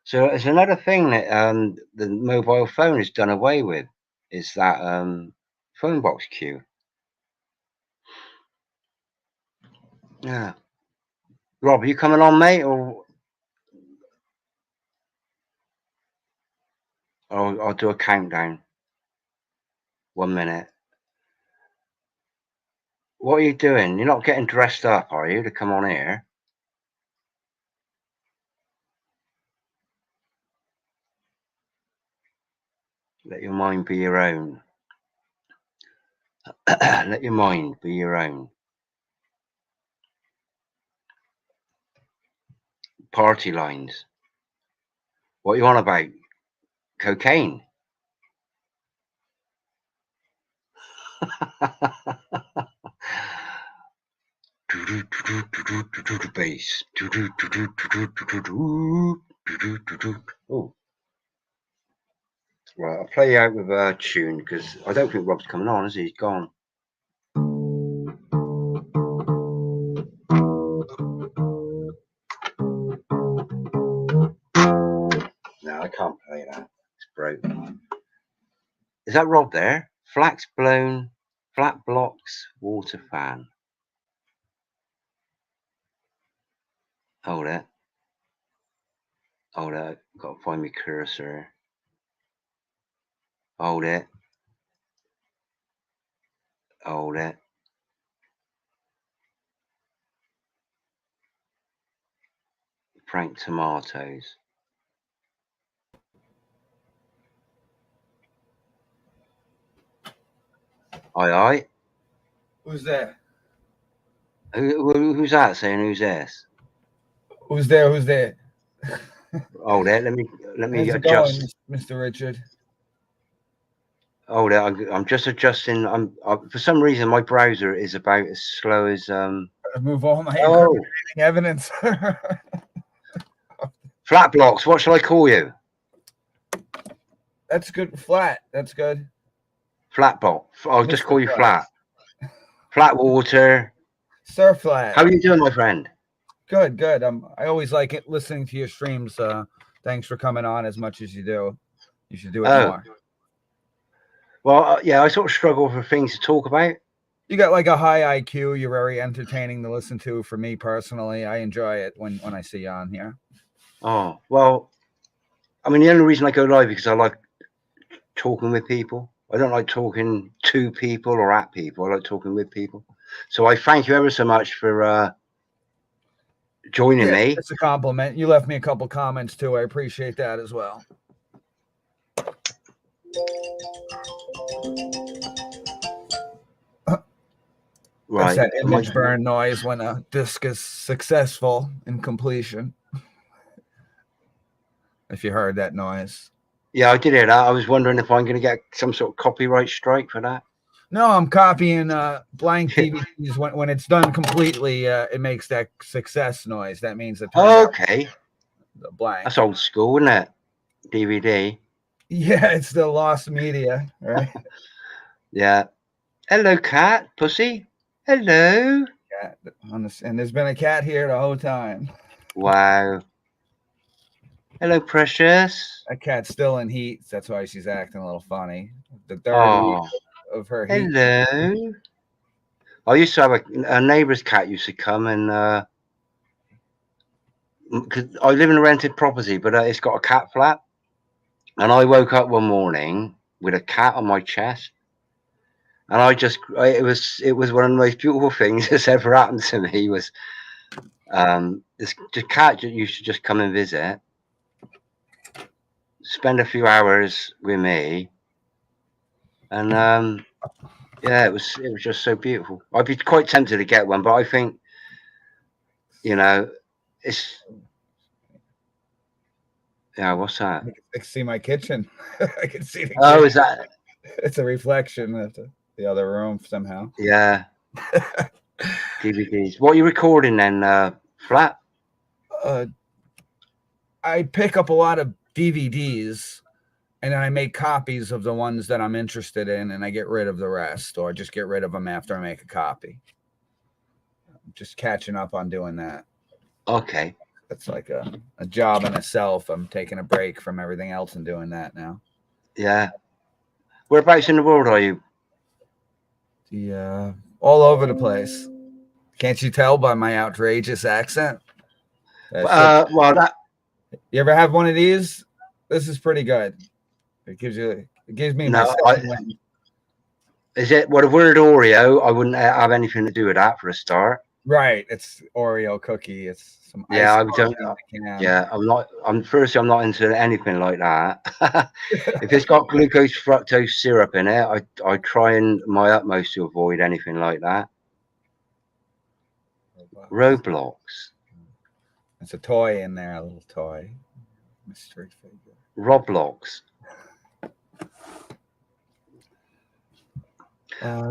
Speaker 1: So it's another thing that the mobile phone has done away with is that phone box queue. Yeah. Rob, are you coming on, mate, or I'll do a countdown. 1 minute. What are you doing? You're not getting dressed up, are you, to come on here? Let your mind be your own. Let your mind be your own. Party lines. What you on about? Cocaine. Bass. Oh. Right, I'll play you out with a tune because I don't think Rob's coming on, is he? He's gone. No, I can't play that. It's broken. Is that Rob there? Flax blown, flat blocks, water fan. Hold it. Hold it. Got to find my cursor. Hold it. Hold it. Frank tomatoes. Aye, aye.
Speaker 2: Who's there?
Speaker 1: Who's that saying? Who's this?
Speaker 2: Who's there? Who's there?
Speaker 1: Hold it. Let me
Speaker 2: How's it
Speaker 1: adjust.
Speaker 2: going, Mr. Richard?
Speaker 1: Hold it. I'm just adjusting. For some reason my browser is about as slow as
Speaker 2: Move all my
Speaker 1: Oh,
Speaker 2: incriminating evidence.
Speaker 1: flat blocks. What shall I call you?
Speaker 2: That's good. Flat. That's good.
Speaker 1: Flat block. I'll just
Speaker 2: Mr.
Speaker 1: call you
Speaker 2: Flat.
Speaker 1: flat. Flat water.
Speaker 2: Sir Flat.
Speaker 1: How are you doing, my friend?
Speaker 2: Good, good. I always like it listening to your streams. Thanks for coming on as much as you do. You should do it more.
Speaker 1: Well, yeah, I sort of struggle for things to talk about.
Speaker 2: You got like a high IQ. You're very entertaining to listen to. For me personally, I enjoy it when I see you on here.
Speaker 1: Oh, well, I mean, the only reason I go live is because I like talking with people. I don't like talking to people or at people. I like talking with people. So I thank you ever so much for joining me.
Speaker 2: It's a compliment. You left me a couple comments too. I appreciate that as well.
Speaker 1: Right.
Speaker 2: That's that image burn noise when a disc is successful in completion. If you heard that noise.
Speaker 1: Yeah, I did hear that. I was wondering if I'm going to get some sort of copyright strike for that.
Speaker 2: No, I'm copying blank DVDs. When it's done completely, it makes that success noise. That means it turned out the blank.
Speaker 1: That's old school, isn't it? DVD.
Speaker 2: Yeah, it's the lost media, right?
Speaker 1: Yeah. Hello, cat, pussy. Hello.
Speaker 2: Cat. And there's been a cat here the whole time.
Speaker 1: Wow. Hello, precious.
Speaker 2: That cat's still in heat. That's why she's acting a little funny. The third week
Speaker 1: Oh,
Speaker 2: of her heat.
Speaker 1: hello. I used to have a neighbour's cat used to come and because I live in a rented property, but it's got a cat flap, and I woke up one morning with a cat on my chest, and it was one of the most beautiful things that's ever happened to me. Was this cat that used to just come and visit, spend a few hours with me, and yeah, it was just so beautiful. I'd be quite tempted to get one, but I think, it's what's that?
Speaker 2: I can see my kitchen. I can see the
Speaker 1: Oh,
Speaker 2: kitchen.
Speaker 1: is that?
Speaker 2: It's a reflection of the other room somehow.
Speaker 1: Yeah. DVDs. What are you recording then? Flat?
Speaker 2: I pick up a lot of DVDs, and then I make copies of the ones that I'm interested in, and I get rid of the rest, or just get rid of them after I make a copy. I'm just catching up on doing that.
Speaker 1: Okay.
Speaker 2: That's like a job in itself. I'm taking a break from everything else and doing that now.
Speaker 1: Yeah. Whereabouts in the world are you?
Speaker 2: All over the place. Can't you tell by my outrageous accent?
Speaker 1: Well,
Speaker 2: you ever have one of these? This is pretty good. It gives me
Speaker 1: no. Is it the word Oreo? I wouldn't have anything to do with that for a start.
Speaker 2: Right, it's Oreo cookie. It's some
Speaker 1: yeah.
Speaker 2: ice
Speaker 1: I don't. Yeah, I'm not. I'm not into anything like that. If it's got glucose fructose syrup in it, I try and my utmost to avoid anything like that. Roblox.
Speaker 2: It's a toy in there, a little toy. Mystery figure.
Speaker 1: Roblox.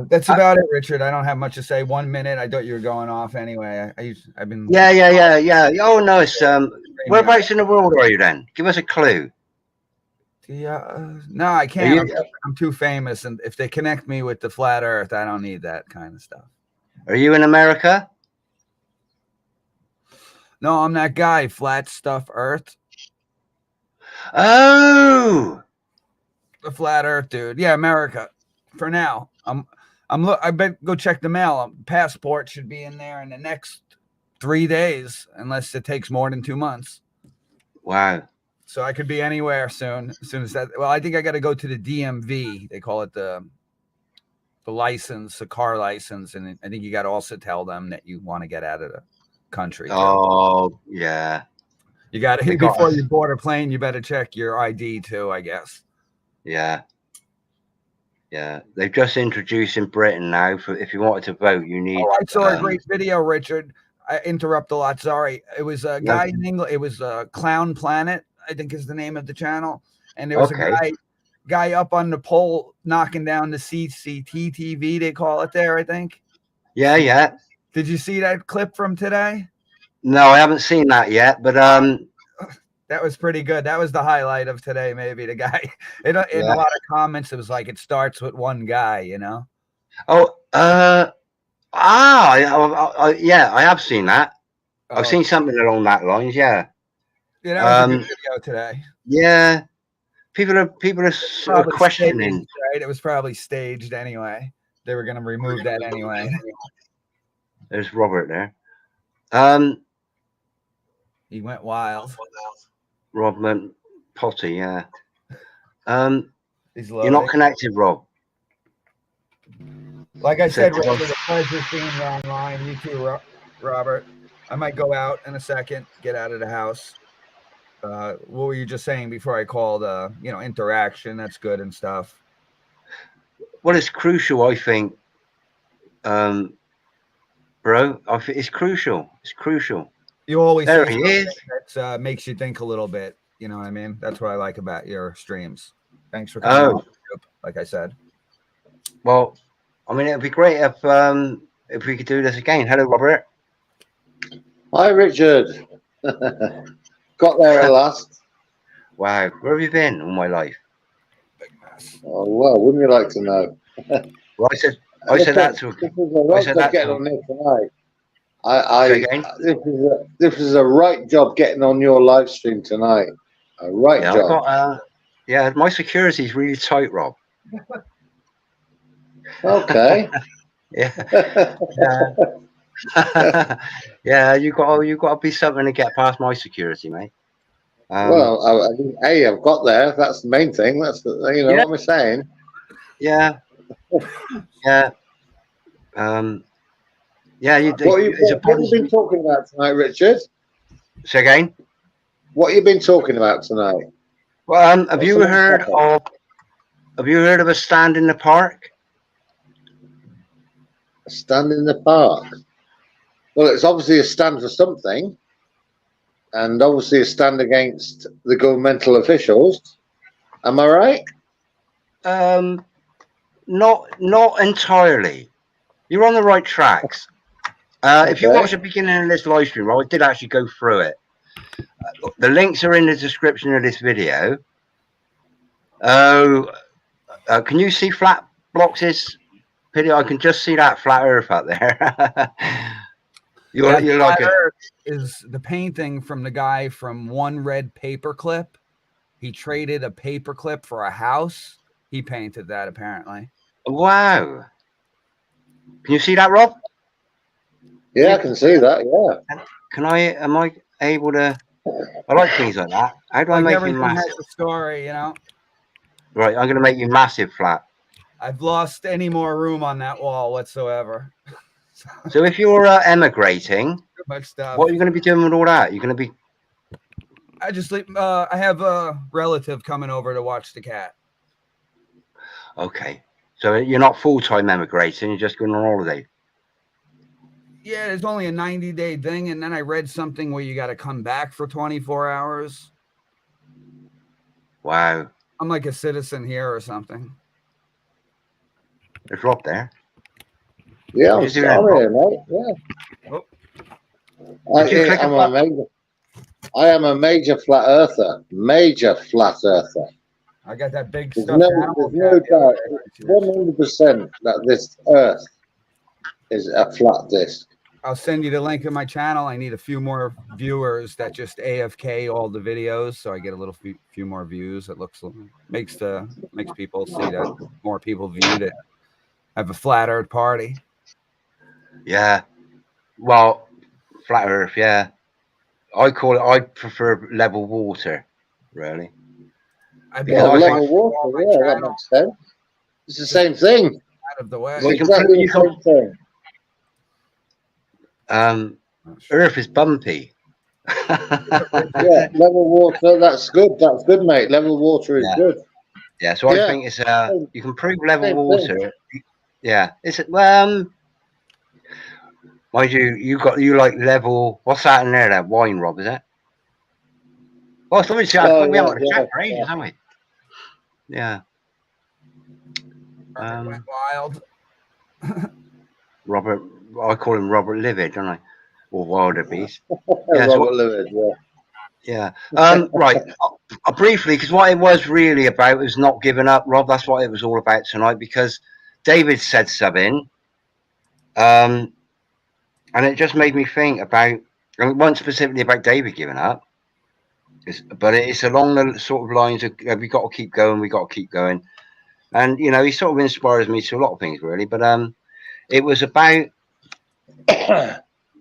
Speaker 2: That's about it, Richard. I don't have much to say. 1 minute. I thought you were going off anyway. I've been.
Speaker 1: Yeah. Oh no, it's whereabouts in the world are you then? Give us a clue.
Speaker 2: No, I can't. I'm too famous, and if they connect me with the flat Earth, I don't need that kind of stuff.
Speaker 1: Are you in America?
Speaker 2: No, I'm that guy. Flat stuff Earth.
Speaker 1: Oh,
Speaker 2: the flat Earth dude. Yeah, America. For now, I bet go check the mail. Passport should be in there in the next 3 days, unless it takes more than 2 months.
Speaker 1: Wow.
Speaker 2: So I could be anywhere soon. As soon as that. Well, I think I got to go to the DMV. They call it the license, the car license, and I think you got to also tell them that you want to get out of the country.
Speaker 1: Oh, yeah.
Speaker 2: You got to before you board a plane. You better check your ID too, I guess.
Speaker 1: Yeah. Yeah, they've just introduced in Britain now. For if you wanted to vote, you need.
Speaker 2: Oh, I saw a great video, Richard. I interrupt a lot. Sorry, it was a guy in England. It was Clown Planet, I think is the name of the channel, and there was a guy up on the pole knocking down the CCTV. They call it there, I think.
Speaker 1: Yeah.
Speaker 2: Did you see that clip from today?
Speaker 1: No, I haven't seen that yet, but
Speaker 2: that was pretty good. That was the highlight of today. Maybe the guy in a lot of comments, it was like it starts with one guy,
Speaker 1: Oh, yeah, I have seen that. I've seen something along that lines. Yeah.
Speaker 2: That was a good video today.
Speaker 1: Yeah, people are sort of questioning.
Speaker 2: Staged, right? It was probably staged anyway. They were going to remove that anyway.
Speaker 1: There's Robert there.
Speaker 2: He went wild.
Speaker 1: Robert Potty, yeah.
Speaker 2: He's
Speaker 1: you're not connected, Rob.
Speaker 2: Like I said, it was a pleasure seeing you online. You too, Robert. I might go out in a second, get out of the house. What were you just saying before I called? Interaction. That's good and stuff.
Speaker 1: Well, it's crucial, I think, bro. I think it's crucial. It's crucial.
Speaker 2: You always
Speaker 1: there he is.
Speaker 2: That makes you think a little bit. You know what I mean? That's what I like about your streams. Thanks for coming on, like I said.
Speaker 1: Well, I mean, it'd be great if we could do this again. Hello, Robert.
Speaker 3: Hi, Richard. Got there at last.
Speaker 1: Wow, where have you been all my life?
Speaker 2: Big mess.
Speaker 3: Oh well, wouldn't you like to know?
Speaker 1: Well, I said that to.
Speaker 3: I said that getting on there tonight. This is a right job getting on your live stream tonight. Right,
Speaker 1: yeah,
Speaker 3: John.
Speaker 1: I've got, yeah, my security is really tight, Rob.
Speaker 3: Okay.
Speaker 1: Yeah. Yeah, you got to be something to get past my security, mate.
Speaker 3: Well, hey, I've got there. That's the main thing. That's
Speaker 1: yeah,
Speaker 3: what I'm saying.
Speaker 1: yeah, yeah, yeah.
Speaker 3: What have you been talking about tonight, Richard?
Speaker 1: Say again.
Speaker 3: What have you been talking about tonight?
Speaker 1: Well, have you heard of a stand in the park?
Speaker 3: A stand in the park. Well, it's obviously a stand for something, and obviously a stand against the governmental officials. Am I right?
Speaker 1: Not entirely. You're on the right tracks. If you watch the beginning of this live stream, well, I did actually go through it. The links are in the description of this video. Oh, can you see Flat Blocks' video? I can just see that flat Earth up there. you're like
Speaker 2: Earth is the painting from the guy from One Red Paperclip. He traded a paperclip for a house. He painted that apparently.
Speaker 1: Wow. Can you see that, Rob?
Speaker 3: Yeah, I can see that. Yeah.
Speaker 1: Am I able to? I like things like that. How do I make you massive?
Speaker 2: Has a story, you know.
Speaker 1: Right, I'm going to make you massive, Flat.
Speaker 2: I've lost any more room on that wall whatsoever.
Speaker 1: So if you're emigrating,
Speaker 2: much stuff.
Speaker 1: What are you going to be doing with all that? You're going to be.
Speaker 2: I just I have a relative coming over to watch the cat.
Speaker 1: Okay, so you're not full-time emigrating. You're just going on holiday.
Speaker 2: Yeah, it's only a 90-day thing, and then I read something where you got to come back for 24 hours.
Speaker 1: Wow.
Speaker 2: I'm like a citizen here or something.
Speaker 1: There's Rob there.
Speaker 3: Yeah, I'm here, mate. Yeah.
Speaker 1: Oh.
Speaker 3: I am a major flat earther. Major flat earther.
Speaker 2: I got that big
Speaker 3: there's
Speaker 2: stuff.
Speaker 3: No doubt, 100% that this Earth is a flat disc.
Speaker 2: I'll send you the link of my channel. I need a few more viewers that just AFK all the videos, so I get a little few more views. It makes people see that more people viewed it. I have a flat Earth party.
Speaker 1: Yeah, well, flat Earth. Yeah, I prefer level water. Really.
Speaker 3: Level water. Yeah, that makes sense. It's the same thing.
Speaker 2: Out of the way.
Speaker 3: It's exactly the same thing.
Speaker 1: Earth is bumpy.
Speaker 3: Yeah, level water. That's good. That's good, mate. Level water is good.
Speaker 1: Yeah, so I think it's you can prove level water. Yeah, it's mind you like level. What's that in there? That wine, Rob, is it? Well, it's obviously we haven't got a chat for ages, have we? Yeah.
Speaker 2: Went wild.
Speaker 1: Robert, I call him Robert Livid, don't I? Or Wilder Beast.
Speaker 3: Yeah, Robert Livid,
Speaker 1: yeah. Right. Briefly, because what it was really about was not giving up, Rob. That's what it was all about tonight. Because David said something, and it just made me think about. It wasn't specifically about David giving up, but it's along the sort of lines of we got to keep going. We got to keep going. And he sort of inspires me to a lot of things, really. But it was about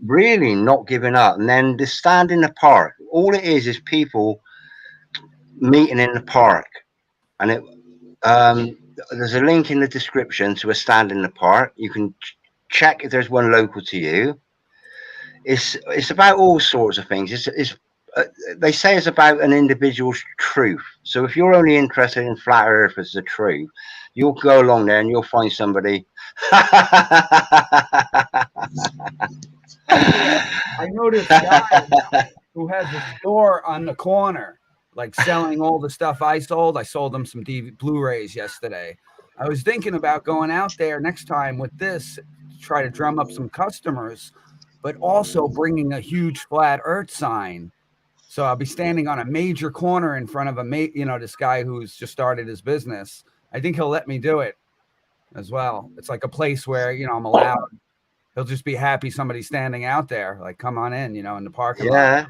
Speaker 1: really not giving up. And then the stand in the park. All it is people meeting in the park, and there's a link in the description to a stand in the park. You can check if there's one local to you. It's about all sorts of things. They say it's about an individual's truth. So if you're only interested in flat Earth as the truth, you'll go along there and you'll find somebody.
Speaker 2: I know this guy who has a store on the corner, like selling all the stuff I sold. I sold them some Blu-rays yesterday. I was thinking about going out there next time with this to try to drum up some customers, but also bringing a huge flat Earth sign. So I'll be standing on a major corner in front of this guy who's just started his business. I think he'll let me do it as well. It's like a place where, I'm allowed. He'll just be happy somebody's standing out there. Like, come on in, in the parking lot.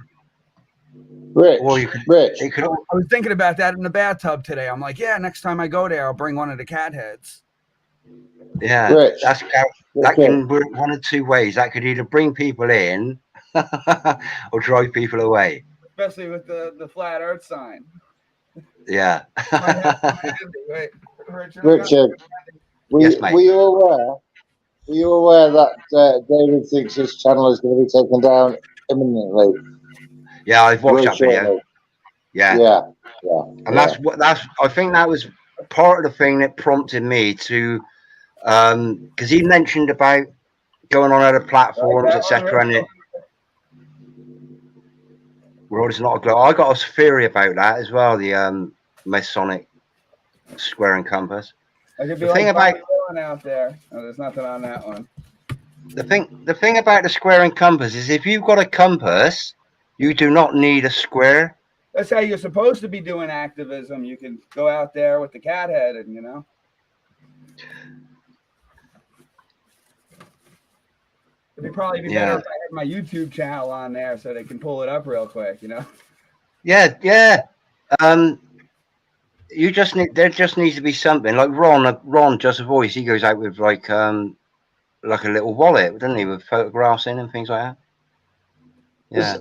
Speaker 3: Rich,
Speaker 1: Or you could,
Speaker 3: Rich.
Speaker 1: it could.
Speaker 2: I was thinking about that in the bathtub today. I'm like, yeah, next time I go there, I'll bring one of the cat heads.
Speaker 1: Yeah,
Speaker 3: Rich,
Speaker 1: that can work one of two ways. That could either bring people in or drive people away.
Speaker 2: Especially with the flat Earth sign.
Speaker 1: Yeah.
Speaker 2: Wait,
Speaker 3: Richard,
Speaker 1: Yes, mate.
Speaker 3: were you aware? Were you aware that David thinks his channel is going to be taken down imminently?
Speaker 1: Yeah, I've watched that video.
Speaker 3: Shortly.
Speaker 1: Yeah. And
Speaker 3: yeah.
Speaker 1: I think that was part of the thing that prompted me to, because he mentioned about going on other platforms, etc. And world is not a globe. I got a theory about that as well. The Masonic square and compass.
Speaker 2: The thing about out there. Oh, there's nothing on that one.
Speaker 1: The thing about the square and compass is if you've got a compass, you do not need a square.
Speaker 2: That's how you're supposed to be doing activism. You can go out there with the cat head and, you know. It'd probably be better if I had my YouTube channel on there so they can pull it up real quick, you know.
Speaker 1: Yeah. You just need. There just needs to be something like Ron Just a Voice. He goes out with like a little wallet, doesn't he, with photographs in and things like that. Yeah.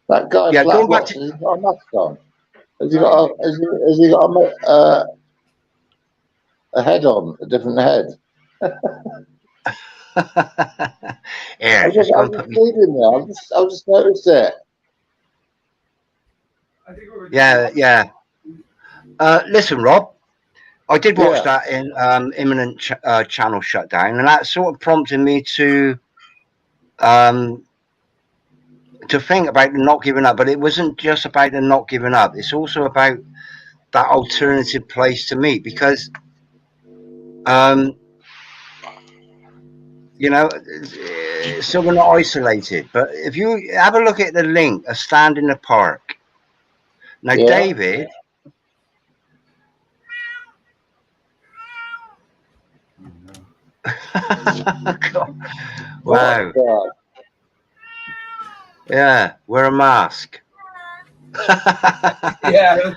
Speaker 3: That guy.
Speaker 1: Yeah. Going back
Speaker 3: has he got a mask on? Has he got a head on? A different head?
Speaker 1: Yeah.
Speaker 3: I just noticed it.
Speaker 1: Yeah. Listen, Rob, I did watch that in imminent channel shutdown, and that sort of prompted me to think about the not giving up. But it wasn't just about the not giving up. It's also about that alternative place to meet, because you know, so we're not isolated. But if you have a look at the link, A Stand in the Park. Now, David. Wow.
Speaker 3: Oh,
Speaker 1: yeah, wear a mask.
Speaker 2: Yeah.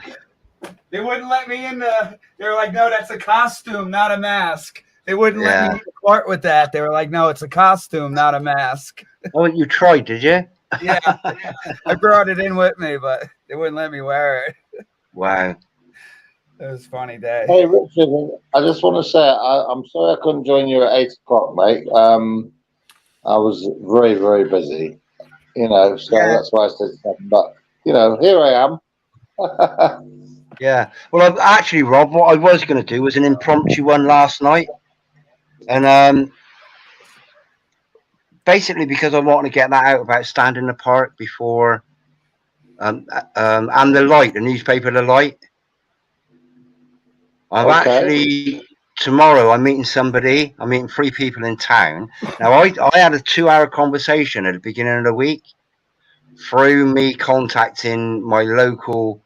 Speaker 2: They wouldn't let me in they were like, no, that's a costume, not a mask. They wouldn't let me part with that. They were like, no, it's a costume, not a mask.
Speaker 1: Oh, you tried, did you?
Speaker 2: Yeah. I brought it in with me, but they wouldn't let me wear it.
Speaker 1: Wow.
Speaker 2: It was a funny day.
Speaker 3: Hey, Richard, I just want to say I'm sorry I couldn't join you at 8 o'clock, mate. I was very, very busy, you know, so that's why I said something. But, you know, here I am.
Speaker 1: Yeah. Well, actually, Rob, what I was going to do was an impromptu one last night. And basically because I wanted to get that out about Stand in the Park before and the Light, the newspaper The Light. I'm actually tomorrow I'm meeting 3 people in town. Now I had a 2-hour conversation at the beginning of the week through me contacting my local,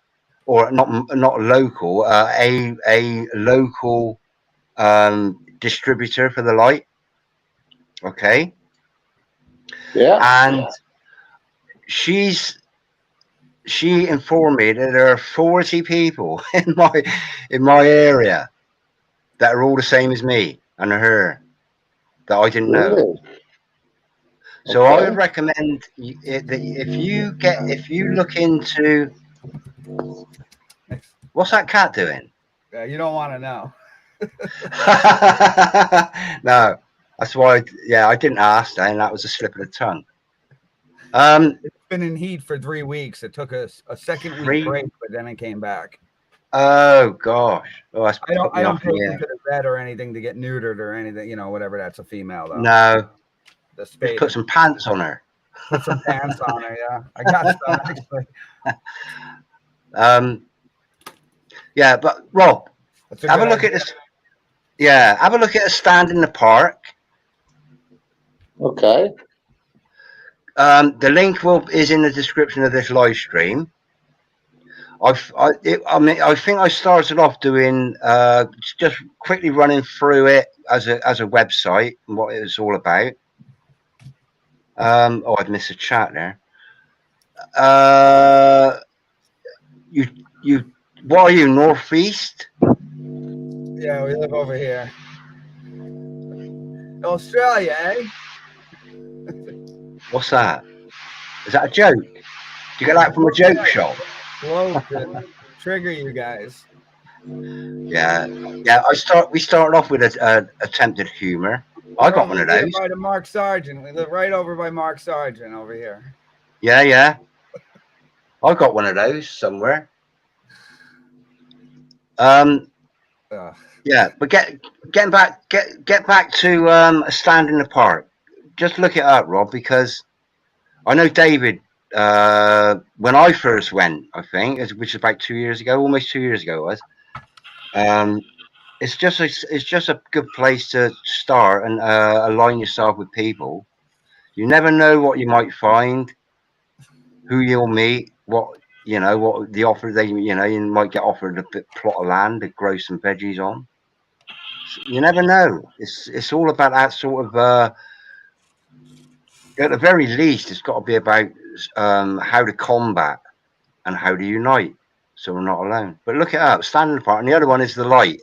Speaker 1: or not local, a local distributor for The Light. Okay.
Speaker 3: Yeah.
Speaker 1: And she informed me that there are 40 people in my area that are all the same as me and her that I didn't know. So I would recommend that if you look into, what's that cat doing?
Speaker 2: You don't want to know.
Speaker 1: No, that's why. I didn't ask, and that was a slip of the tongue.
Speaker 2: It's been in heat for 3 weeks. It took us a second week break, but then it came back.
Speaker 1: Oh gosh! Oh,
Speaker 2: I don't take it to the vet or anything to get neutered or anything. You know, whatever. That's a female though.
Speaker 1: No.
Speaker 2: The spade.
Speaker 1: Put some pants on her.
Speaker 2: Put some pants on her. Yeah, I got some actually.
Speaker 1: Yeah, but Rob, have a look at this. Yeah, have a look at A Stand in the Park.
Speaker 3: Okay.
Speaker 1: The link is in the description of this live stream. I think I started off doing just quickly running through it as a website and what it was all about. I've missed a chat there. you. What are you? Northeast?
Speaker 2: Yeah, we live over here. Australia, eh?
Speaker 1: What's that? Is that a joke? Do you get that from a joke shop?
Speaker 2: Close to trigger you guys.
Speaker 1: Yeah, yeah. We started off with a attempted humor. I
Speaker 2: We're
Speaker 1: got
Speaker 2: over
Speaker 1: one of
Speaker 2: here
Speaker 1: those.
Speaker 2: by the Mark Sargent. We live right over by Mark Sargent over here.
Speaker 1: Yeah, yeah. I got one of those somewhere. Yeah, but get back to a stand in the park. Just look it up, Rob, because I know David. When I first went, I think, which is about 2 years ago, almost 2 years ago, it was. It's just a good place to start and align yourself with people. You never know what you might find, who you'll meet, what the offer you might get offered a plot of land to grow some veggies on. You never know. It's all about that sort of. At the very least, it's got to be about how to combat and how to unite, so we're not alone. But look it up, stand apart, and the other one is the light,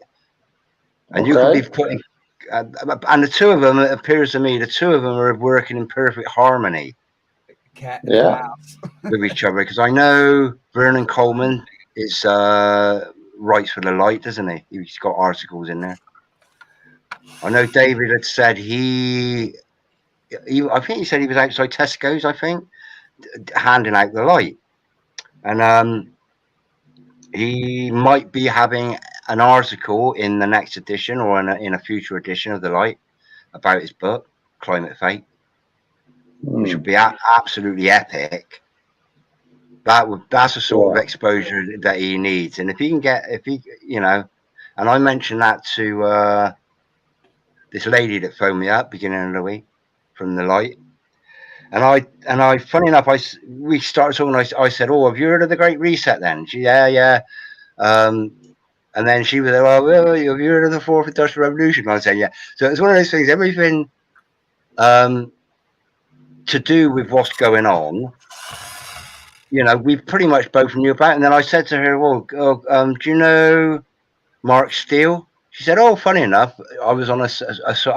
Speaker 1: and you could be putting. And the two of them, it appears to me, the two of them are working in perfect harmony.
Speaker 2: Cat and mouse.
Speaker 1: With each other, because I know Vernon Coleman is writes for the light, doesn't he? He's got articles in there. I know David had said I think he said he was outside Tesco's, I think, handing out the light, and he might be having an article in the next edition or in a future edition of the light about his book Climate Fate, which would be absolutely epic. That's the sort of exposure that he needs, and if he, and I mentioned that to this lady that phoned me up beginning of the week from the light, and I, funny enough, we started talking. I said, "Oh, have you heard of the Great Reset?" Then she, yeah. And then she was like, "Well, have you heard of the Fourth Industrial Revolution?" I said, "Yeah." So it's one of those things. Everything to do with what's going on, we pretty much both knew about. And then I said to her, "Well, do you know Mark Steele?" She said, "Oh, funny enough, I was on a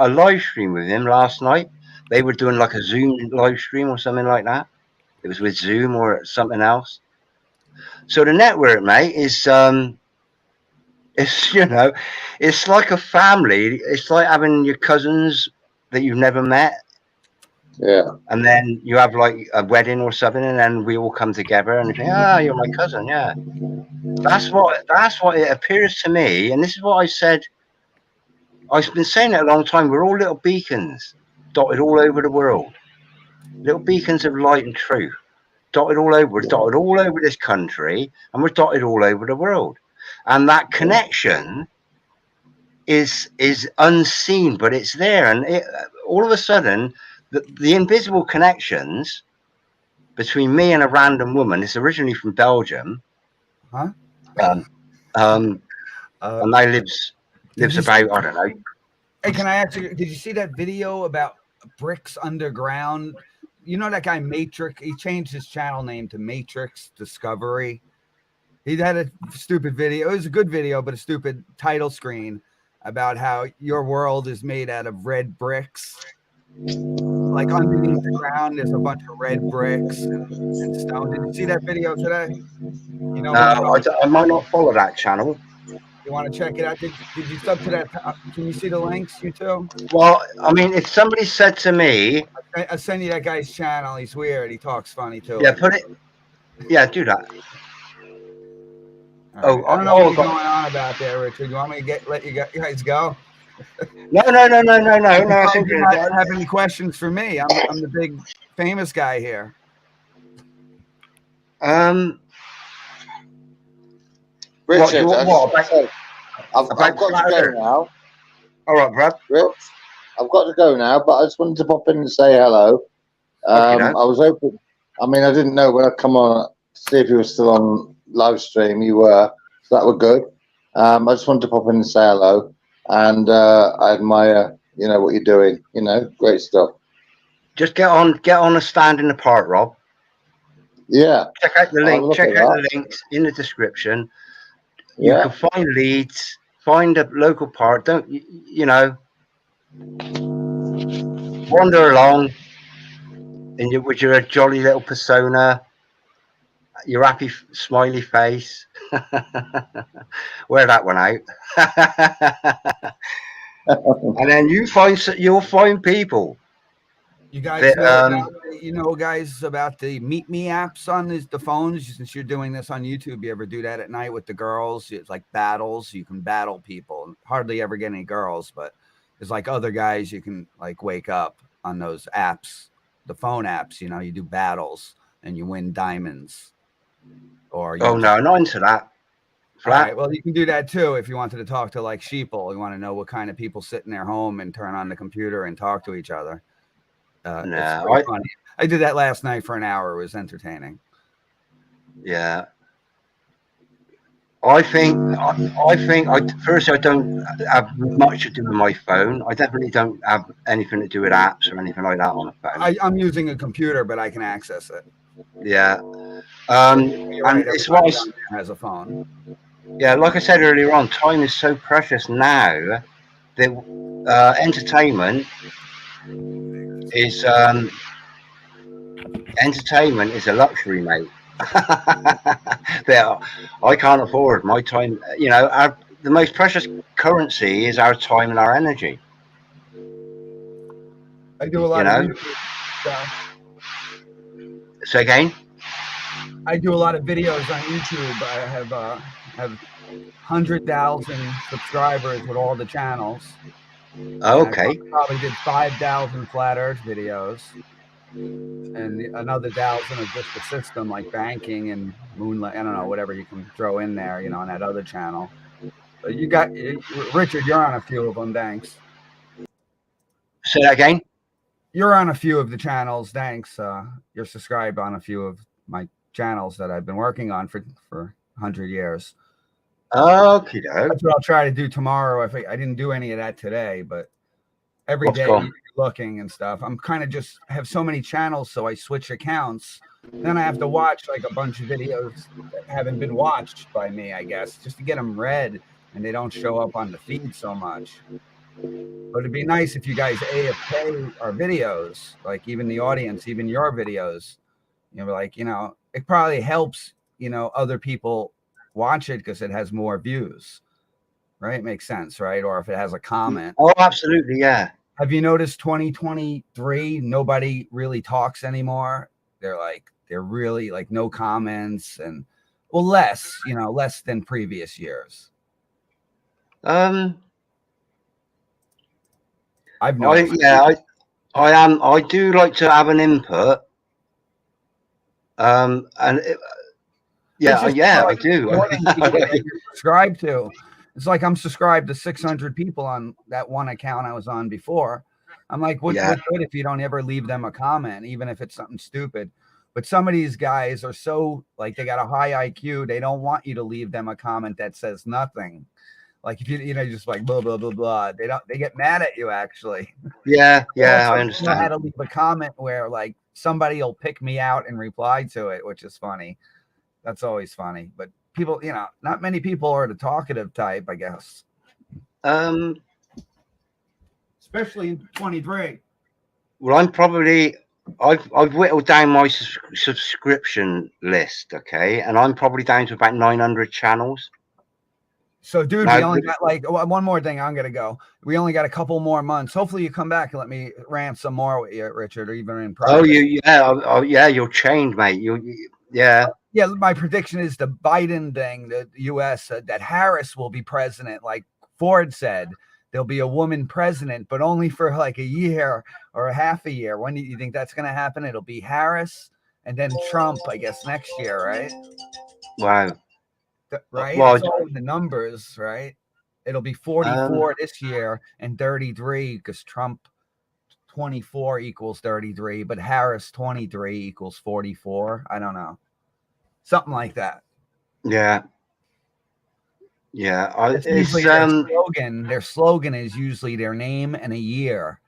Speaker 1: live stream with him last night. They were doing like a Zoom live stream or something like that. It was with Zoom or something else." So the network, mate, is it's like a family. It's like having your cousins that you've never met.
Speaker 3: Yeah.
Speaker 1: And then you have like a wedding or something, and then we all come together and think, you're my cousin, yeah. That's what it appears to me, and this is what I said. I've been saying it a long time. We're all little beacons dotted all over the world, little beacons of light and truth, dotted all over this country, and we're dotted all over the world. And that connection is unseen, but it's there. And all of a sudden, the invisible connections between me and a random woman. It's originally from Belgium.
Speaker 2: Huh?
Speaker 1: And now lives about, I don't know.
Speaker 2: Hey, can I ask you? Did you see that video about bricks underground? You know that guy Matrix? He changed his channel name to Matrix Discovery. He had a stupid video. It was a good video, but a stupid title screen about how your world is made out of red bricks. Like underneath the ground, there's a bunch of red bricks and stone. Did you see that video today? You know,
Speaker 1: I might not follow that channel.
Speaker 2: You want to check it out? Did you sub to that? Can you see the links, you two?
Speaker 1: Well, I mean, if somebody said to me,
Speaker 2: I'll send you that guy's channel. He's weird. He talks funny too.
Speaker 1: Yeah, put it. Yeah, do that.
Speaker 2: Right. Oh, I don't know what you're going on about there, Richard. You want me to let you guys go?
Speaker 1: No. I think
Speaker 2: you might have any questions for me. I'm the big famous guy here.
Speaker 3: Richard, I've got to go now.
Speaker 1: All right, Brad.
Speaker 3: Rich, I've got to go now, but I just wanted to pop in and say hello. I was hoping. I mean, I didn't know when I come on to see if you were still on live stream. You were, so that were good. I just wanted to pop in and say hello, and I admire, what you're doing. Great stuff.
Speaker 1: Just get on a stand in the park, Rob.
Speaker 3: Yeah.
Speaker 1: Check out the link.
Speaker 3: Look
Speaker 1: Check
Speaker 3: at
Speaker 1: out
Speaker 3: that.
Speaker 1: the links in the description. You
Speaker 3: Yeah.
Speaker 1: can find leads, find a local park. Don't you know? Wander along, with your jolly little persona, your happy smiley face. Wear that one out. And then you'll find people.
Speaker 2: You guys
Speaker 1: that,
Speaker 2: know about, guys, about the Meet Me apps on the phones. Since you're doing this on YouTube, you ever do that at night with the girls? It's like battles. You can battle people. Hardly ever get any girls, but there's like other guys you can like wake up on those apps, the phone apps. You do battles and you win diamonds. Or
Speaker 1: no, not into that.
Speaker 2: Flat. All right, well, you can do that too if you wanted to talk to like sheeple. You want to know what kind of people sit in their home and turn on the computer and talk to each other. It's pretty funny. I did that last night for an hour. It was entertaining.
Speaker 1: Yeah. I think first I don't have much to do with my phone. I definitely don't have anything to do with apps or anything like that on the phone.
Speaker 2: I'm using a computer, but I can access it.
Speaker 1: Yeah.
Speaker 2: You're right,
Speaker 1: and it's what
Speaker 2: has a phone.
Speaker 1: Yeah, like I said earlier on, time is so precious now that entertainment is a luxury, mate. I can't afford my time. The most precious currency is our time and our energy.
Speaker 2: I do a lot of YouTube stuff.
Speaker 1: Say again?
Speaker 2: I do a lot of videos on YouTube. I have 100,000 subscribers with all the channels.
Speaker 1: Okay.
Speaker 2: I probably did 5,000 flat Earth videos. And another 1,000 of just the system, like banking and moonlight. I don't know, whatever you can throw in there, on that other channel. But you got Richard. You're on a few of them. Thanks.
Speaker 1: Say that again. You're
Speaker 2: on a few of the channels. Thanks. You're subscribed on a few of my channels that I've been working on for 100 years.
Speaker 1: Okay.
Speaker 2: That's what I'll try to do tomorrow. If I didn't do any of that today, but every day you're looking and stuff. I'm kind of just have so many channels, so I switch accounts. Then I have to watch like a bunch of videos that haven't been watched by me, I guess, just to get them read, and they don't show up on the feed so much. But it'd be nice if you guys AFK our videos, like even the audience, even your videos. It probably helps, other people watch it because it has more views, right? Makes sense, right? Or if it has a comment.
Speaker 1: Oh, absolutely, yeah.
Speaker 2: Have you noticed 2023, nobody really talks anymore? They're really like no comments and less than previous years.
Speaker 1: I've noticed. I do like to have an input. I do.
Speaker 2: Subscribe to. It's like I'm subscribed to 600 people on that one account I was on before. I'm like, what's good if you don't ever leave them a comment, even if it's something stupid? But some of these guys are so like they got a high IQ. They don't want you to leave them a comment that says nothing. Like if you just like blah blah blah blah. They get mad at you actually.
Speaker 1: Yeah, I understand.
Speaker 2: I had to leave a comment where like somebody will pick me out and reply to it, which is funny. That's always funny. But people, not many people are the talkative type, I guess. Especially in 23.
Speaker 1: Well, I've whittled down my subscription list, okay, and I'm probably down to about 900 channels.
Speaker 2: So, dude, we only got like one more thing. I'm gonna go. We only got a couple more months. Hopefully, you come back and let me rant some more with you, Richard, or even in private.
Speaker 1: You're chained, mate. Yeah.
Speaker 2: My prediction is the Biden thing, the U.S. That Harris will be president, like Ford said. There'll be a woman president, but only for like a year or a half a year. When do you think that's going to happen? It'll be Harris and then Trump, I guess, next year, right?
Speaker 1: Wow.
Speaker 2: Right? Well, it's all in the numbers, right? It'll be 44 this year and 33 because Trump 24 equals 33, but Harris 23 equals 44. I don't know. Something like that.
Speaker 1: Yeah. Yeah.
Speaker 2: Their slogan is usually their name and a year.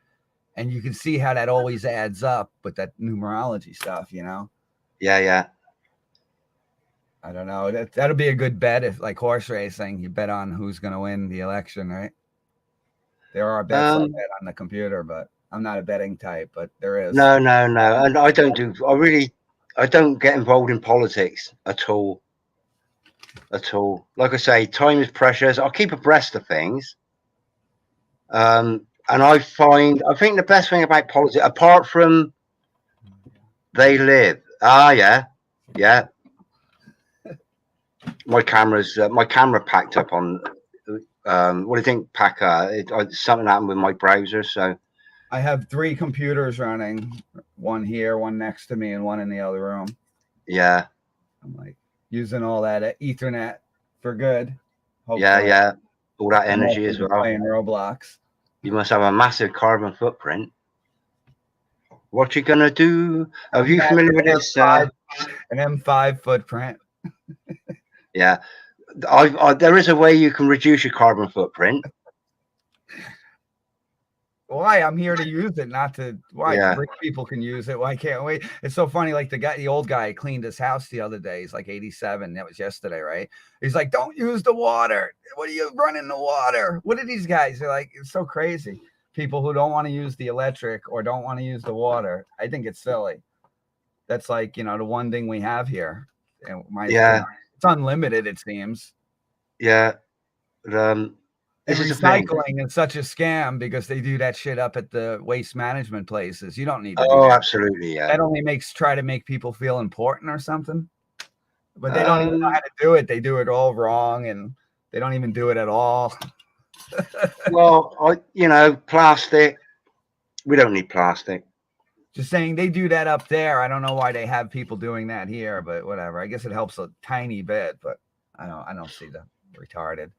Speaker 2: And you can see how that always adds up with that numerology stuff,
Speaker 1: Yeah.
Speaker 2: I don't know. That'll be a good bet if, like horse racing, you bet on who's going to win the election, right? There are bets like that on the computer, but I'm not a betting type, but there is.
Speaker 1: No. And I don't get involved in politics at all. Like I say, time is precious. I'll keep abreast of things. And I think the best thing about politics, apart from they live. Yeah. My camera packed up on. What do you think, Packer? Something happened with my browser, so.
Speaker 2: I have 3 computers running, one here, one next to me, and one in the other room.
Speaker 1: Yeah.
Speaker 2: I'm like using all that Ethernet for good.
Speaker 1: Hopefully. Yeah. All that energy as well.
Speaker 2: Playing Roblox.
Speaker 1: You must have a massive carbon footprint. What you gonna do? Are you familiar with this?
Speaker 2: An M5 footprint.
Speaker 1: Yeah, there is a way you can reduce your carbon footprint.
Speaker 2: Why? I'm here to use it, not to. Why? Yeah. Rich people can use it. Why can't we? It's so funny. Like the old guy cleaned his house the other day. He's like 87. That was yesterday, right? He's like, "Don't use the water. What are you running the water? What are these guys?" They're like, it's so crazy. People who don't want to use the electric or don't want to use the water. I think it's silly. That's like, the one thing we have here. It's unlimited, it seems.
Speaker 1: Yeah.
Speaker 2: This is recycling is such a scam because they do that shit up at the waste management places. You don't need to.
Speaker 1: Oh, absolutely. Yeah.
Speaker 2: That only try to make people feel important or something. But they don't even know how to do it. They do it all wrong and they don't even do it at all.
Speaker 1: Well, plastic. We don't need plastic.
Speaker 2: Just saying they do that up there. I don't know why they have people doing that here, but whatever. I guess it helps a tiny bit, but I don't see the retarded.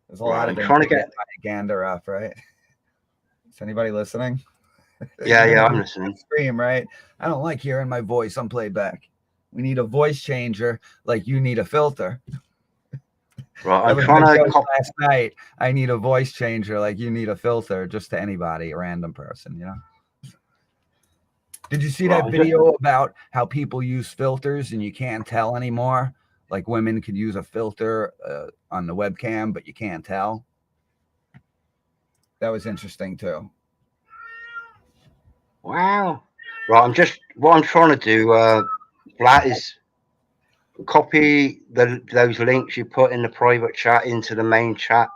Speaker 2: There's a lot of trying to get gander up, right? Is anybody listening?
Speaker 1: Yeah, I'm listening.
Speaker 2: Stream, right? I don't like hearing my voice on playback. We need a voice changer, like you need a filter.
Speaker 1: Right, I'm trying to
Speaker 2: last night. I need a voice changer, like you need a filter, just to anybody, a random person, Did you see that video about how people use filters and you can't tell anymore? Like women could use a filter on the webcam, but you can't tell. That was interesting too.
Speaker 1: Wow. Right, what I'm trying to do, Flat, is copy those links you put in the private chat into the main chat,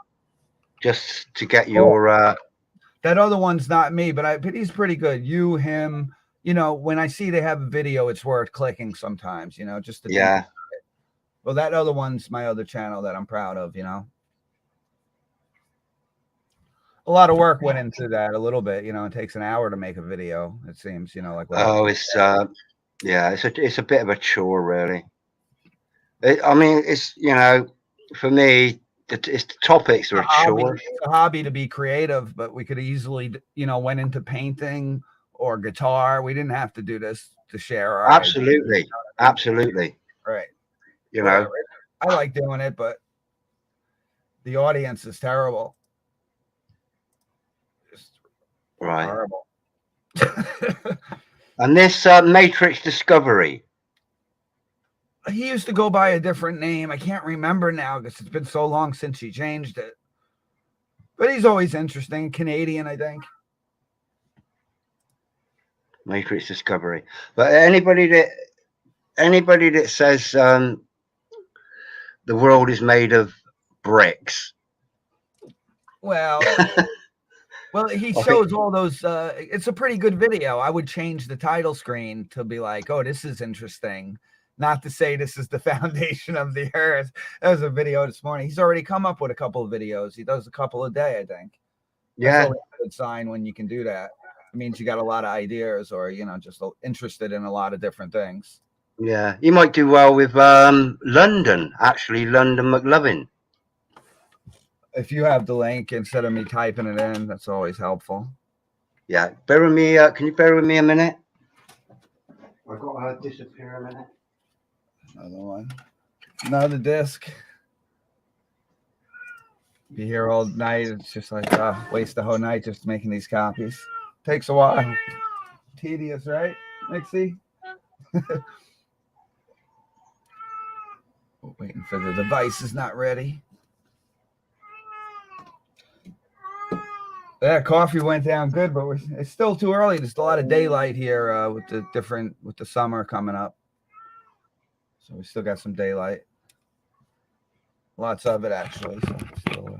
Speaker 1: just to get your.
Speaker 2: That other one's not me, but he's pretty good. You, him. When I see they have a video, it's worth clicking sometimes. Just to
Speaker 1: yeah.
Speaker 2: Well, that other one's my other channel that I'm proud of, A lot of work went into that a little bit, it takes an hour to make a video, it seems, like.
Speaker 1: It's a bit of a chore, really. It's, for me, it's the topics are a chore.
Speaker 2: It's a hobby to be creative, but we could easily, went into painting or guitar. We didn't have to do this to share our
Speaker 1: Absolutely.
Speaker 2: ideas.
Speaker 1: Absolutely.
Speaker 2: Right.
Speaker 1: I
Speaker 2: like doing it, but the audience is terrible. Just
Speaker 1: right.
Speaker 2: Horrible.
Speaker 1: And this Matrix Discovery.
Speaker 2: He used to go by a different name. I can't remember now because it's been so long since he changed it. But he's always interesting. Canadian, I think.
Speaker 1: Matrix Discovery. But anybody that says the world is made of bricks.
Speaker 2: Well, he shows all those. It's a pretty good video. I would change the title screen to be like, "Oh, this is interesting." Not to say this is the foundation of the earth. That was a video this morning. He's already come up with a couple of videos. He does a couple a day, I think.
Speaker 1: Yeah.
Speaker 2: That's a good sign when you can do that. It means you got a lot of ideas, or just interested in a lot of different things.
Speaker 1: Yeah, you might do well with London McLovin.
Speaker 2: If you have the link instead of me typing it in, that's always helpful.
Speaker 1: Yeah, bear with me. Can you bear with me a minute? I've got to disappear a minute.
Speaker 2: Another one. Another disc. Be here all night. It's just like waste the whole night just making these copies. Takes a while. Tedious, right, Mixie? Waiting for the device is not ready. That coffee went down good, but it's still too early. There's a lot of daylight here with the summer coming up. So we still got some daylight. Lots of it, actually. So still,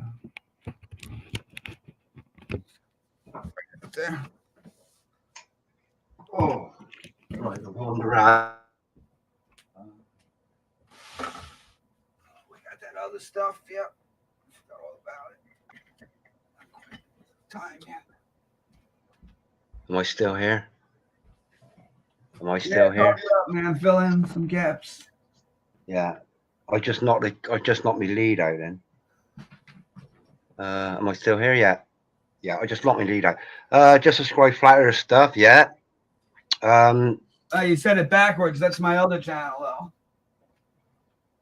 Speaker 2: right there.
Speaker 1: Oh, right, the wander out.
Speaker 2: We got that other stuff. Yep. Forgot all about it. Time yet.
Speaker 1: Am I still here? Am I still here?
Speaker 2: Up, man, fill in some gaps.
Speaker 1: Yeah. I just knocked my lead out then. Am I still here yet? Yeah, I just knocked my lead out. Just subscribe flat earth stuff, yeah.
Speaker 2: You said it backwards. That's my other channel though.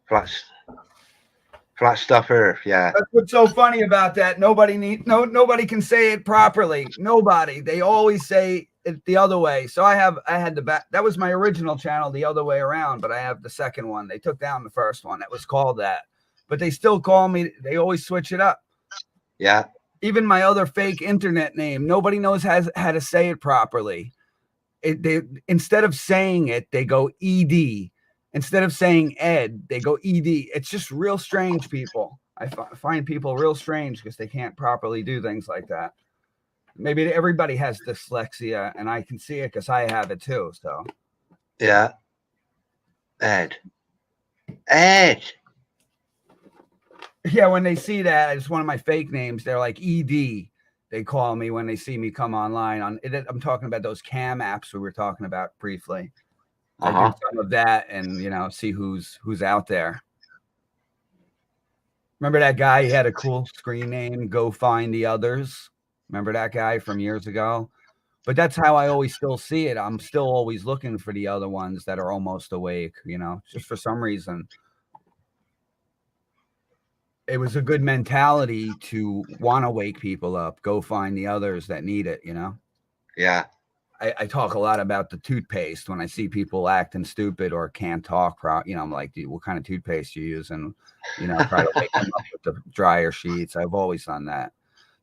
Speaker 1: Flat stuff earth, yeah.
Speaker 2: That's what's so funny about that. Nobody can say it properly. Nobody. They always say it the other way. So I had the back. That was my original channel the other way around, but I have the second one. They took down the first one. That was called that. But they still call me. They always switch it up.
Speaker 1: Yeah.
Speaker 2: Even my other fake internet name, nobody knows how to say it properly. Instead of saying it, they go ED. Instead of saying Ed, they go ED. It's just real strange, people. I find people real strange because they can't properly do things like that. Maybe everybody has dyslexia, and I can see it because I have it too. So,
Speaker 1: yeah. Ed.
Speaker 2: Yeah, when they see that, it's one of my fake names. They're like ED. They call me when they see me come online. I'm talking about those cam apps we were talking about briefly. I do some of that and, see who's out there. Remember that guy? He had a cool screen name, Go Find the Others. Remember that guy from years ago? But that's how I always still see it. I'm still always looking for the other ones that are almost awake, just for some reason. It was a good mentality to want to wake people up, go find the others that need it,
Speaker 1: Yeah.
Speaker 2: I talk a lot about the toothpaste when I see people acting stupid or can't talk. I'm like, dude, what kind of toothpaste you use? And, try to wake them up with the dryer sheets. I've always done that.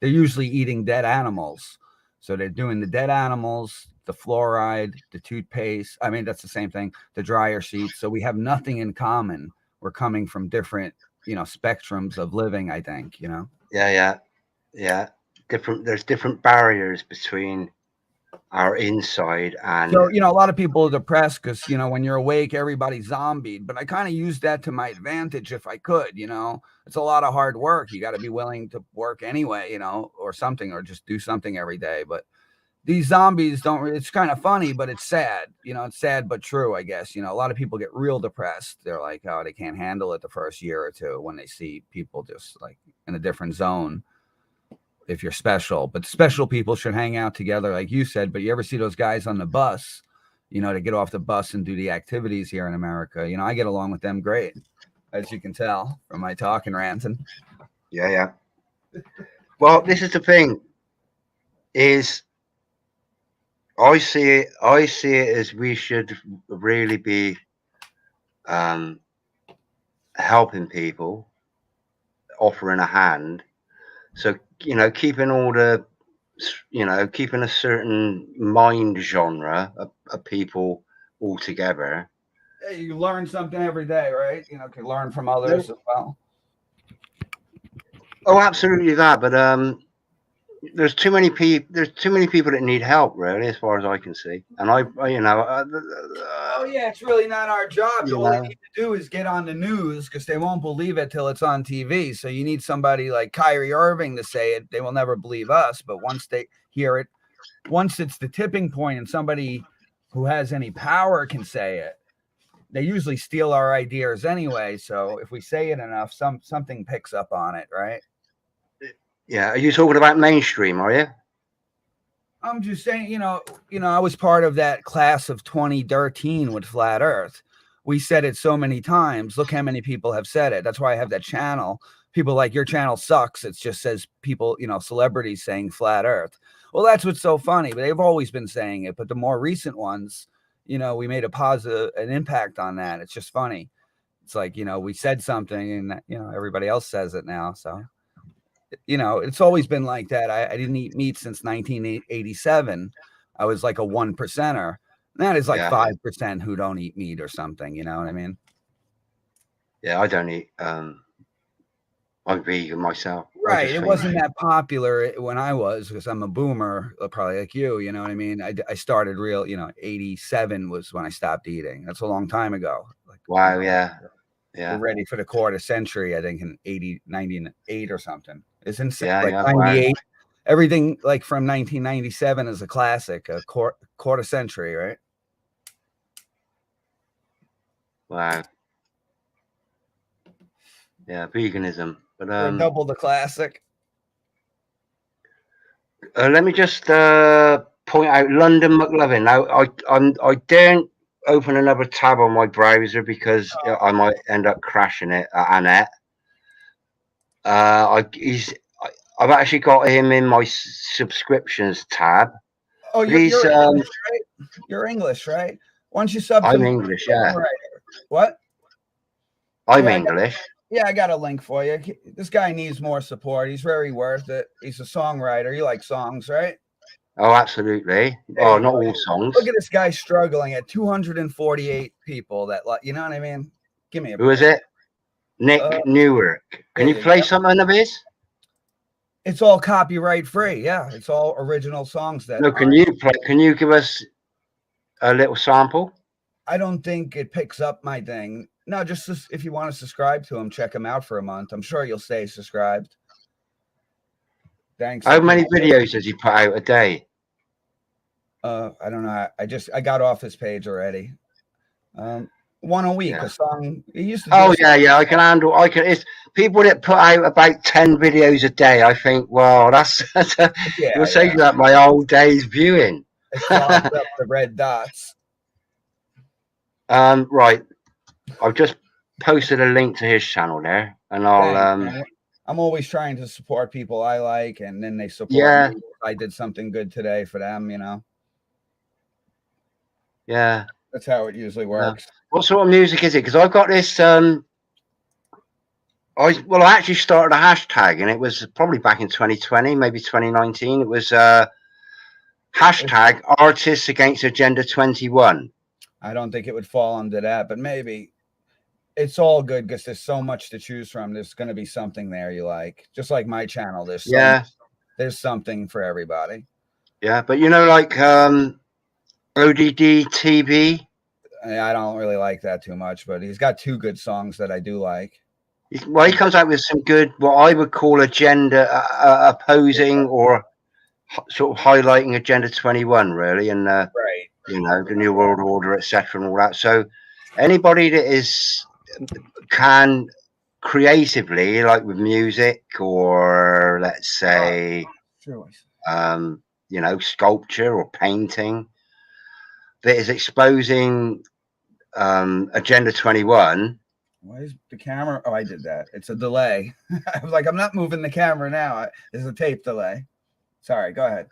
Speaker 2: They're usually eating dead animals. So they're doing the dead animals, the fluoride, the toothpaste. I mean, that's the same thing, the dryer sheets. So we have nothing in common. We're coming from different, spectrums of living, I think,
Speaker 1: Yeah. There's different barriers between our inside and
Speaker 2: so a lot of people are depressed because when you're awake everybody's zombied, but I kind of use that to my advantage if I could. It's a lot of hard work. You got to be willing to work anyway, or something, or just do something every day. But these zombies it's kind of funny, but it's sad. It's sad but true, I guess. A lot of people get real depressed. They're like, oh, they can't handle it the first year or two when they see people just like in a different zone. If you're special, but special people should hang out together, like you said. But you ever see those guys on the bus, to get off the bus and do the activities here in America? I get along with them great, as you can tell from my talking ranting.
Speaker 1: Yeah. Well, this is the thing is I see it as we should really be helping people, offering a hand. So, keeping all the, keeping a certain mind genre of people all together.
Speaker 2: Yeah, you learn something every day, right? Can learn from others as well.
Speaker 1: Oh, absolutely that. But there's too many people. There's too many people that need help, really, as far as I can see. And
Speaker 2: oh yeah, it's really not our job. All they need to do is get on the news because they won't believe it till it's on TV. So you need somebody like Kyrie Irving to say it. They will never believe us. But once they hear it, once it's the tipping point and somebody who has any power can say it, they usually steal our ideas anyway. So if we say it enough, something picks up on it, right?
Speaker 1: Yeah. Are you talking about mainstream? Are you?
Speaker 2: I'm just saying, I was part of that class of 2013 with Flat Earth. We said it so many times. Look how many people have said it. That's why I have that channel. People like, your channel sucks. It just says people, celebrities saying Flat Earth. Well, that's what's so funny. But they've always been saying it. But the more recent ones, we made an impact on that. It's just funny. It's like, you know, we said something and, you know, everybody else says it now. So, you know, it's always been like that. I didn't eat meat since 1987. I was like a 1%er. That is like 5% who don't eat meat or something. You know what I mean?
Speaker 1: Yeah, I don't eat. I'm vegan myself.
Speaker 2: Right. It wasn't that popular when I was, because I'm a boomer, probably like you. You know what I mean? I started real, you know, 87 was when I stopped eating. That's a long time ago. Like,
Speaker 1: wow.
Speaker 2: You know,
Speaker 1: Yeah. Yeah.
Speaker 2: We're ready for the quarter century, I think, in 98 or something. It's insane.
Speaker 1: Yeah,
Speaker 2: like 98. Wow. Everything like from 1997 is a classic, a quarter century, right?
Speaker 1: Wow. Yeah, veganism. But
Speaker 2: double the classic.
Speaker 1: Let me just point out London McLovin. Now, I daren't open another tab on my browser because I might end up crashing it at Annette. I've actually got him in my subscriptions tab.
Speaker 2: Oh, you're English, right? You're English, right? Once you sub,
Speaker 1: I'm English, yeah.
Speaker 2: What?
Speaker 1: I'm English.
Speaker 2: I got a link for you. This guy needs more support. He's very worth it. He's a songwriter. You like songs, right?
Speaker 1: Oh, absolutely. Oh, not all songs.
Speaker 2: Look at this guy struggling at 248 people. That, you know what I mean? Give me a.
Speaker 1: Who is it? Nick Newark. Can you play something of his?
Speaker 2: It's all copyright free. Yeah, it's all original songs.
Speaker 1: No, can you play? Can you give us a little sample?
Speaker 2: I don't think it picks up my thing. No, just if you want to subscribe to him, check him out for a month. I'm sure you'll stay subscribed. Thanks.
Speaker 1: How many videos does he put out a day?
Speaker 2: I don't know. I got off his page already. One a week, a song. He used to.
Speaker 1: Oh yeah. I can handle. It's people that put out about 10 videos a day. I think, well, you're saying that my old days viewing.
Speaker 2: It clogs up the red dots.
Speaker 1: Right. I've just posted a link to his channel there, and I'll.
Speaker 2: I'm always trying to support people I like, and then they support me. I did something good today for them, you know.
Speaker 1: Yeah.
Speaker 2: That's how it usually works.
Speaker 1: What sort of music is it? Because I've got this. I actually started a hashtag, and it was probably back in 2020, maybe 2019. It was hashtag Artists Against Agenda 21.
Speaker 2: I don't think it would fall under that, but maybe. It's all good because there's so much to choose from. There's going to be something there you like, just like my channel. There's something for everybody.
Speaker 1: Yeah, but you know, like ODD TV.
Speaker 2: I don't really like that too much, but he's got 2 good songs that I do like.
Speaker 1: Well, he comes out with some good, what I would call agenda opposing or sort of highlighting Agenda 21, really, and you know, the New World Order, etc., and all that. So anybody that can creatively, like with music or let's say, you know, sculpture or painting, that is exposing Agenda 21.
Speaker 2: Why is the camera? Oh, I did that. It's a delay. I was like, I'm not moving the camera now. There's a tape delay. Sorry, go ahead.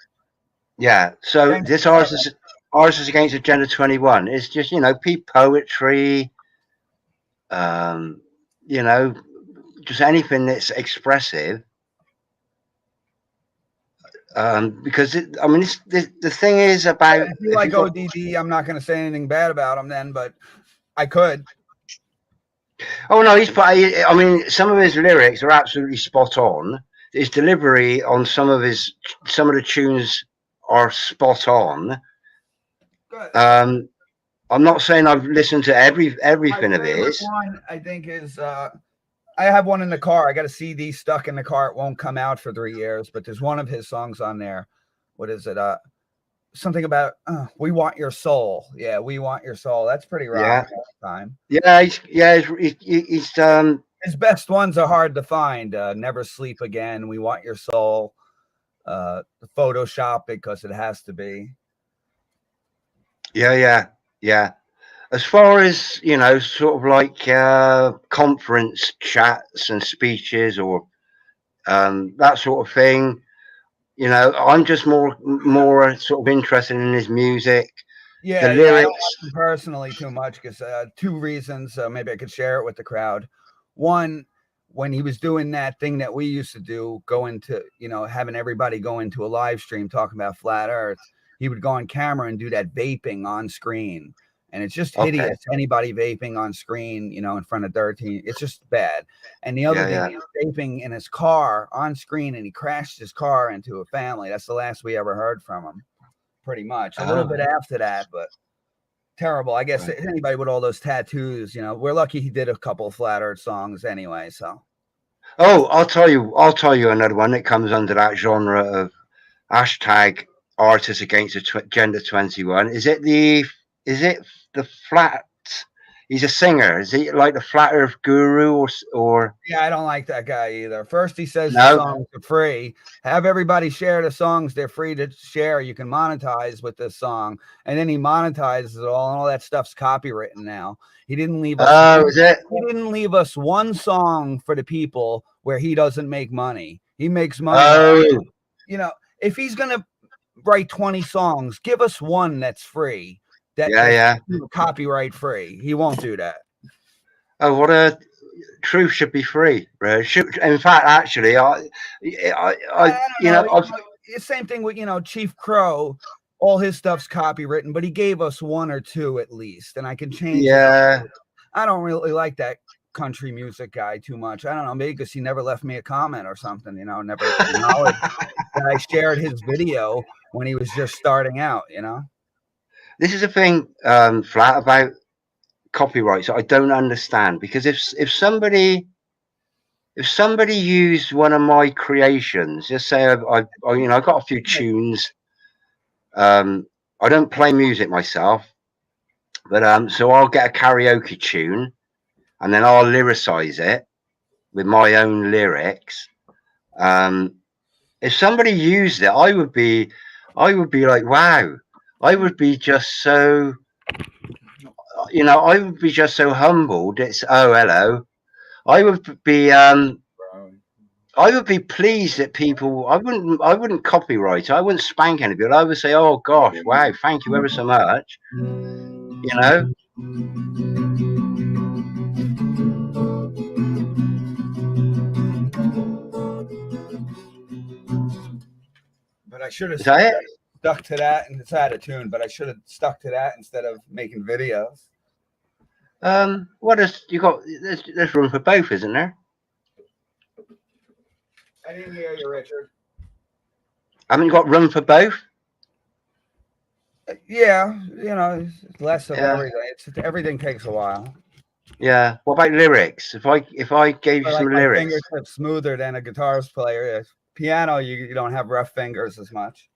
Speaker 1: Yeah. So this Artists Against Agenda 21 is just, you know, poetry, you know, just anything that's expressive. Because the thing is about,
Speaker 2: if you like ODD, I'm not going to say anything bad about him then, but I could.
Speaker 1: Oh no, I mean, some of his lyrics are absolutely spot on. His delivery on some of the tunes are spot on. I'm not saying I've listened to everything of his.
Speaker 2: One I think is I have one in the car. I got a CD stuck in the car. It won't come out for 3 years, but there's one of his songs on there. What is it? Something about "We Want Your Soul." Yeah, "We Want Your Soul." That's pretty rock all the time.
Speaker 1: Yeah, he's
Speaker 2: his best ones are hard to find. "Never Sleep Again," "We Want Your Soul," Photoshop because it has to be.
Speaker 1: Yeah. As far as, you know, sort of like conference chats and speeches or that sort of thing, you know, I'm just more sort of interested in his music.
Speaker 2: Yeah,
Speaker 1: The
Speaker 2: yeah, I don't
Speaker 1: lyrics.
Speaker 2: like him personally too much because 2 reasons. Maybe I could share it with the crowd. One, when he was doing that thing that we used to do, going to, having everybody go into a live stream talking about flat Earth, he would go on camera and do that vaping on screen. And it's just hideous.
Speaker 1: Okay.
Speaker 2: Anybody vaping on screen, in front of 13, it's just bad. And the other thing, he was vaping in his car on screen, and he crashed his car into a family. That's the last we ever heard from him. Pretty much a little bit after that, but terrible. I guess anybody with all those tattoos, we're lucky he did a couple of flat Earth songs anyway. So,
Speaker 1: I'll tell you another one that comes under that genre of hashtag artists against the gender 21. Is it the flat? He's a singer. Is he like the flat Earth guru or?
Speaker 2: Yeah, I don't like that guy either. First, he says
Speaker 1: No.
Speaker 2: the songs are free. Have everybody share the songs. They're free to share. You can monetize with this song. And then he monetizes it all, and all that stuff's copywritten now. He didn't leave us.
Speaker 1: Oh, is it?
Speaker 2: He didn't leave us one song for the people where he doesn't make money. He makes money.
Speaker 1: Oh.
Speaker 2: If he's gonna write 20 songs, give us one that's free. That's copyright free. He won't do that.
Speaker 1: Oh, what a truth should be free. In fact, actually, I
Speaker 2: same thing with Chief Crow. All his stuff's copywritten, but he gave us 1 or 2 at least, and I can change.
Speaker 1: Yeah.
Speaker 2: I don't really like that country music guy too much. I don't know, maybe because he never left me a comment or something. Never acknowledged that I shared his video when he was just starting out.
Speaker 1: This is a thing, flat, about copyrights that I don't understand, because if somebody used one of my creations, just say I've got a few tunes. I don't play music myself, but so I'll get a karaoke tune, and then I'll lyricize it with my own lyrics. If somebody used it, I would be like, wow. I would be just so, I would be just so humbled. It's hello. I would be pleased that people. I wouldn't copyright. I wouldn't spank anybody. I would say, oh gosh, wow, thank you ever so much.
Speaker 2: But I should have
Speaker 1: stuck
Speaker 2: to that, and it's out of tune. But I should have stuck to that instead of making videos.
Speaker 1: What is you got? There's room for both, isn't there?
Speaker 2: I didn't hear you, Richard.
Speaker 1: Haven't you got room for both?
Speaker 2: Yeah, it's less of everything. Everything takes a while.
Speaker 1: Yeah. What about lyrics? If I gave you some lyrics,
Speaker 2: my fingertips smoother than a guitar player. Piano, you don't have rough fingers as much.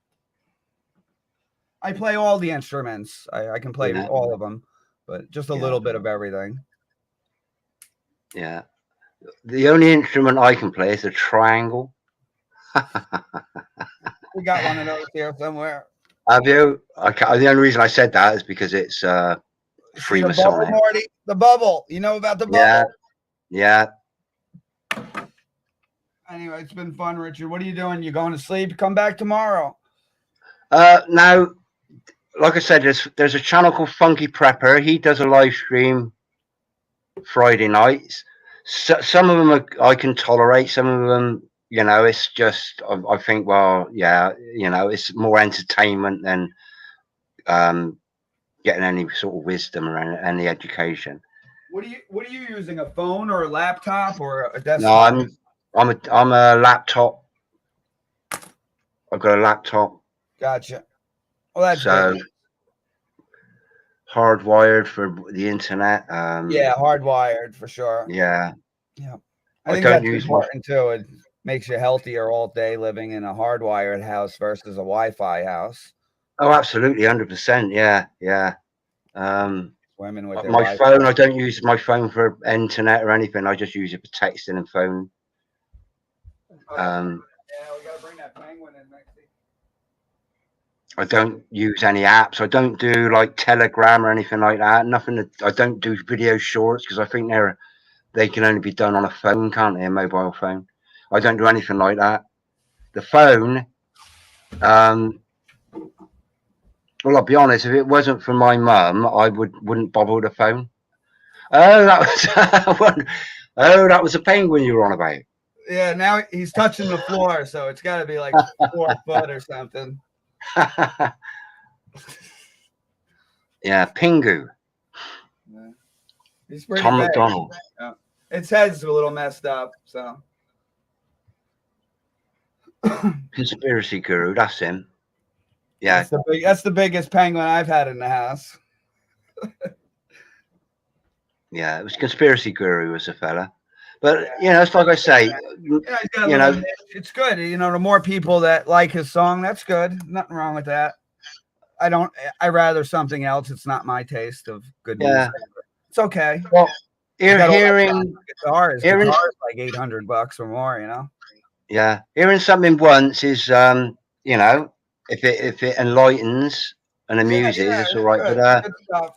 Speaker 2: I play all the instruments. I can play all of them, but just a little bit of everything.
Speaker 1: Yeah. The only instrument I can play is a triangle.
Speaker 2: We got one of those here somewhere.
Speaker 1: Have you? The only reason I said that is because it's freemason.
Speaker 2: The bubble. You know about the bubble?
Speaker 1: Yeah.
Speaker 2: Anyway, it's been fun, Richard. What are you doing? You going to sleep? Come back tomorrow.
Speaker 1: Now, like I said, there's a channel called Funky Prepper. He does a live stream Friday nights. So, some of them I can tolerate. Some of them, it's just I think, well, yeah, it's more entertainment than getting any sort of wisdom or any education.
Speaker 2: What are you using? A phone or a laptop or a desktop?
Speaker 1: No, I'm a laptop. I've got a laptop.
Speaker 2: Gotcha. Well, that's
Speaker 1: so
Speaker 2: good.
Speaker 1: Hardwired for the internet.
Speaker 2: Yeah, hardwired for sure.
Speaker 1: Yeah.
Speaker 2: I think that's important too. It makes you healthier all day living in a hardwired house versus a Wi-Fi house.
Speaker 1: Oh, absolutely, 100%. Yeah.
Speaker 2: Women with
Speaker 1: my Wi-Fi. Phone. I don't use my phone for internet or anything. I just use it for texting and phone.
Speaker 2: Yeah, we gotta bring that penguin in next week.
Speaker 1: I don't use any apps. I don't do like Telegram or anything like that. Nothing. I don't do video shorts because I think they can only be done on a phone, can't they? A mobile phone. I don't do anything like that. The phone. Well, I'll be honest. If it wasn't for my mum, I wouldn't bother with a phone. Oh, that was oh, that was a penguin you were on about.
Speaker 2: Yeah, now he's touching the floor, so it's got to be like 4 foot or something. Yeah,
Speaker 1: Pingu.
Speaker 2: Yeah. He's pretty
Speaker 1: Tom
Speaker 2: big.
Speaker 1: McDonald.
Speaker 2: Yeah. Its head's a little messed up, so.
Speaker 1: Conspiracy guru. That's him. Yeah,
Speaker 2: that's the biggest penguin I've had in the house.
Speaker 1: Yeah, it was conspiracy guru was a fella. But it's like I say,
Speaker 2: it's good. The more people that like his song, that's good. Nothing wrong with that. I rather something else. It's not my taste of good music. It's okay.
Speaker 1: Well, hearing
Speaker 2: guitars like $800 or more,
Speaker 1: Yeah, hearing something once is if it enlightens and amuses, it's all right. But
Speaker 2: good stuff.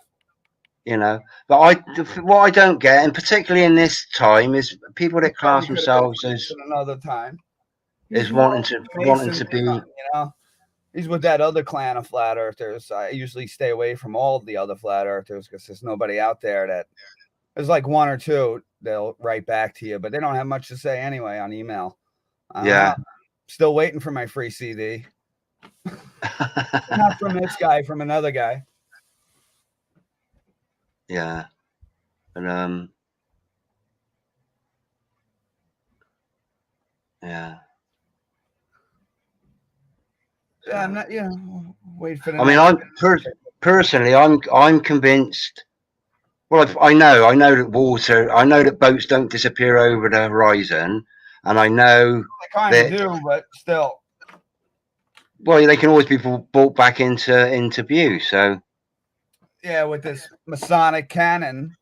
Speaker 1: But what I don't get, and particularly in this time, is people that class themselves as
Speaker 2: another time
Speaker 1: is wanting to be.
Speaker 2: He's with that other clan of flat earthers. I usually stay away from all the other flat earthers because there's nobody out there that there's like one or two they'll write back to you, but they don't have much to say anyway on email. Still waiting for my free CD. Not from this guy, from another guy.
Speaker 1: Yeah. But yeah.
Speaker 2: Yeah, I'm not. Wait for the.
Speaker 1: I mean, I'm personally, I'm convinced. Well, I know that I know that boats don't disappear over the horizon, and I know
Speaker 2: they kind of do, but still.
Speaker 1: Well, they can always be brought back into view. So.
Speaker 2: Yeah, with this Masonic cannon.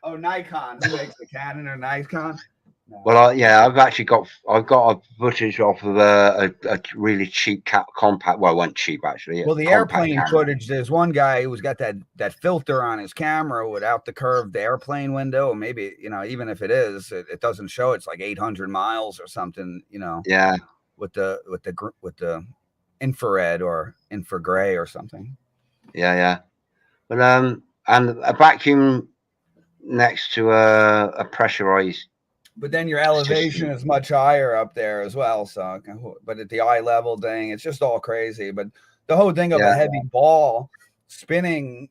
Speaker 2: Oh, Nikon. Who makes the Canon or Nikon? No.
Speaker 1: Well, I've got a footage off of a really cheap compact. Well, it wasn't cheap actually.
Speaker 2: Well, the airplane footage. There's one guy who's got that filter on his camera without the curved airplane window. Maybe even if it is, it doesn't show. It's like 800 miles or something.
Speaker 1: Yeah.
Speaker 2: With the infrared or infragray or something.
Speaker 1: Yeah. But and a vacuum next to a pressurized.
Speaker 2: But then your elevation is much higher up there as well. So, but at the eye level thing, it's just all crazy. But the whole thing of a heavy ball spinning,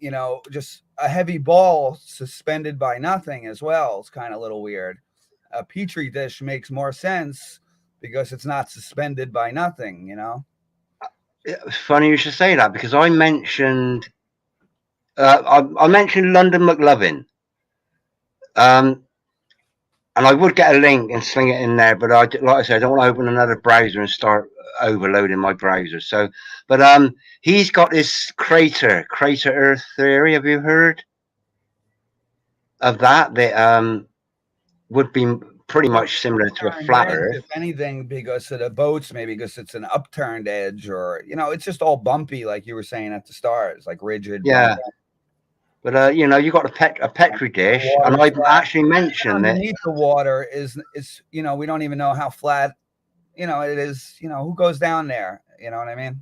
Speaker 2: just a heavy ball suspended by nothing as well. It's kind of a little weird. A petri dish makes more sense because it's not suspended by nothing,
Speaker 1: It's funny you should say that because I mentioned London McLovin. And I would get a link and sling it in there, but like I said, I don't want to open another browser and start overloading my browser. So, but he's got this crater Earth theory. Have you heard of that? That would be pretty much similar to a flat Earth.
Speaker 2: If anything, because of the boats, maybe because it's an upturned edge, or it's just all bumpy, like you were saying at the start. It's like rigid.
Speaker 1: Yeah. Bumpy. But you got a petri dish, and I've actually mentioned that
Speaker 2: underneath the water is we don't even know how flat it is. Who goes down there? You know what I mean?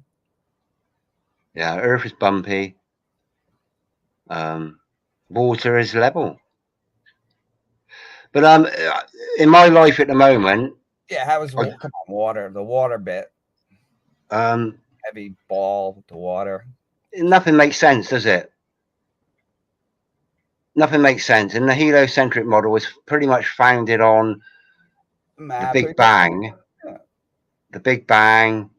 Speaker 1: Yeah, Earth is bumpy. Water is level. But in my life at the moment,
Speaker 2: how is water? The water bit. Heavy ball to water.
Speaker 1: Nothing makes sense, does it? Nothing makes sense. And the heliocentric model is pretty much founded on the Big Bang. Yeah. The Big Bang.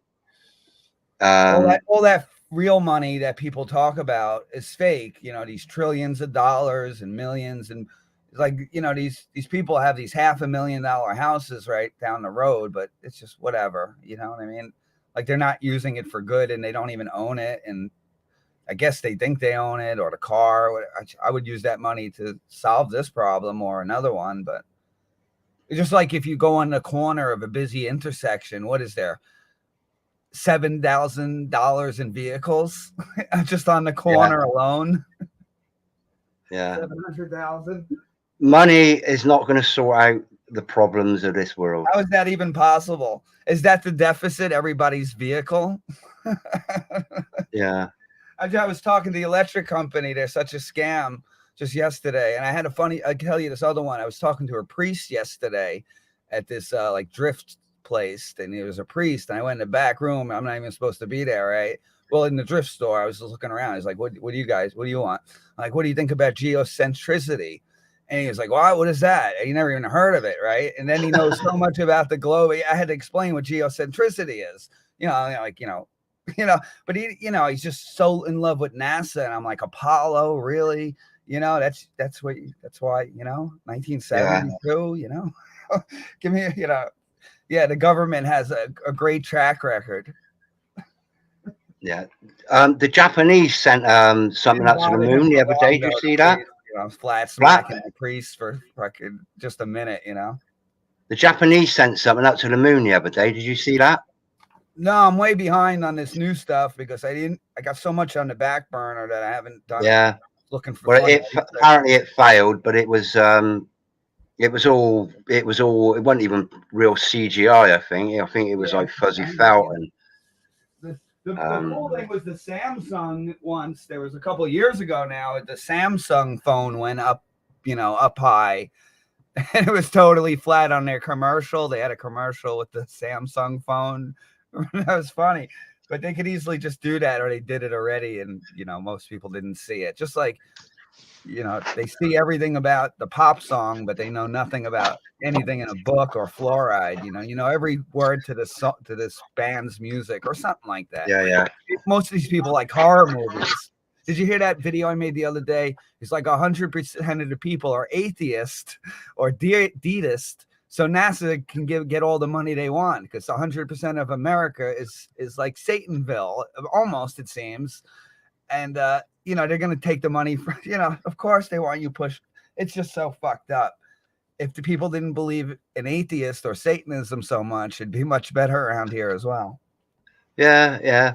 Speaker 2: All that real money that people talk about is fake. These trillions of dollars and millions, and it's like these people have these $500,000 houses right down the road, but it's just whatever. You know what I mean? Like they're not using it for good, and they don't even own it, and I guess they think they own it or the car. I would use that money to solve this problem or another one. But it's just like if you go on the corner of a busy intersection, what is there? $7,000 in vehicles just on the corner alone.
Speaker 1: Yeah.
Speaker 2: 700,000.
Speaker 1: Money is not going to sort out the problems of this world.
Speaker 2: How is that even possible? Is that the deficit? Everybody's vehicle?
Speaker 1: Yeah.
Speaker 2: I was talking to the electric company. They're such a scam just yesterday. And I had I tell you this other one. I was talking to a priest yesterday at this like drift place, and he was a priest. And I went in the back room. I'm not even supposed to be there, right? Well, in the drift store, I was just looking around. He's like, what do you guys, what do you want? I'm like, what do you think about geocentricity? And he was like, well, what is that? And he never even heard of it, right? And then he knows so much about the globe. I had to explain what geocentricity is. But he's just so in love with NASA. And I'm like, Apollo, really? That's why, 1972, give me, the government has a great track record.
Speaker 1: Yeah. The Japanese sent something up to the moon the other day. Did you see that?
Speaker 2: I was flat smacking the priest for just a minute,
Speaker 1: The Japanese sent something up to the moon the other day. Did you see that?
Speaker 2: No, I'm way behind on this new stuff because I got so much on the back burner that I haven't done.
Speaker 1: Yeah.
Speaker 2: Looking for.
Speaker 1: Well, apparently it failed, but it wasn't even real CGI. I think it was like fuzzy felt and.
Speaker 2: The cool thing was the Samsung once. There was a couple of years ago now. The Samsung phone went up, up high, and it was totally flat on their commercial. They had a commercial with the Samsung phone. That was funny, but they could easily just do that, or they did it already, and most people didn't see it. Just like they see everything about the pop song, but they know nothing about anything in a book or fluoride. Every word to this band's music or something like that.
Speaker 1: Yeah.
Speaker 2: Most of these people like horror movies. Did you hear that video I made the other day? It's like 100% of the people are atheist or deist. So NASA can get all the money they want because 100% of America is like Satanville, almost, it seems. And, they're going to take the money from, of course they want you push. It's just so fucked up. If the people didn't believe in atheist or Satanism so much, it'd be much better around here as well.
Speaker 1: Yeah.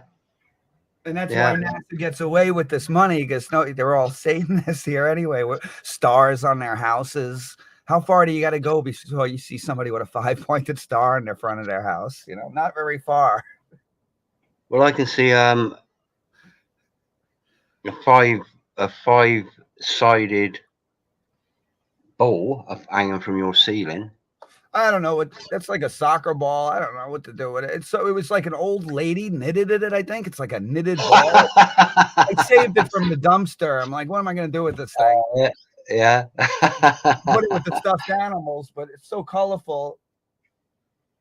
Speaker 2: And that's why NASA gets away with this money because they're all Satanists here anyway, with stars on their houses. How far do you got to go before you see somebody with a 5-pointed star in the front of their house? Not very far.
Speaker 1: Well, I can see a 5-sided ball hanging from your ceiling.
Speaker 2: I don't know. That's like a soccer ball. I don't know what to do with it. So it was like an old lady knitted it. I think it's like a knitted ball. I saved it from the dumpster. I'm like, what am I going to do with this thing?
Speaker 1: Yeah.
Speaker 2: Put it with the stuffed animals, but it's so colorful.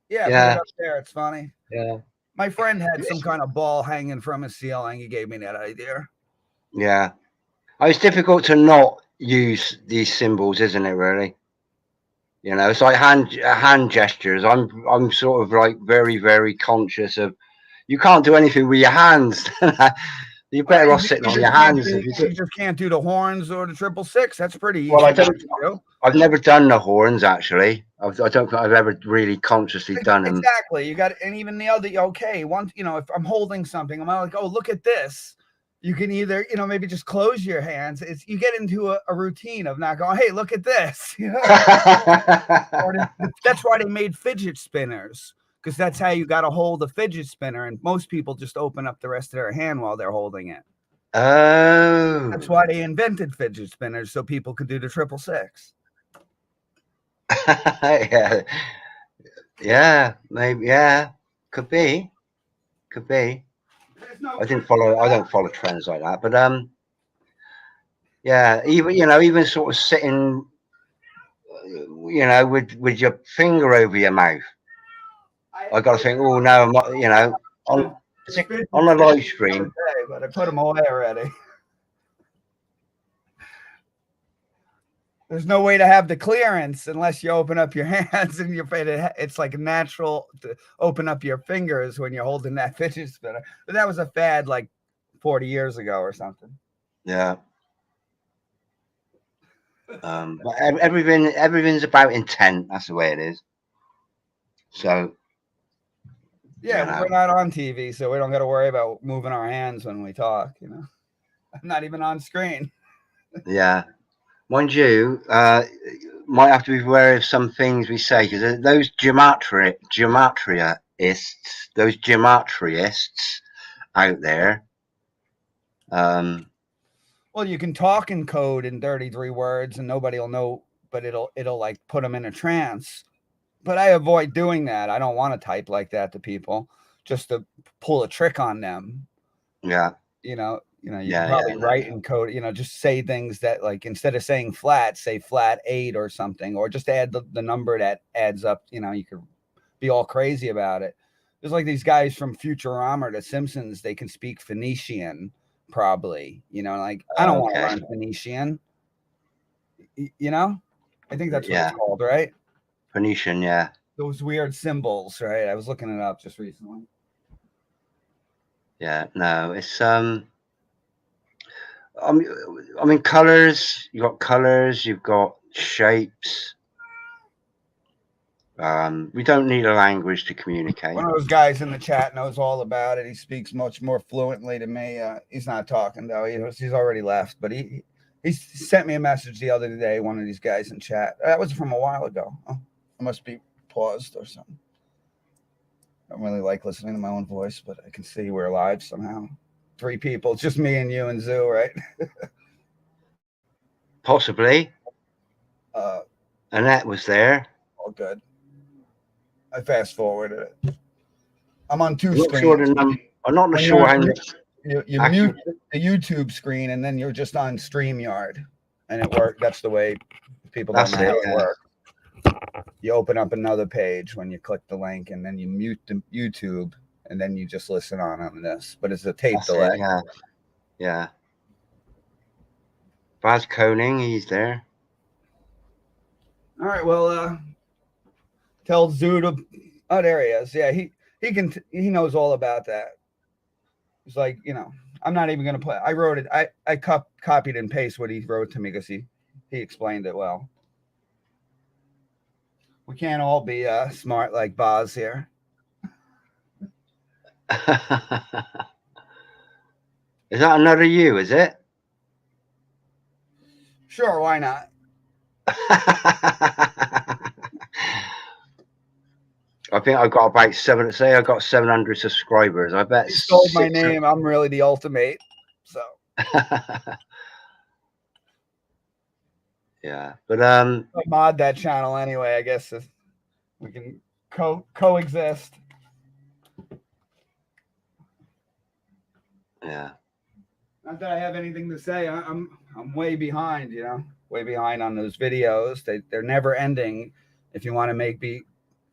Speaker 2: Yeah. Put it up there. It's funny.
Speaker 1: Yeah.
Speaker 2: My friend had some kind of ball hanging from his ceiling. He gave me that idea.
Speaker 1: Yeah. It's difficult to not use these symbols, isn't it, really? It's like hand gestures. I'm sort of like very, very conscious of you can't do anything with your hands. You're better off sitting on your hands.
Speaker 2: You just can't do the horns or the 666. That's pretty easy.
Speaker 1: Well, I've never done the horns, actually. I don't think I've ever really consciously done them.
Speaker 2: Exactly. You got, and even the other, okay, once, if I'm holding something, I'm like, oh, look at this. You can either, maybe just close your hands. You get into a routine of not going, hey, look at this. That's why they made fidget spinners, because that's how you got to hold a fidget spinner. And most people just open up the rest of their hand while they're holding it.
Speaker 1: Oh.
Speaker 2: That's why they invented fidget spinners, so people could do the 666.
Speaker 1: Yeah, maybe. Yeah, could be. I don't follow trends like that, but yeah, even sort of sitting, with your finger over your mouth. I got to think. Oh no, I'm not. On the live stream.
Speaker 2: But I put them away already. There's no way to have the clearance unless you open up your hands and it's like natural to open up your fingers when you're holding that fidget spinner. But that was a fad like 40 years ago or something.
Speaker 1: Yeah. But everything's about intent. That's the way it is. So.
Speaker 2: Yeah, we're not on TV, so we don't got to worry about moving our hands when we talk. I'm not even on screen.
Speaker 1: Yeah. Mind you, might have to be aware of some things we say, because those gematria those gematriists out there.
Speaker 2: Well, you can talk in code in 33 words and nobody will know, but it'll like put them in a trance. But I avoid doing that. I don't want to type like that to people just to pull a trick on them.
Speaker 1: Yeah.
Speaker 2: You can probably write in code, just say things that, like, instead of saying flat, say flat 8 or something, or just add the number that adds up. You could be all crazy about it. There's like these guys from Futurama, the Simpsons, they can speak Phoenician, probably, like, I don't want to learn Phoenician. I think that's what it's called, right?
Speaker 1: Phoenician, yeah.
Speaker 2: Those weird symbols, right? I was looking it up just recently.
Speaker 1: Yeah, no, it's I mean, colors. You've got colors. You've got shapes. We don't need a language to communicate.
Speaker 2: One of those guys in the chat knows all about it. He speaks much more fluently to me. He's not talking though. He's already left, but he sent me a message the other day. One of these guys in chat. That was from a while ago. Oh, I must be paused or something. I don't really like listening to my own voice, but I can see we're live somehow. 3 people. It's just me and you and Zoo, right?
Speaker 1: Possibly. Annette was there.
Speaker 2: All good. I fast forwarded it. I'm on 2 screens.
Speaker 1: I'm not sure how
Speaker 2: you mute the YouTube screen and then you're just on StreamYard, and it worked. That's the way people don't know how it works. You open up another page when you click the link, and then you mute the YouTube, and then you just listen on this. But it's a tape delay.
Speaker 1: Yeah. Baz Koning, he's there.
Speaker 2: All right. Well, tell Zoo to. Oh, there he is. Yeah, he knows all about that. It's like, I'm not even gonna play. I wrote it. I copied and pasted what he wrote to me because he explained it well. We can't all be smart like Boz here.
Speaker 1: Is that another you, is it?
Speaker 2: Sure, why not?
Speaker 1: I think I've got about 700 subscribers. I bet
Speaker 2: you stole my name. I'm really the ultimate. So
Speaker 1: yeah, but
Speaker 2: I'll mod that channel anyway. I guess we can coexist.
Speaker 1: Yeah.
Speaker 2: Not that I have anything to say. I'm way behind. Way behind on those videos. They're never ending. If you want to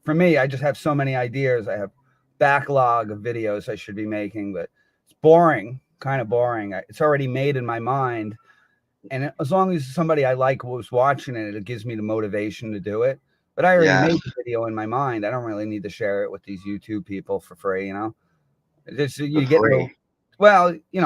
Speaker 2: for me, I just have so many ideas. I have backlog of videos I should be making, but it's boring, kind of boring. It's already made in my mind. And as long as somebody I like was watching it, it gives me the motivation to do it. But I already made the video in my mind. I don't really need to share it with these YouTube people for free, You get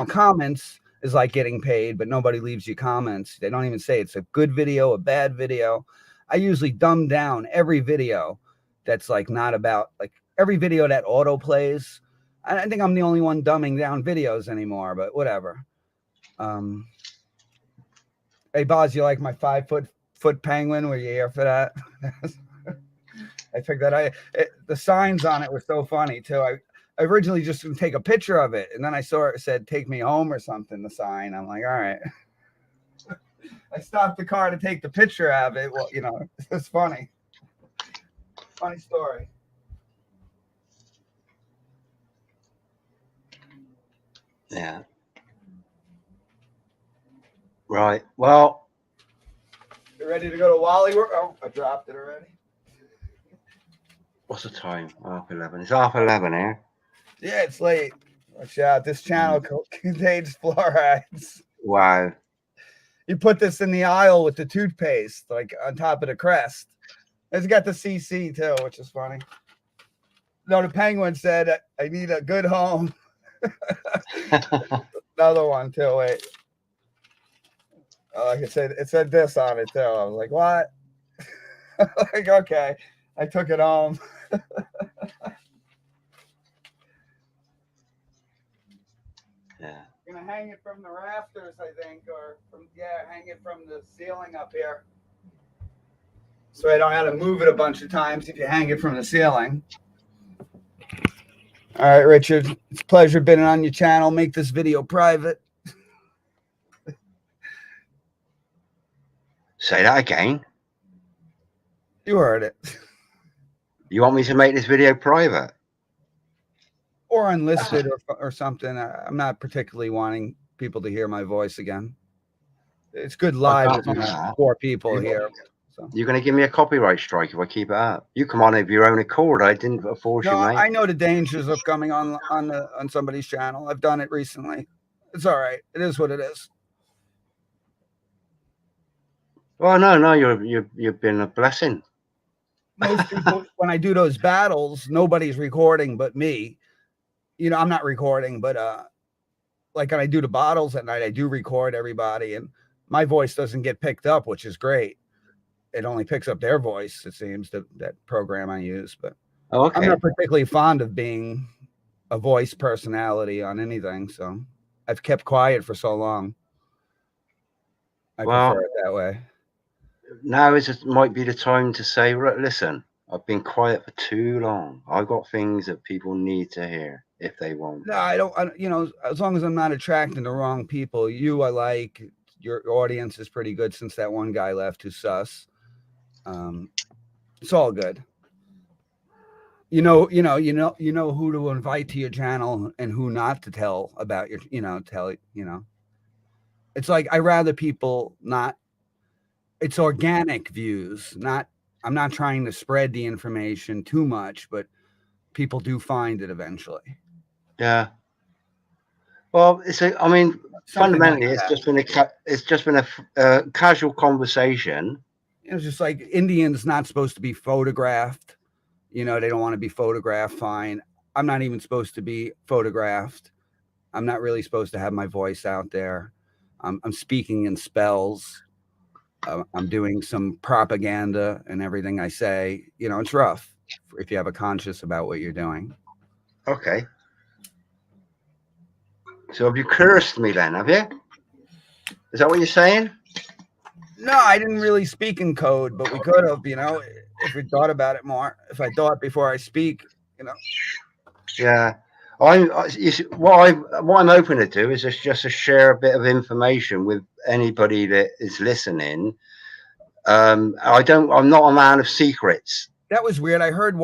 Speaker 2: comments is like getting paid, but nobody leaves you comments. They don't even say it's a good video, a bad video. I usually dumb down every video that's like not about, like, every video that auto plays. I think I'm the only one dumbing down videos anymore, but whatever. Hey, Boz, you like my 5-foot penguin? Were you here for that? I figured the signs on it were so funny too. I originally just going to take a picture of it, and then I saw it said "Take me home" or something. The sign. I'm like, all right. I stopped the car to take the picture of it. Well, it's funny. Funny story.
Speaker 1: Yeah. Right. Well,
Speaker 2: you ready to go to Wally? Oh, I dropped it already.
Speaker 1: What's the time? 11:30. It's 11:30 here.
Speaker 2: Yeah, it's late. Watch out. This channel contains fluorides.
Speaker 1: Wow.
Speaker 2: You put this in the aisle with the toothpaste, like on top of the crest. It's got the CC too, which is funny. No, the penguin said, I need a good home. Another one too. Wait. Like I said, it said this on it too. I was like, what? Like, okay. I took it home.
Speaker 1: Yeah.
Speaker 2: I'm gonna hang it from the rafters, I think, or hang it from the ceiling up here. so I don't have to move it a bunch of times if you hang it from the ceiling. All right, Richard, it's a pleasure being on your channel. Make this video private.
Speaker 1: Say that again.
Speaker 2: You heard it.
Speaker 1: You want me to make this video private?
Speaker 2: Or unlisted or something. I'm not particularly wanting people to hear my voice again. It's good live with only 4 people here. So.
Speaker 1: You're going to give me a copyright strike if I keep it up. You come on of your own accord. I didn't force you, mate.
Speaker 2: I know the dangers of coming on somebody's channel. I've done it recently. It's all right. It is what it is.
Speaker 1: Well, no, you've been a blessing.
Speaker 2: Most people, when I do those battles, nobody's recording but me. You know, I'm not recording, but like when I do the bottles at night, I do record everybody, and my voice doesn't get picked up, which is great. It only picks up their voice, it seems, that program I use. But I'm not particularly fond of being a voice personality on anything, so I've kept quiet for so long. I prefer it that way.
Speaker 1: Now might be the time to say, listen, I've been quiet for too long. I've got things that people need to hear if they want.
Speaker 2: No, I don't. You know, as long as I'm not attracting the wrong people. I like. Your audience is pretty good since that one guy left who's sus. It's all good. You know who to invite to your channel and who not to tell about your, it's like, I rather people not, it's organic views, not, I'm not trying to spread the information too much, but people do find it eventually.
Speaker 1: Yeah. Well, I mean, fundamentally, like it's just been a casual conversation.
Speaker 2: It's just like Indians not supposed to be photographed. You know, they don't want to be photographed. Fine. I'm not even supposed to be photographed. I'm not really supposed to have my voice out there. I'm speaking in spells. I'm doing some propaganda and everything I say. You know, it's rough if you have a conscience about what you're doing.
Speaker 1: Okay. So have you cursed me then, have you? Is that what you're saying?
Speaker 2: No, I didn't really speak in code, but we could have, you know, if we thought about it more. If I thought before I speak, you know.
Speaker 1: Yeah. What I'm open to do is just to share a bit of information with anybody that is listening. I'm not a man of secrets.
Speaker 2: That was weird. I heard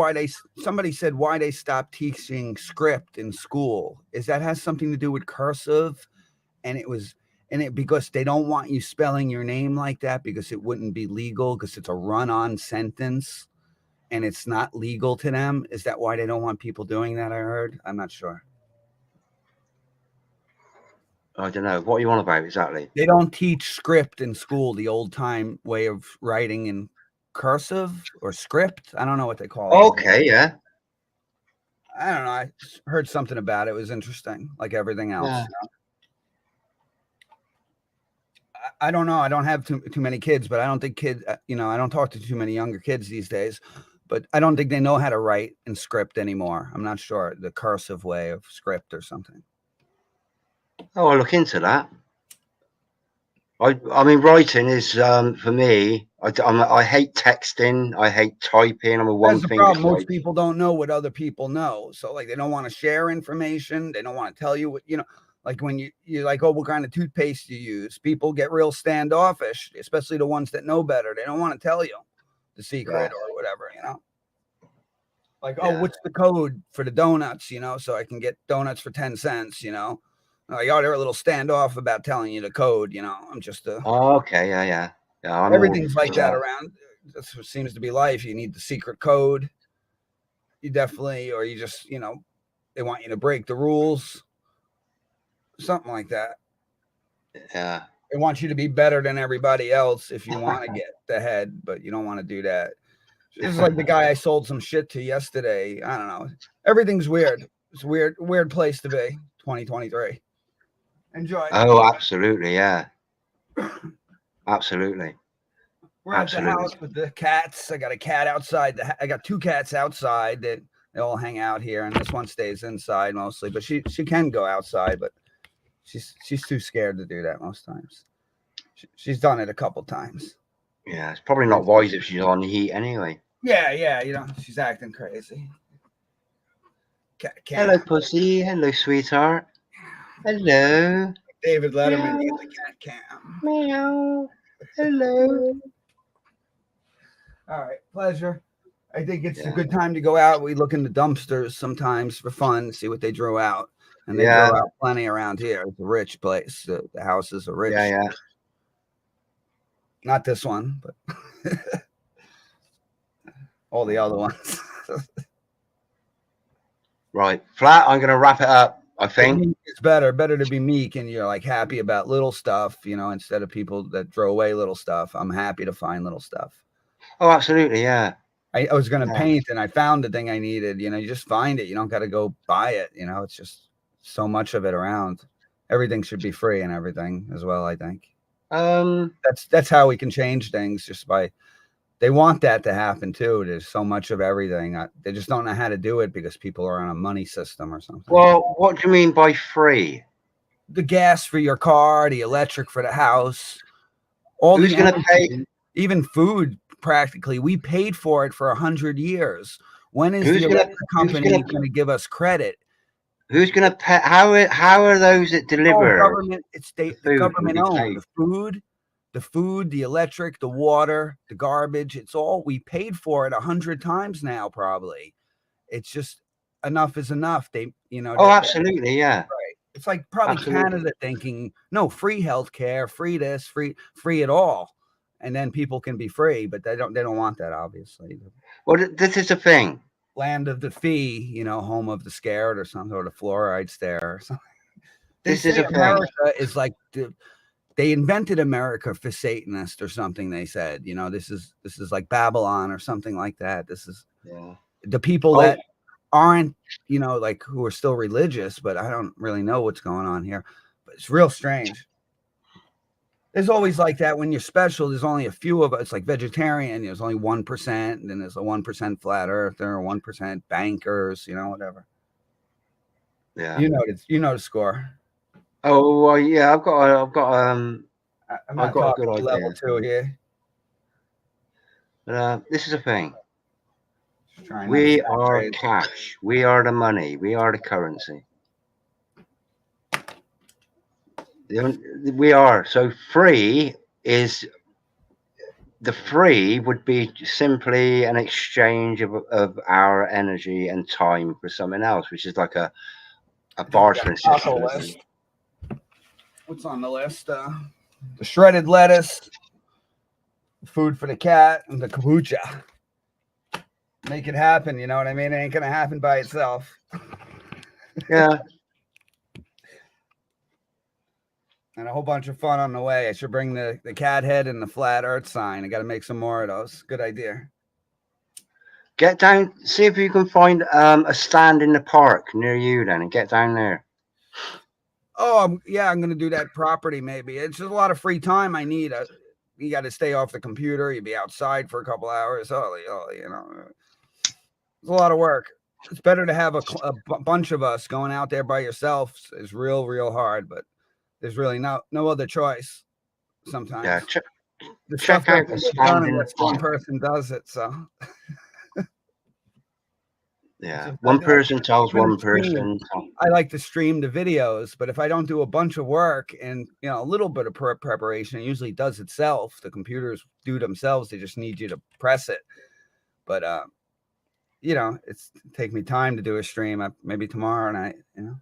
Speaker 2: somebody said why they stopped teaching script in school. Is that has something to do with cursive? And because they don't want you spelling your name like that because it wouldn't be legal because it's a run-on sentence and it's not legal to them. Is that why they don't want people doing that? I heard. I'm not sure.
Speaker 1: I don't know. What are you on about exactly?
Speaker 2: They don't teach script in school, the old time way of writing in cursive or script. I don't know what they call it.
Speaker 1: Okay, yeah.
Speaker 2: I don't know. I heard something about it. It was interesting, like everything else. Yeah. You know? I don't know. I don't have too many kids, but I don't think I don't talk to too many younger kids these days, but I don't think they know how to write in script anymore. I'm not sure, the cursive way of script or something.
Speaker 1: Oh, I'll look into that. I mean, writing is, for me, I hate texting. I hate typing. I'm a one-finger type.
Speaker 2: Most people don't know what other people know. So like, they don't want to share information. They don't want to tell you what, you know, like when you're like, oh, what kind of toothpaste you use? People get real standoffish, especially the ones that know better. They don't want to tell you the secret or whatever, you know? Like, oh, what's the code for the donuts, you know, so I can get donuts for 10 cents, you know? Like, oh, they're a little standoff about telling you the code, you know? I'm just
Speaker 1: Oh, okay, yeah.
Speaker 2: Everything's like that around. That's what seems to be life. You need the secret code. You definitely, or you just, you know, they want you to break the rules. Something like that.
Speaker 1: Yeah.
Speaker 2: They want you to be better than everybody else if you want to get the head, but you don't want to do that. It's like the guy I sold some shit to yesterday. I don't know. Everything's weird. It's a weird place to be. 2023. Enjoy.
Speaker 1: Oh, absolutely, yeah. Absolutely.
Speaker 2: We're at the house with the cats. I got a cat outside. I got 2 cats outside that they all hang out here, and this one stays inside mostly. But she can go outside, but she's too scared to do that most times. She's done it a couple times.
Speaker 1: Yeah, it's probably not wise if she's on the heat anyway.
Speaker 2: Yeah, you know, she's acting crazy.
Speaker 1: Hello, pussy. Hello, sweetheart. Hello.
Speaker 2: David Letterman needs a cat cam.
Speaker 1: Meow. Hello.
Speaker 2: All right, pleasure. I think it's a good time to go out. We look in the dumpsters sometimes for fun, see what they drew out. And they throw out plenty around here. It's a rich place. The houses are rich.
Speaker 1: Yeah.
Speaker 2: Not this one, but all the other ones.
Speaker 1: Right. Flat, I'm going to wrap it up, I think.
Speaker 2: It's better to be meek and you're like happy about little stuff, you know, instead of people that throw away little stuff. I'm happy to find little stuff.
Speaker 1: Oh, absolutely. Yeah.
Speaker 2: I was going to paint and I found the thing I needed. You know, you just find it. You don't got to go buy it. You know, it's just so much of it around. Everything should be free and everything as well, I think. That's how we can change things, just by, they want that to happen too. There's so much of everything. They just don't know how to do it because people are on a money system or something.
Speaker 1: Well, what do you mean by free?
Speaker 2: The gas for your car, the electric for the house, all
Speaker 1: who's going to pay?
Speaker 2: Even food. Practically, we paid for it for 100 years. When is the electric company going to give us credit?
Speaker 1: Who's going to pay? How are those that deliver?
Speaker 2: Government. It's the government owned. The food, the electric, the water, the garbage. It's all, we paid for it 100 times now. Probably, it's just enough is enough. They, you know.
Speaker 1: Oh, absolutely, yeah.
Speaker 2: Right. It's like probably Canada thinking, no, free healthcare, free this, free it all. And then people can be free, but they don't want that, obviously.
Speaker 1: Well, this is the thing.
Speaker 2: Land of the fee, you know, home of the scared or something, or the fluoride stare or something.
Speaker 1: This is
Speaker 2: America is like they invented America for Satanists or something. They said, you know, this is like Babylon or something like that. This is the people that aren't, you know, like who are still religious, but I don't really know what's going on here. But it's real strange. There's always like that when you're special. There's only a few of us, like vegetarian. There's only 1%, and then there's a 1% flat earther, 1% bankers, you know, whatever.
Speaker 1: Yeah,
Speaker 2: you know the score.
Speaker 1: Oh well, yeah, I've got
Speaker 2: I'm not
Speaker 1: got a good idea.
Speaker 2: Level 2 here.
Speaker 1: This is the thing. We are cash. We are the money. We are the currency. We are. So free is, the free would be simply an exchange of our energy and time for something else, which is like a bartering system.
Speaker 2: What's on the list? The shredded lettuce, food for the cat, and the kombucha. Make it happen, you know what I mean? It ain't gonna happen by itself.
Speaker 1: Yeah.
Speaker 2: And a whole bunch of fun on the way. I should bring the cat head and the flat earth sign. I got to make some more of those. Good idea.
Speaker 1: Get down, see if you can find a stand in the park near you then, and get down there.
Speaker 2: Oh, yeah, I'm going to do that property maybe. It's just a lot of free time I need. You got to stay off the computer. You'd be outside for a couple hours. You know, it's a lot of work. It's better to have a bunch of us. Going out there by yourself is real hard, but there's really no other choice sometimes.
Speaker 1: Yeah,
Speaker 2: check out the stand in the park. One person does it, so.
Speaker 1: Yeah, one person tells one person.
Speaker 2: I like to stream the videos, but if I don't do a bunch of work and, you know, a little bit of preparation, it usually does itself. The computers do themselves. They just need you to press it. But, you know, it's take me time to do a stream. Maybe tomorrow night, you know.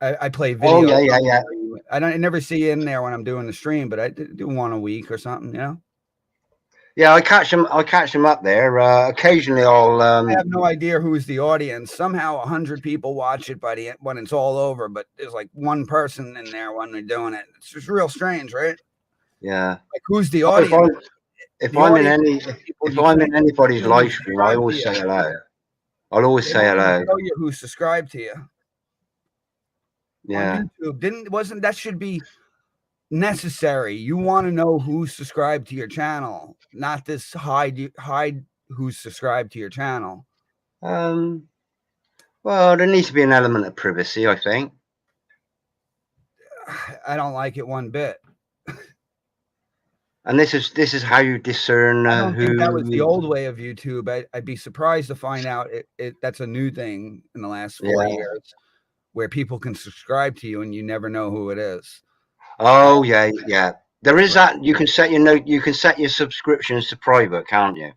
Speaker 2: I play video.
Speaker 1: Oh, yeah.
Speaker 2: I never see you in there when I'm doing the stream, but I do one a week or something, you know.
Speaker 1: Yeah, I catch them up there. Occasionally, I
Speaker 2: have no idea who's the audience. Somehow 100 people watch it when it's all over, but there's like one person in there when they're doing it. It's just real strange, right?
Speaker 1: Yeah.
Speaker 2: Like, who's the audience?
Speaker 1: If I'm in anybody's live stream, I always say hello. I'll always say hello.
Speaker 2: Tell you who's subscribed to you.
Speaker 1: Yeah.
Speaker 2: On YouTube. That should be necessary. You want to know who's subscribed to your channel, not this hide who's subscribed to your channel.
Speaker 1: Well, there needs to be an element of privacy, I think.
Speaker 2: I don't like it one bit.
Speaker 1: And this is how you discern
Speaker 2: I don't
Speaker 1: who.
Speaker 2: think that was the old way of YouTube. I'd be surprised to find out that's a new thing in the last 4 years, where people can subscribe to you and you never know who it is.
Speaker 1: Oh yeah. There is that. You can set you can set your subscriptions to private, can't you?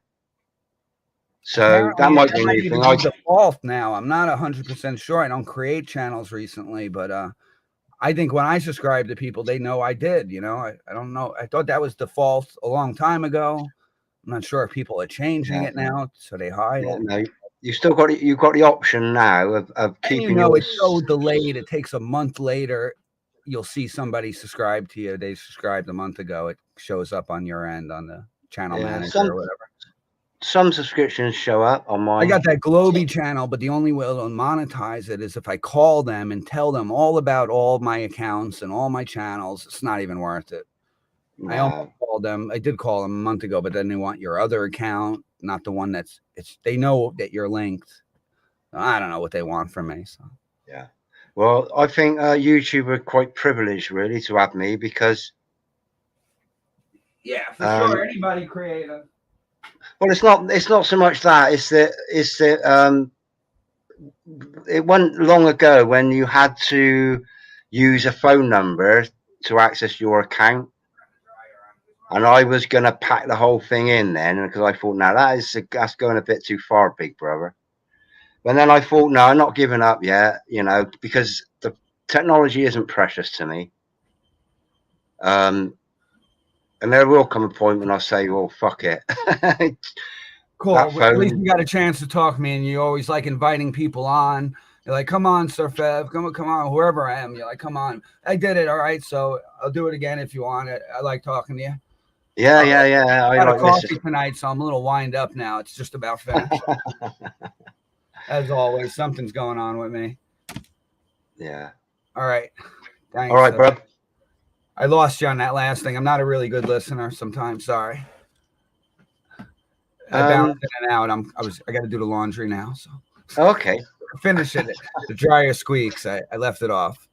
Speaker 1: So
Speaker 2: apparently,
Speaker 1: that might be a
Speaker 2: might
Speaker 1: new
Speaker 2: even
Speaker 1: thing.
Speaker 2: be default now. I'm not 100% sure. I don't create channels recently, but I think when I subscribe to people, they know I did. I don't know. I thought that was default a long time ago. I'm not sure if people are changing it now, so they hide it.
Speaker 1: No, you've still got it. You've got the option now of keeping
Speaker 2: your. It's so delayed. It takes a month later. You'll see somebody subscribe to you. They subscribed a month ago. It shows up on your end on the channel manager or whatever.
Speaker 1: Some subscriptions show up on mine.
Speaker 2: I got that Globy channel, but the only way to monetize it is if I call them and tell them all about all my accounts and all my channels. It's not even worth it. No. I almost called them. I did call them a month ago, but then they want your other account, not the one they know that you're linked. I don't know what they want from me. So
Speaker 1: yeah. Well, I think YouTube are quite privileged, really, to have me because.
Speaker 2: Yeah, for sure. Anybody creative.
Speaker 1: Well, it's not so much that. It's that it wasn't long ago when you had to use a phone number to access your account. And I was going to pack the whole thing in then because I thought, now that's going a bit too far, big brother. But then I thought, no, I'm not giving up yet, because the technology isn't precious to me. And there will come a point when I say, well, fuck it.
Speaker 2: Cool. At least you got a chance to talk to me, and you always like inviting people on. You're like, come on, Sir Fev, come on, whoever I am. You're like, come on. I did it. All right. So I'll do it again if you want it. I like talking to you.
Speaker 1: Yeah.
Speaker 2: I got a coffee tonight, so I'm a little wind up now. It's just about finished. As always, something's going on with me.
Speaker 1: Yeah.
Speaker 2: All right. Thanks.
Speaker 1: All right, bro.
Speaker 2: I lost you on that last thing. I'm not a really good listener sometimes. Sorry. I bounced in and out. I got to do the laundry now. So
Speaker 1: okay.
Speaker 2: Finish it. The dryer squeaks. I left it off.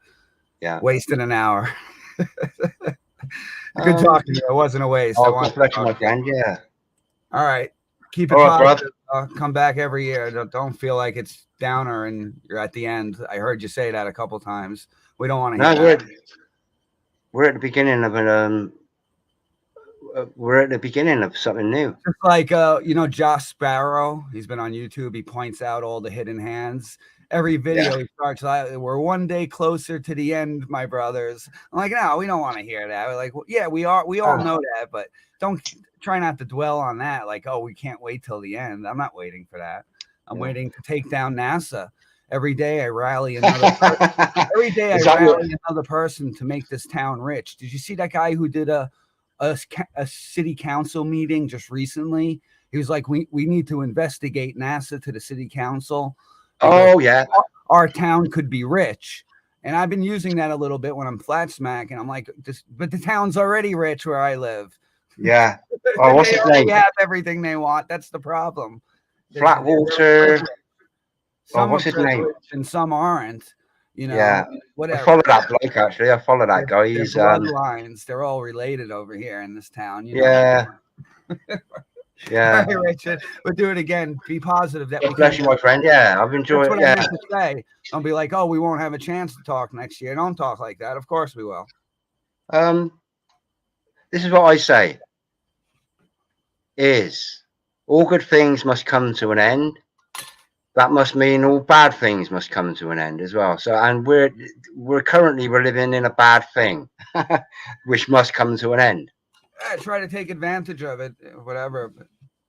Speaker 1: Yeah.
Speaker 2: Wasted an hour. Good talking to you. It wasn't a waste.
Speaker 1: Oh, God bless you, my friend. Yeah.
Speaker 2: All right. Keep it positive. Come back every year. Don't feel like it's downer and you're at the end. I heard you say that a couple times. We don't want to hear that.
Speaker 1: We're at the beginning of an we're at the beginning of something new.
Speaker 2: Just like Josh Sparrow. He's been on YouTube. He points out all the hidden hands. Every video he starts out, we're one day closer to the end, my brothers. I'm like, no, we don't want to hear that. We're like, well, yeah, we are. We all know that, but don't try not to dwell on that. Like, oh, we can't wait till the end. I'm not waiting for that. I'm waiting to take down NASA. Every day I rally another person. Every day I rally another person to make this town rich. Did you see that guy who did a city council meeting just recently? He was like, we need to investigate NASA to the city council.
Speaker 1: Oh yeah,
Speaker 2: our town could be rich, and I've been using that a little bit when I'm flat smack, and I'm like, but the town's already rich where I live.
Speaker 1: Yeah. Oh, what's his name?
Speaker 2: They have everything they want. That's the problem.
Speaker 1: Flatwater.
Speaker 2: Some
Speaker 1: what's his name?
Speaker 2: And some aren't.
Speaker 1: Yeah.
Speaker 2: Whatever.
Speaker 1: I follow that bloke actually. I follow that guy. He's
Speaker 2: bloodlines. They're all related over here in this town.
Speaker 1: Yeah.
Speaker 2: Yeah. All right, Richard. We'll do it again. Be positive that we
Speaker 1: bless you, my friend. Yeah, I've enjoyed it.
Speaker 2: That's what I meant to say. Don't be like, oh, we won't have a chance to talk next year. Don't talk like that. Of course we will.
Speaker 1: This is what I say. Is all good things must come to an end. That must mean all bad things must come to an end as well. So, and we're currently living in a bad thing, which must come to an end.
Speaker 2: Try to take advantage of it, whatever. But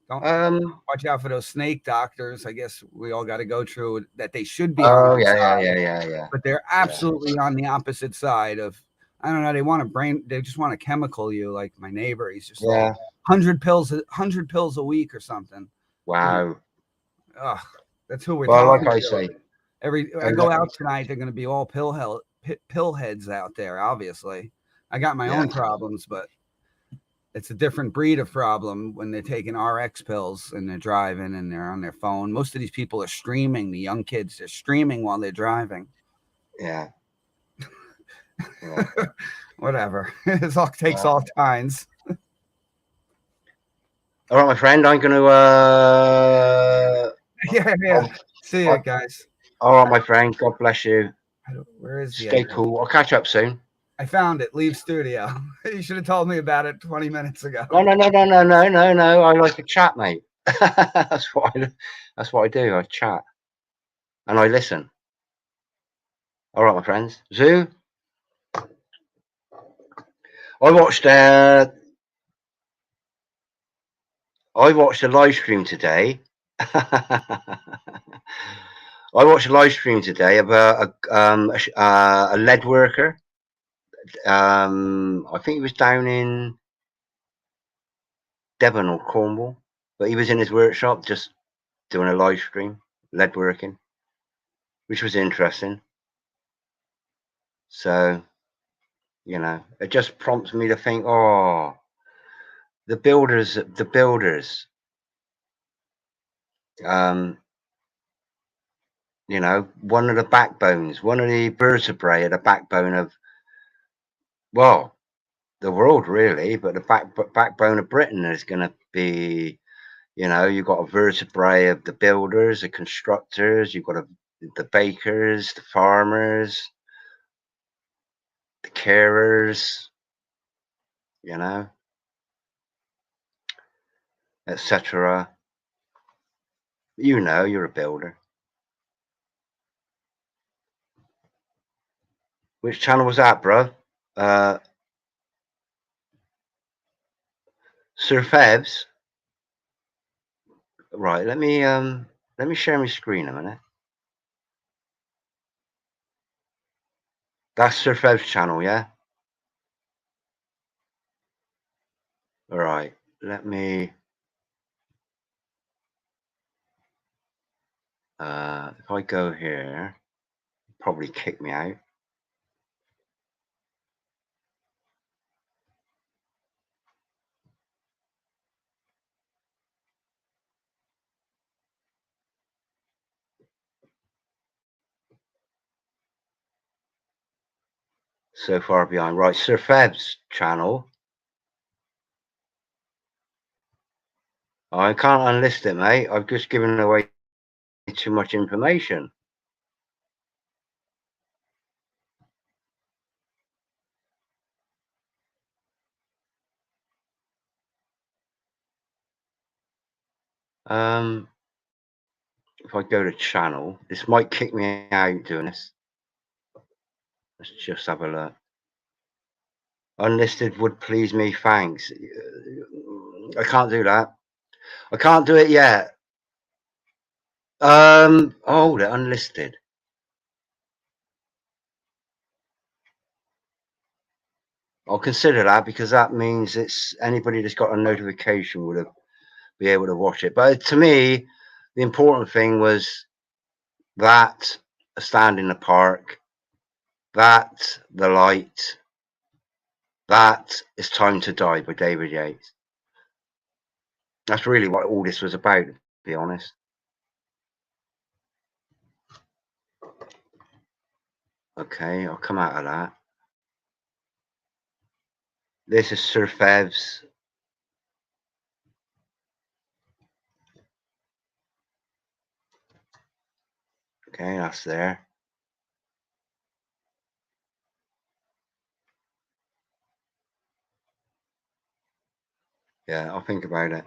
Speaker 2: don't watch out for those snake doctors. I guess we all got to go through that. They should be.
Speaker 1: Yeah.
Speaker 2: But they're absolutely on the opposite side of. I don't know. They just want to chemical you. Like my neighbor, he's just like 100 pills a week or something.
Speaker 1: Wow.
Speaker 2: Ugh, that's who we're
Speaker 1: talking
Speaker 2: to.
Speaker 1: I say.
Speaker 2: I go out tonight. They're going to be all pill heads out there. Obviously, I got my own problems, but. It's a different breed of problem when they're taking RX pills and they're driving and they're on their phone. Most of these people are streaming. The young kids are streaming while they're driving.
Speaker 1: Yeah.
Speaker 2: Whatever. It all takes all kinds.
Speaker 1: All right, my friend. I'm going to.
Speaker 2: Yeah. See you guys.
Speaker 1: All right, my friend. God bless you.
Speaker 2: Where is the
Speaker 1: Stay cool. I'll catch up soon.
Speaker 2: I found it. Leave studio. You should have told me about it 20 minutes ago.
Speaker 1: No. I like to chat, mate. That's what I do. I chat and I listen. All right, my friends. Zoo. I watched a live stream today. I watched a live stream today about a lead worker. I think he was down in Devon or Cornwall, but he was in his workshop just doing a live stream, lead working, which was interesting. So, it just prompts me to think, oh, the builders, one of the backbones, one of the vertebrae of the backbone of, well, the world really, but the backbone of Britain is going to be, you've got a vertebrae of the builders, the constructors, you've got the bakers, the farmers, the carers, etc. You're a builder. Which channel was that, bro? Sir Febs. Right, let me share my screen a minute. That's Sir Feb's channel, yeah? Alright, let me if I go here, probably kick me out. So far behind. Right, Sir Feb's channel. I can't unlist it, mate. I've just given away too much information. If I go to channel, this might kick me out doing this. Let's just have a look. Unlisted would please me, thanks. I can't do that. I can't do it yet. Oh, they're unlisted. I'll consider that because that means it's anybody that's got a notification would be able to watch it. But to me, the important thing was that a stand in the park, that the light, that It's Time to Die by David Yates. That's really what all this was about, to be honest. Okay, I'll come out of that. This is Sir Fev's. Okay, that's there. Yeah, I'll think about it.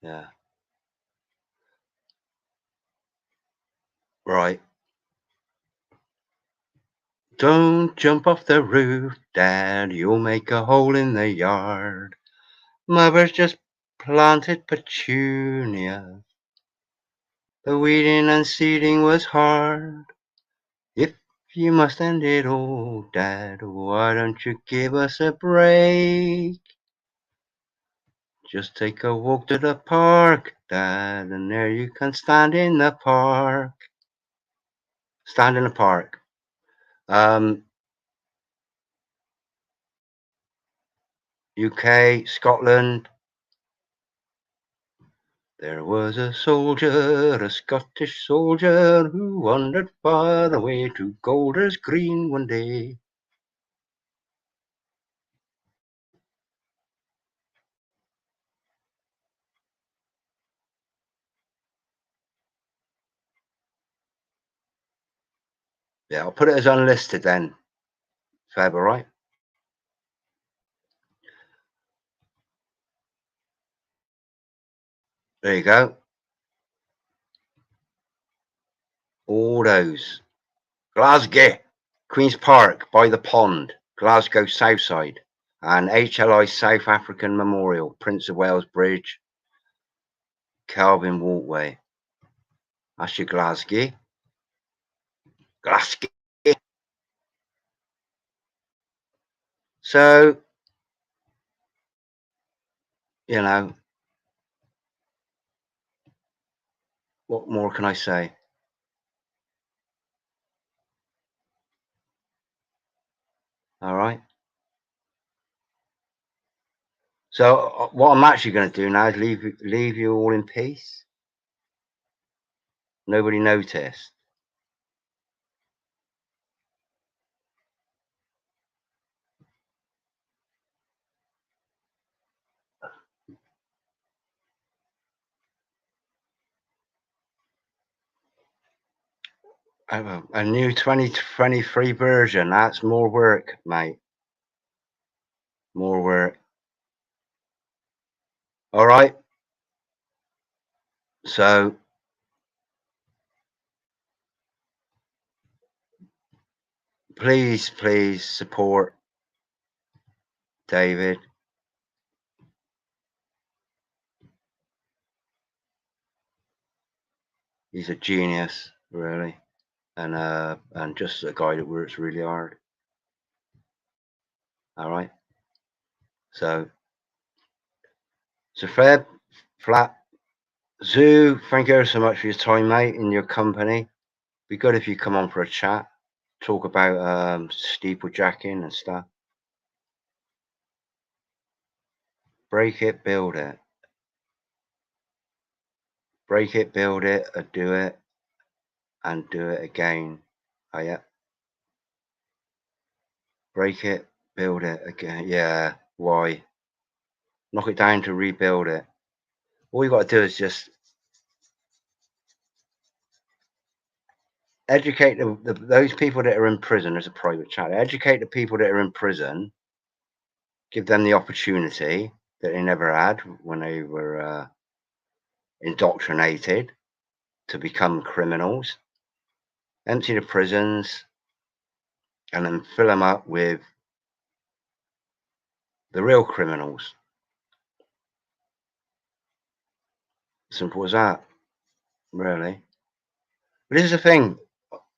Speaker 1: Yeah. Right. Don't jump off the roof, Dad, you'll make a hole in the yard. Mother's just planted petunias. The weeding and seeding was hard. If you must end it all, Dad, why don't you give us a break? Just take a walk to the park, Dad, and there you can stand in the park. Stand in the park. UK, Scotland. There was a soldier, a Scottish soldier, who wandered far away to Golders Green one day. Yeah, I'll put it as unlisted then, Feb, all right? There you go. All those. Glasgow, Queen's Park, by the pond, Glasgow Southside, and HLI South African Memorial, Prince of Wales Bridge, Calvin Walkway. That's your Glasgow. Glasgow. So, you know, what more can I say? All right. So what I'm actually going to do now is leave you all in peace. Nobody noticed. A new 2023 version. That's more work, mate. More work. All right. So please support David. He's a genius, really, and just a guy that works really hard. All right. So Fred, Flat, Zoo, thank you so much for your time, mate, in your company. Be good if you come on for a chat, talk about steeplejacking and stuff. Break it, build it. Break it, build it, or do it, and do it again. Oh yeah. Break it, build it again. Yeah. Why? Knock it down to rebuild it. All you got to do is just educate those people that are in prison. As a private chat, educate the people that are in prison. Give them the opportunity that they never had when they were indoctrinated to become criminals. Empty the prisons and then fill them up with the real criminals. Simple as that, really. But this is the thing.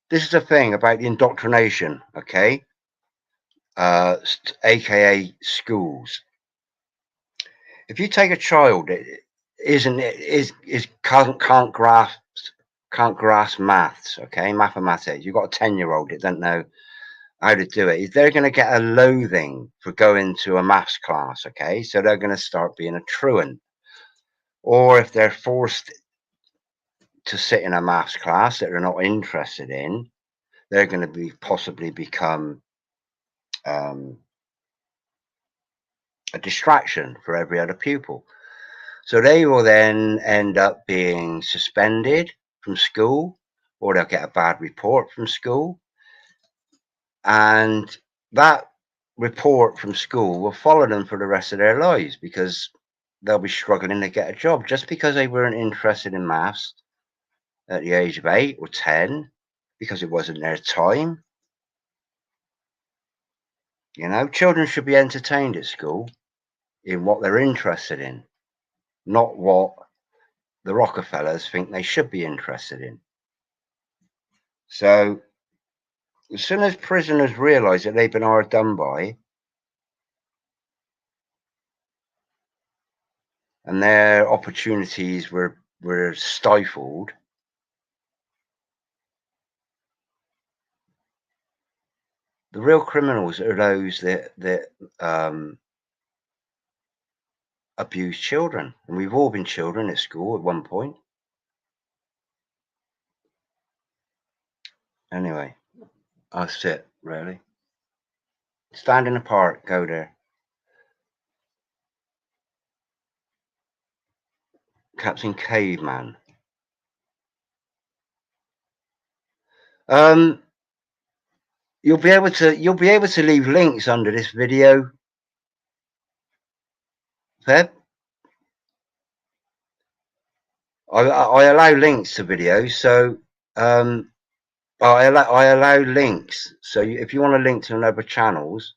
Speaker 1: This is the thing about the indoctrination, okay? AKA schools. If you take a child that can't grasp maths, okay, mathematics. You've got a 10-year-old that doesn't know how to do it. They're going to get a loathing for going to a maths class, okay? So they're going to start being a truant. Or if they're forced to sit in a maths class that they're not interested in, they're going to possibly become a distraction for every other pupil. So they will then end up being suspended from school, or they'll get a bad report from school. And that report from school will follow them for the rest of their lives, because they'll be struggling to get a job just because they weren't interested in maths at the age of 8 or 10, because it wasn't their time. You know, children should be entertained at school in what they're interested in, not what the Rockefellers think they should be interested in. So as soon as prisoners realise that they've been hard done by and their opportunities were stifled, the real criminals are those that abuse children. And we've all been children at school at one point. Anyway, that's it, really. Stand in the park, go there. Captain Caveman. you'll be able to leave links under this video, Feb. I allow links to videos, so I allow links. So if you want to link to another channels,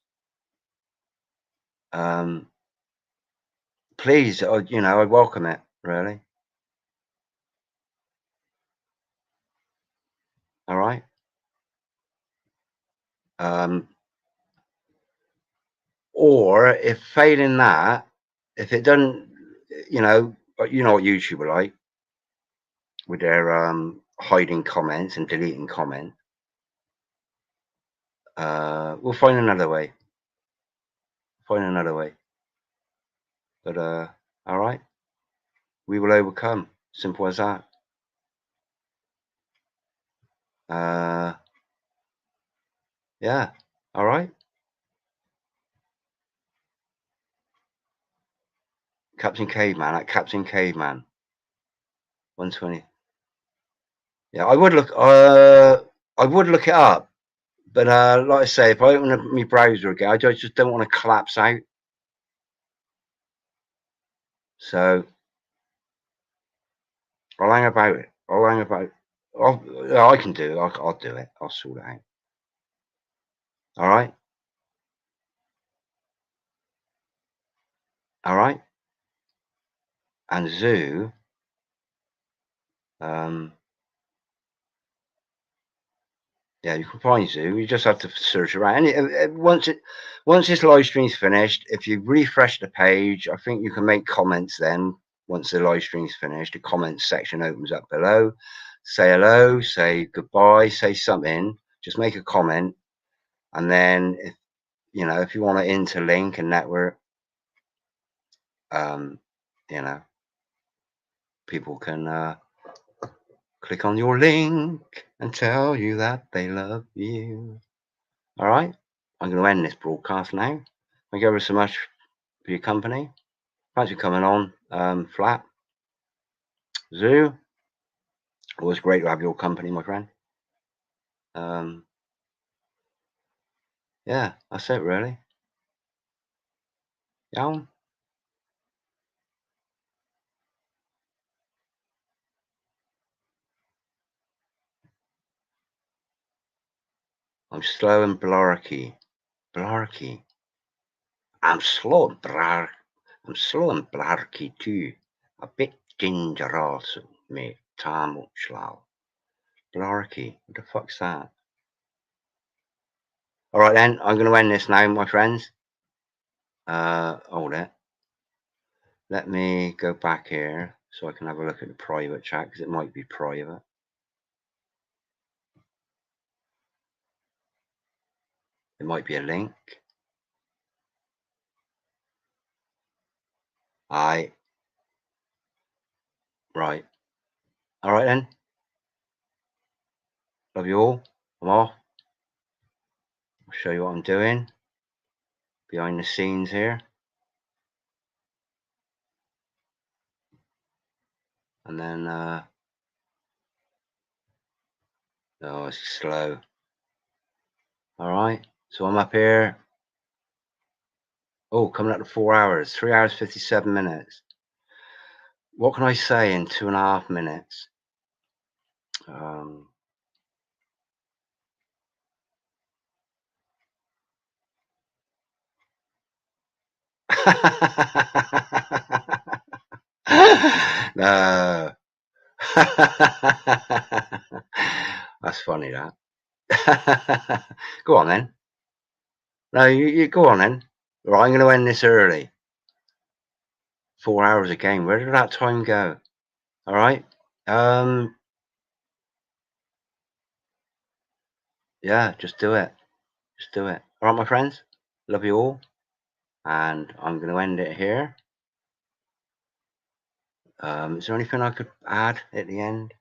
Speaker 1: please, you know, I welcome it, really. All right. Or if failing that, if it doesn't, you know what YouTube are like with their hiding comments and deleting comments. We'll find another way. But all right, we will overcome. Simple as that. Yeah. All right. Captain Caveman at Captain Caveman 120. Yeah, I would look it up, but like I say, if I open up my browser again, I just don't want to collapse out. So I'll hang about it. I can do it. I'll do it. I'll sort it out. All right. All right. And Zoo. Yeah, you can find Zoo. You just have to search around. And once this live stream's finished, if you refresh the page, I think you can make comments then. Once the live stream's finished, the comments section opens up below. Say hello, say goodbye, say something. Just make a comment. And then, if you want to interlink and network, you know, people can click on your link and tell you that they love you. All right, I'm going to end this broadcast now. Thank you ever so much for your company. Thanks for coming on, Flat. Zoo, always great to have your company, my friend. Yeah, that's it really. Yeah. I'm slow and blarky. I'm slow and blarky too. A bit dangerous, mate. Time slow. Blarky. What the fuck's that? All right then, I'm going to end this now, my friends. Hold it. Let me go back here so I can have a look at the private chat, because it might be private. It might be a link. Right. All right then. Love you all. I'm off. I'll show you what I'm doing behind the scenes here. And then, oh, it's slow. All right. So I'm up here. Oh, coming up to 4 hours, 3 hours, 57 minutes. What can I say in 2.5 minutes? No. That's funny, that. Go on then. No, you go on then. Right, I'm going to end this early. 4 hours again. Where did that time go? All right. Yeah, just do it. All right, my friends. Love you all. And I'm going to end it here. Is there anything I could add at the end?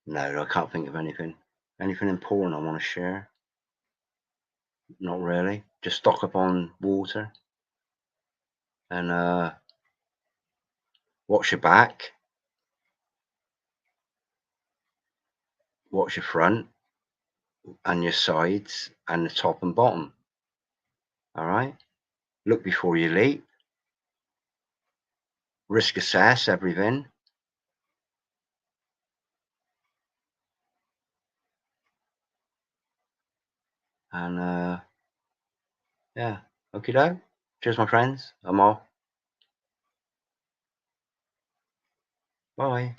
Speaker 1: No, I can't think of anything. Anything important I want to share? Not really. Just stock up on water and watch your back. watch your front and your sides and the top and bottom. All right. Look before you leap. Risk assess everything. And yeah, okay, doke. Cheers, my friends. I'm off. Bye.